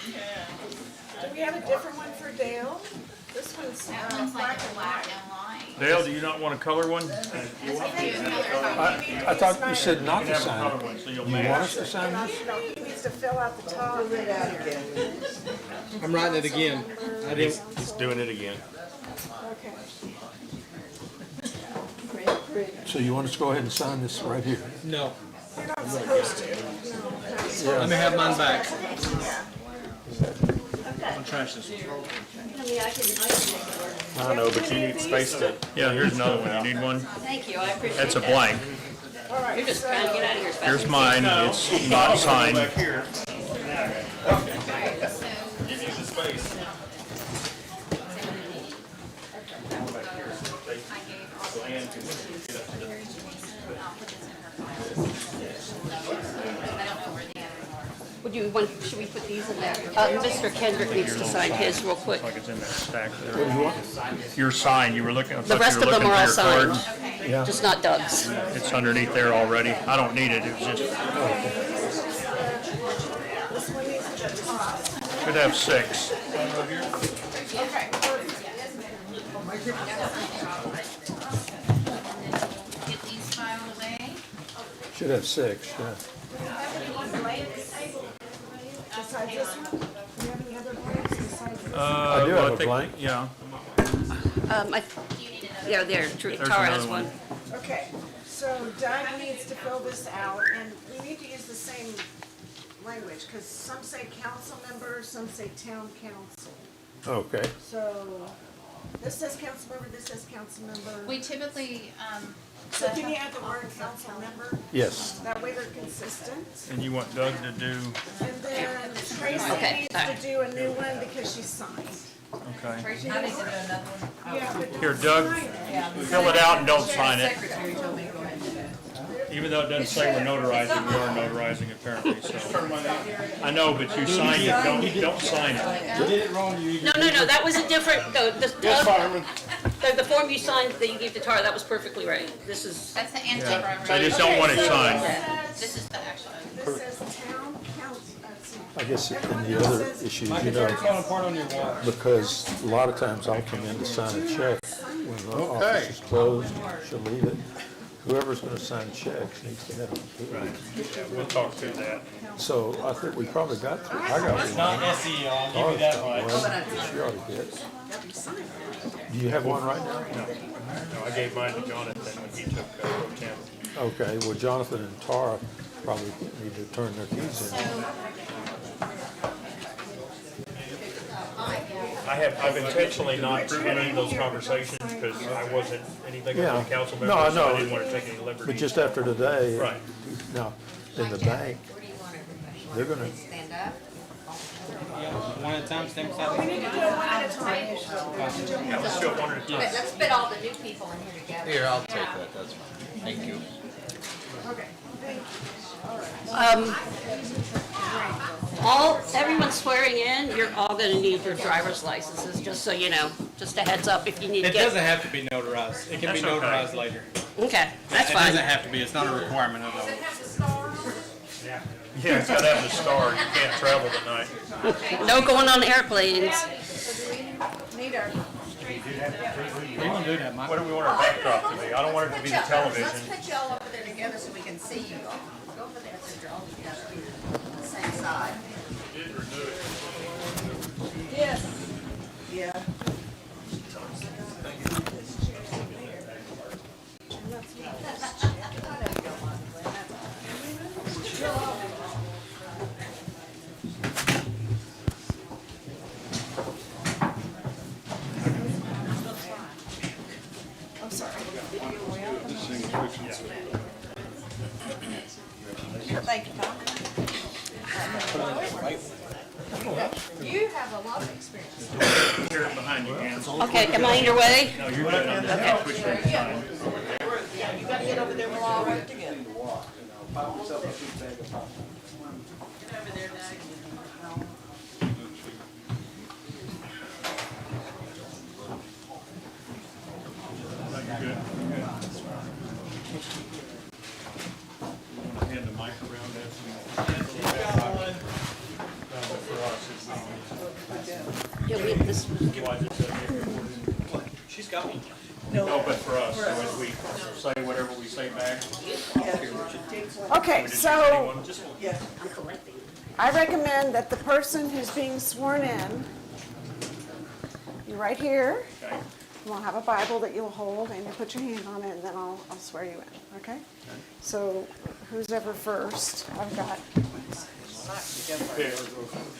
S11: Do we have a different one for Dale? This one's
S5: That one's like a black and white.
S1: Dale, do you not want a color one?
S5: Let's do another copy.
S9: I thought you said not
S1: You
S9: to
S1: have a
S9: sign
S1: color
S9: it.
S1: one, so you'll
S9: You want
S1: match.
S9: us to sign this?
S11: He needs to fill out the top.
S2: I'm writing it again. I didn't.
S6: He's doing it again.
S11: Okay.
S9: So you want us to go ahead and sign this right here?
S2: No.
S11: You're not supposed to. No.
S2: Let me have mine back. I'll trash this one.
S6: I know, but you need space to.
S1: Yeah, here's another one. You need one?
S3: Thank you, I appreciate that.
S1: That's a blank.
S3: You're just trying to get out of here as fast as
S1: Here's mine. It's not signed.
S5: I don't know where the others are.
S3: should we put these in there? Mr. Kendrick needs to sign his real quick.
S1: Like it's in that stack there. Your sign, you were looking, I
S3: The
S1: thought
S3: rest
S1: you were
S3: of them
S1: looking
S3: are
S1: for
S3: all
S1: your
S3: signed,
S1: cards.
S3: just not Doug's.
S1: It's underneath there already. I don't need it, it was just, should have 6.
S5: Get these filed away.
S9: Should have 6, yeah.
S8: Besides this one, do you have any other blanks besides this?
S9: I do have a blank.
S1: Yeah.
S3: Yeah, there, Tara has one.
S8: Okay, so Doug needs to fill this out, and we need to use the same language, because some say council member, some say town council.
S9: Okay.
S8: So, this says council member, this says council member.
S5: We typically,
S8: So can you add the word council member?
S9: Yes.
S8: That way they're consistent.
S1: And you want Doug to do,
S8: And then Tracy
S3: Okay,
S8: needs to do a new one because she signed.
S1: okay.
S8: She needs to do another one. Yeah, but don't
S1: Here, Doug,
S8: sign it.
S1: fill it out and don't sign it. Even though it doesn't say we're notarizing, we are notarizing apparently, so. I know, but you sign it, don't sign it.
S2: You did it wrong, you.
S3: No, that was a different, the form you signed that you gave to Tara, that was perfectly right. This is,
S5: that's the anti-bribery.
S1: I just don't want it signed.
S5: This is the actual.
S8: This says town council.
S9: I guess in the other issues, you know,
S2: Falling apart on your wall.
S9: because a lot of times I'll come in to sign a check. When the office is closed, she'll leave it. Whoever's gonna sign checks needs to have a key.
S1: We'll talk through that.
S9: So I think we probably got through. I got one.
S2: Not SE, I'll give you that much.
S9: Well, she ought to get. Do you have one right now?
S1: No, I gave mine to Jonathan when he took pro temp.
S9: Okay, well, Jonathan and Tara probably need to turn their keys in.
S1: I've intentionally not any of those conversations because I wasn't anything
S9: Yeah.
S1: of a council member,
S9: No, I
S1: so I
S9: know.
S1: didn't want to take any liberties.
S9: But just after today.
S1: Right.
S9: Now, in the bank, they're gonna,
S2: One at a time, stand beside
S8: We need to do it one at a time.
S1: Yeah, let's do it one at a time.
S5: Let's fit all the new people in here together.
S4: Here, I'll take that, that's fine. Thank you.
S8: Okay, thank you.
S3: Everyone swearing in, you're all gonna need your driver's licenses, just so you know. Just a heads up if you need to
S2: It
S3: get.
S2: doesn't have to be notarized. It can be
S1: That's okay.
S2: notarized later.
S3: Okay, that's
S2: It doesn't
S3: fine.
S2: have to be, it's not a requirement at all.
S1: Yeah, it's gotta have the star, you can't travel tonight.
S3: No going on airplanes.
S8: Need our.
S2: You don't do that, Mike.
S1: What do we want our backdrop to be? I don't want it to be the television.
S5: Let's put y'all over there together so we can see you all. Go over there, so you're all together on the same side.
S8: Yes. Yeah. I'm sorry. Thank you, Tom. You have a lot of experience.
S1: Here behind you, Hans.
S3: Okay, am I in your way?
S1: No, you're good, I'm just gonna push your sign.
S8: Yeah, you gotta get over there, we'll all work together.
S1: Hand the mic around, that's.
S3: Yeah, we, this,
S2: She's got one.
S1: No, but for us, so as we say whatever we say back.
S8: Okay, so
S3: I'm collecting.
S8: I recommend that the person who's being sworn in, you're right here.
S1: Okay.
S8: We'll have a Bible that you'll hold and you put your hand on it and then I'll swear you in, okay? So who's ever first? I've got,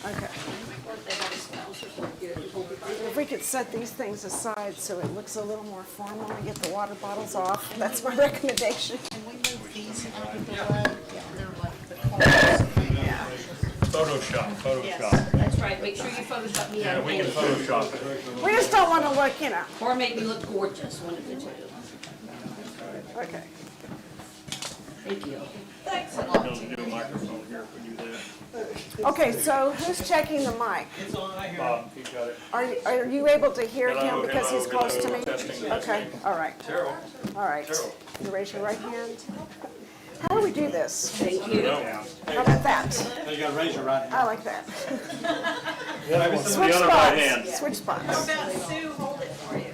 S8: okay. If we could set these things aside so it looks a little more formal and get the water bottles off, that's my recommendation.
S5: Can we move these out of the way? They're like the
S8: Yeah.
S1: Photoshop.
S3: That's right, make sure you Photoshop me
S1: Yeah,
S3: out.
S1: we can Photoshop it.
S8: We just don't want to look, you know.
S3: Or make me look gorgeous, one of the two.
S8: Okay.
S3: Thank you.
S8: Thanks a
S1: We'll do a microphone here if we do that.
S20: Okay, so who's checking the mic?
S1: Bob, you got it.
S20: Are you able to hear him
S1: Hello,
S20: because he's
S1: hello,
S20: close to
S1: hello,
S20: me?
S1: testing,
S20: Okay, all right. All right. You raise your right hand. How do we do this?
S3: Thank you.
S20: How about that?
S2: You gotta raise your right hand.
S20: I like that.
S1: The
S20: Switch
S1: other right hand.
S20: spots. Switch spots.
S15: Sue hold it for you?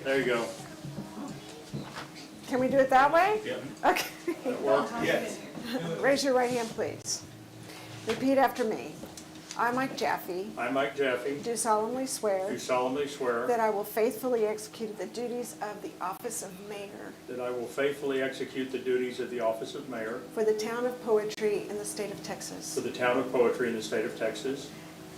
S1: There you go.
S20: Can we do it that way?
S1: Yep.
S20: Okay.
S1: Yes.
S20: Raise your right hand, please. Repeat after me. I, Mike Jaffe,
S1: I, Mike Jaffe,
S20: do solemnly swear
S1: do solemnly swear
S20: that I will faithfully execute the duties of the office of mayor
S1: that I will faithfully execute the duties of the office of mayor
S20: for the town of Poetry in the state of Texas,
S1: for the town of Poetry in the state of Texas,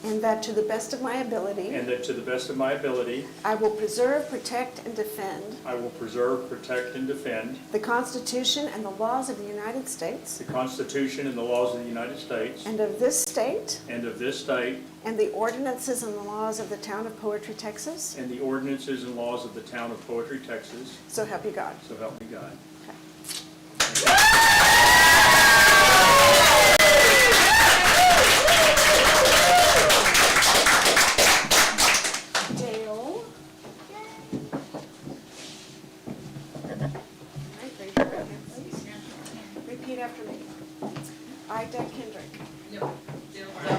S20: and that to the best of my ability,
S1: and that to the best of my ability,
S20: I will preserve, protect, and defend
S1: I will preserve, protect, and defend
S20: the Constitution and the laws of the United States
S1: the Constitution and the laws of the United States
S20: and of this state,
S1: and of this state,
S20: and the ordinances and the laws of the town of Poetry, Texas.
S1: and the ordinances and laws of the town of Poetry, Texas.
S20: So help you God.
S1: So help me God.
S20: Dale. Right, raise your right hand, please. Repeat after me. I, Deb Kendrick.
S15: Dale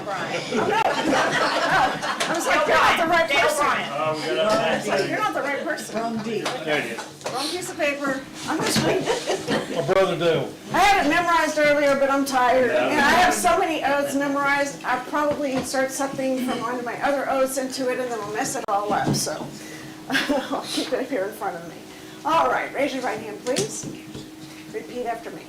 S15: Bryant.
S20: I was like, you're not the right
S15: Dale
S20: person.
S15: Bryant.
S20: You're not the right person. Wrong D.
S1: There it is.
S20: Wrong piece of paper. I'm just reading.
S2: My brother Dale.
S20: I had it memorized earlier, but I'm tired. And I have so many oaths memorized, I probably insert something from one of my other oaths into it and then I'll mess it all up, so I'll keep it here in front of me. All right, raise your right hand, please. Repeat after me.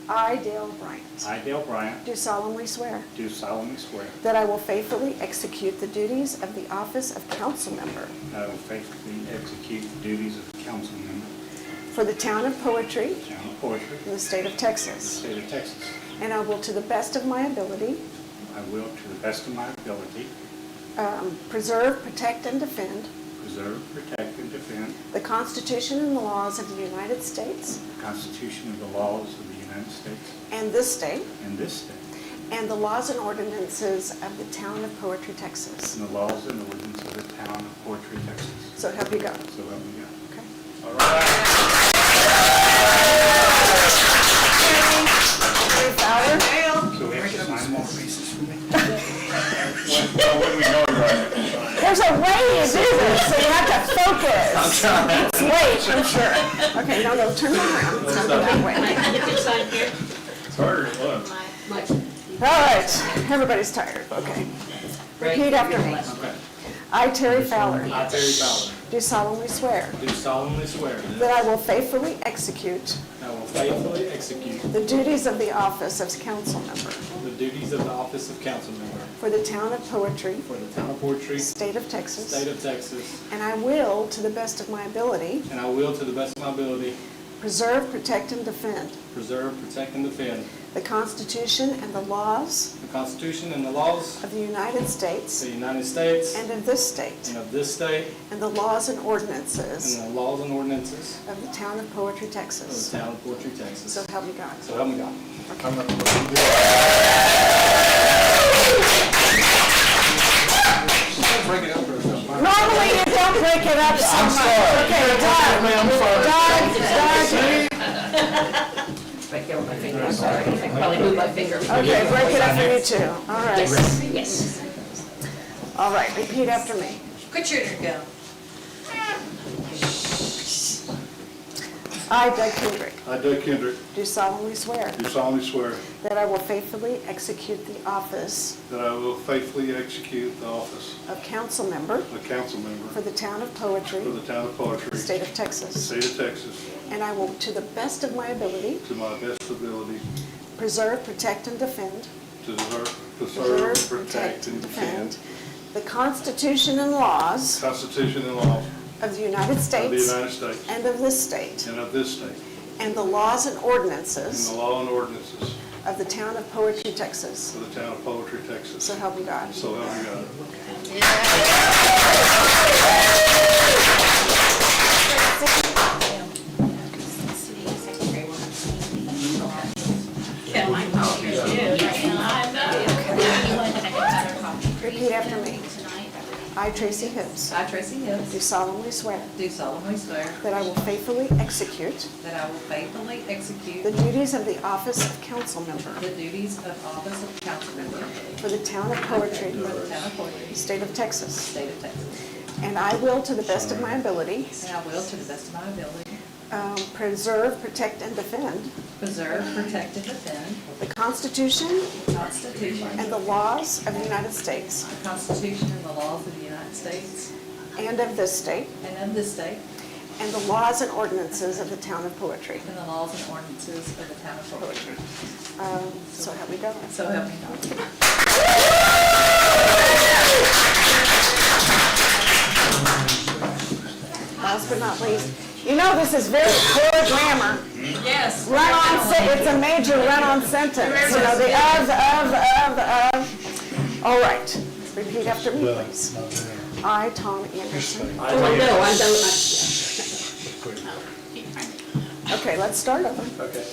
S20: I, Dale Bryant,
S21: I, Dale Bryant,
S20: do solemnly swear
S21: do solemnly swear
S20: that I will faithfully execute the duties of the office of council member
S21: that I will faithfully execute the duties of council member
S20: for the town of Poetry
S21: of the town of Poetry,
S20: in the state of Texas,
S21: state of Texas.
S20: and I will, to the best of my ability,
S21: I will, to the best of my ability,
S20: preserve, protect, and defend
S21: preserve, protect, and defend
S20: the Constitution and the laws of the United States
S21: the Constitution and the laws of the United States
S20: and this state,
S21: and this state,
S20: and the laws and ordinances of the town of Poetry, Texas.
S21: and the laws and ordinances of the town of Poetry, Texas.
S20: So help you God.
S21: So help me God.
S20: Okay.
S1: All right.
S20: Terry Fowler.
S21: So we have to sign more pieces for me.
S1: When we know right.
S20: There's a way you do this, so you have to focus. It's late, I'm sure. Okay, no, turn around. It's gonna be that way.
S1: It's harder than it looks.
S20: All right, everybody's tired, okay. Repeat after me. I, Terry Fowler,
S2: I, Terry Fowler,
S20: do solemnly swear
S2: do solemnly swear
S20: that I will faithfully execute
S2: that I will faithfully execute
S20: the duties of the office of council member
S2: the duties of the office of council member
S20: for the town of Poetry,
S2: for the town of Poetry,
S20: state of Texas,
S2: state of Texas,
S20: and I will, to the best of my ability,
S2: and I will, to the best of my ability,
S20: preserve, protect, and defend
S2: preserve, protect, and defend
S20: the Constitution and the laws
S2: the Constitution and the laws
S20: of the United
S2: of
S20: States
S2: the United States
S20: and of this state,
S2: and of this state,
S20: and the laws and
S2: and
S20: ordinances
S2: the laws and ordinances
S20: of the town of Poetry,
S2: of
S20: Texas.
S2: the town of Poetry, Texas.
S20: So help me God.
S2: So help me God. Break it up for yourself.
S20: Normally you don't break it up so much. Okay, Doug. Doug.
S3: Right there with my finger, I'm sorry. I can probably move my finger.
S20: Okay, break it up for you too. All right.
S3: Yes.
S20: All right, repeat after me.
S15: Quit your go.
S20: I, Doug Kendrick,
S21: I, Doug Kendrick,
S20: do solemnly swear
S21: do solemnly swear
S20: that I will faithfully execute the office
S21: that I will faithfully execute the office
S20: of council member
S21: of council member
S20: for the town of Poetry,
S21: for the town of Poetry,
S20: state of Texas,
S21: state of Texas,
S20: and I will, to the best of my ability,
S21: to my best ability,
S20: preserve, protect, and defend
S21: to preserve, protect, and defend
S20: the Constitution and laws
S21: the Constitution and laws
S20: of the United
S21: of the
S20: States
S21: United States
S20: and of this state,
S21: and of this state,
S20: and the laws and
S21: and
S20: ordinances
S21: the law and ordinances
S20: of the town of Poetry, Texas.
S21: for the town of Poetry, Texas.
S20: So help me God.
S21: So help me God.
S15: Kelly.
S20: I, Tracy Hibbs,
S13: I, Tracy Hibbs,
S20: do solemnly swear
S13: do solemnly swear
S20: that I will faithfully execute
S13: that I will faithfully execute
S20: the duties of the office of council member
S13: the duties of office of council member
S20: for the town of Poetry,
S13: for the town of Poetry,
S20: state of Texas,
S13: state of Texas,
S20: and I will, to the best of my ability,
S13: and I will, to the best of my ability,
S20: preserve, protect, and defend
S13: preserve, protect, and defend
S20: the Constitution
S13: the Constitution,
S20: and the laws of the United States
S13: the Constitution and the laws of the United States
S20: and of this state,
S13: and of this state,
S20: and the laws and ordinances of the town of Poetry.
S13: and the laws and ordinances of the town of Poetry.
S20: So help me God.
S13: So help me God.
S20: Last but not least, you know this is very poor grammar.
S13: Yes.
S20: It's a major run-on sentence. You know, the of. All right, repeat after me, please. I, Tom Anderson.
S3: Oh, no, I don't.
S20: Okay, let's start over.
S9: Okay.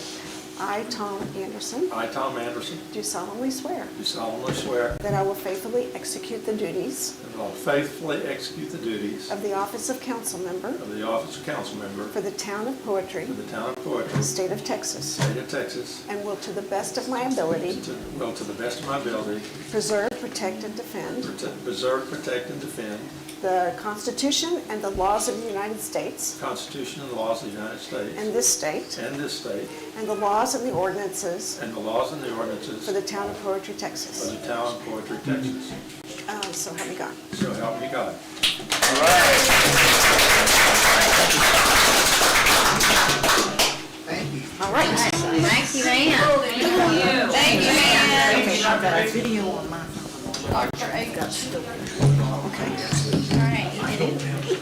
S20: I, Tom Anderson,
S9: I, Tom Anderson,
S20: do solemnly swear
S9: do solemnly swear
S20: that I will faithfully execute the duties
S9: that I will faithfully execute the duties
S20: of the office of council member
S9: of the office of council member
S20: for the town of Poetry,
S9: for the town of Poetry,
S20: state of Texas,
S9: state of Texas,
S20: and will, to the best of my ability,
S9: will to the best of my ability
S20: preserve, protect, and defend
S9: preserve, protect, and defend
S20: the Constitution and the laws of the United States
S9: the Constitution and the laws of the United States
S20: and this state,
S9: and this state,
S20: and the laws and the ordinances
S9: and the laws and the ordinances
S20: for the town of Poetry,
S9: for
S20: Texas.
S9: the town of Poetry, Texas.
S20: So help me God.
S9: So help me God.
S20: All right.
S16: Thank you, ma'am.
S20: Thank you, ma'am.
S16: Okay,
S20: I've got a video on my
S16: Okay.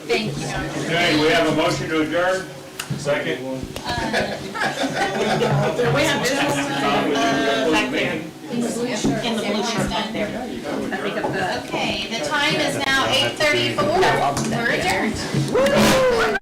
S16: Thank you.
S1: Okay, we have a motion to adjourn. Second.
S16: We have back there. In the blue shirt back there. Okay, the time is now 8:34. We're adjourned.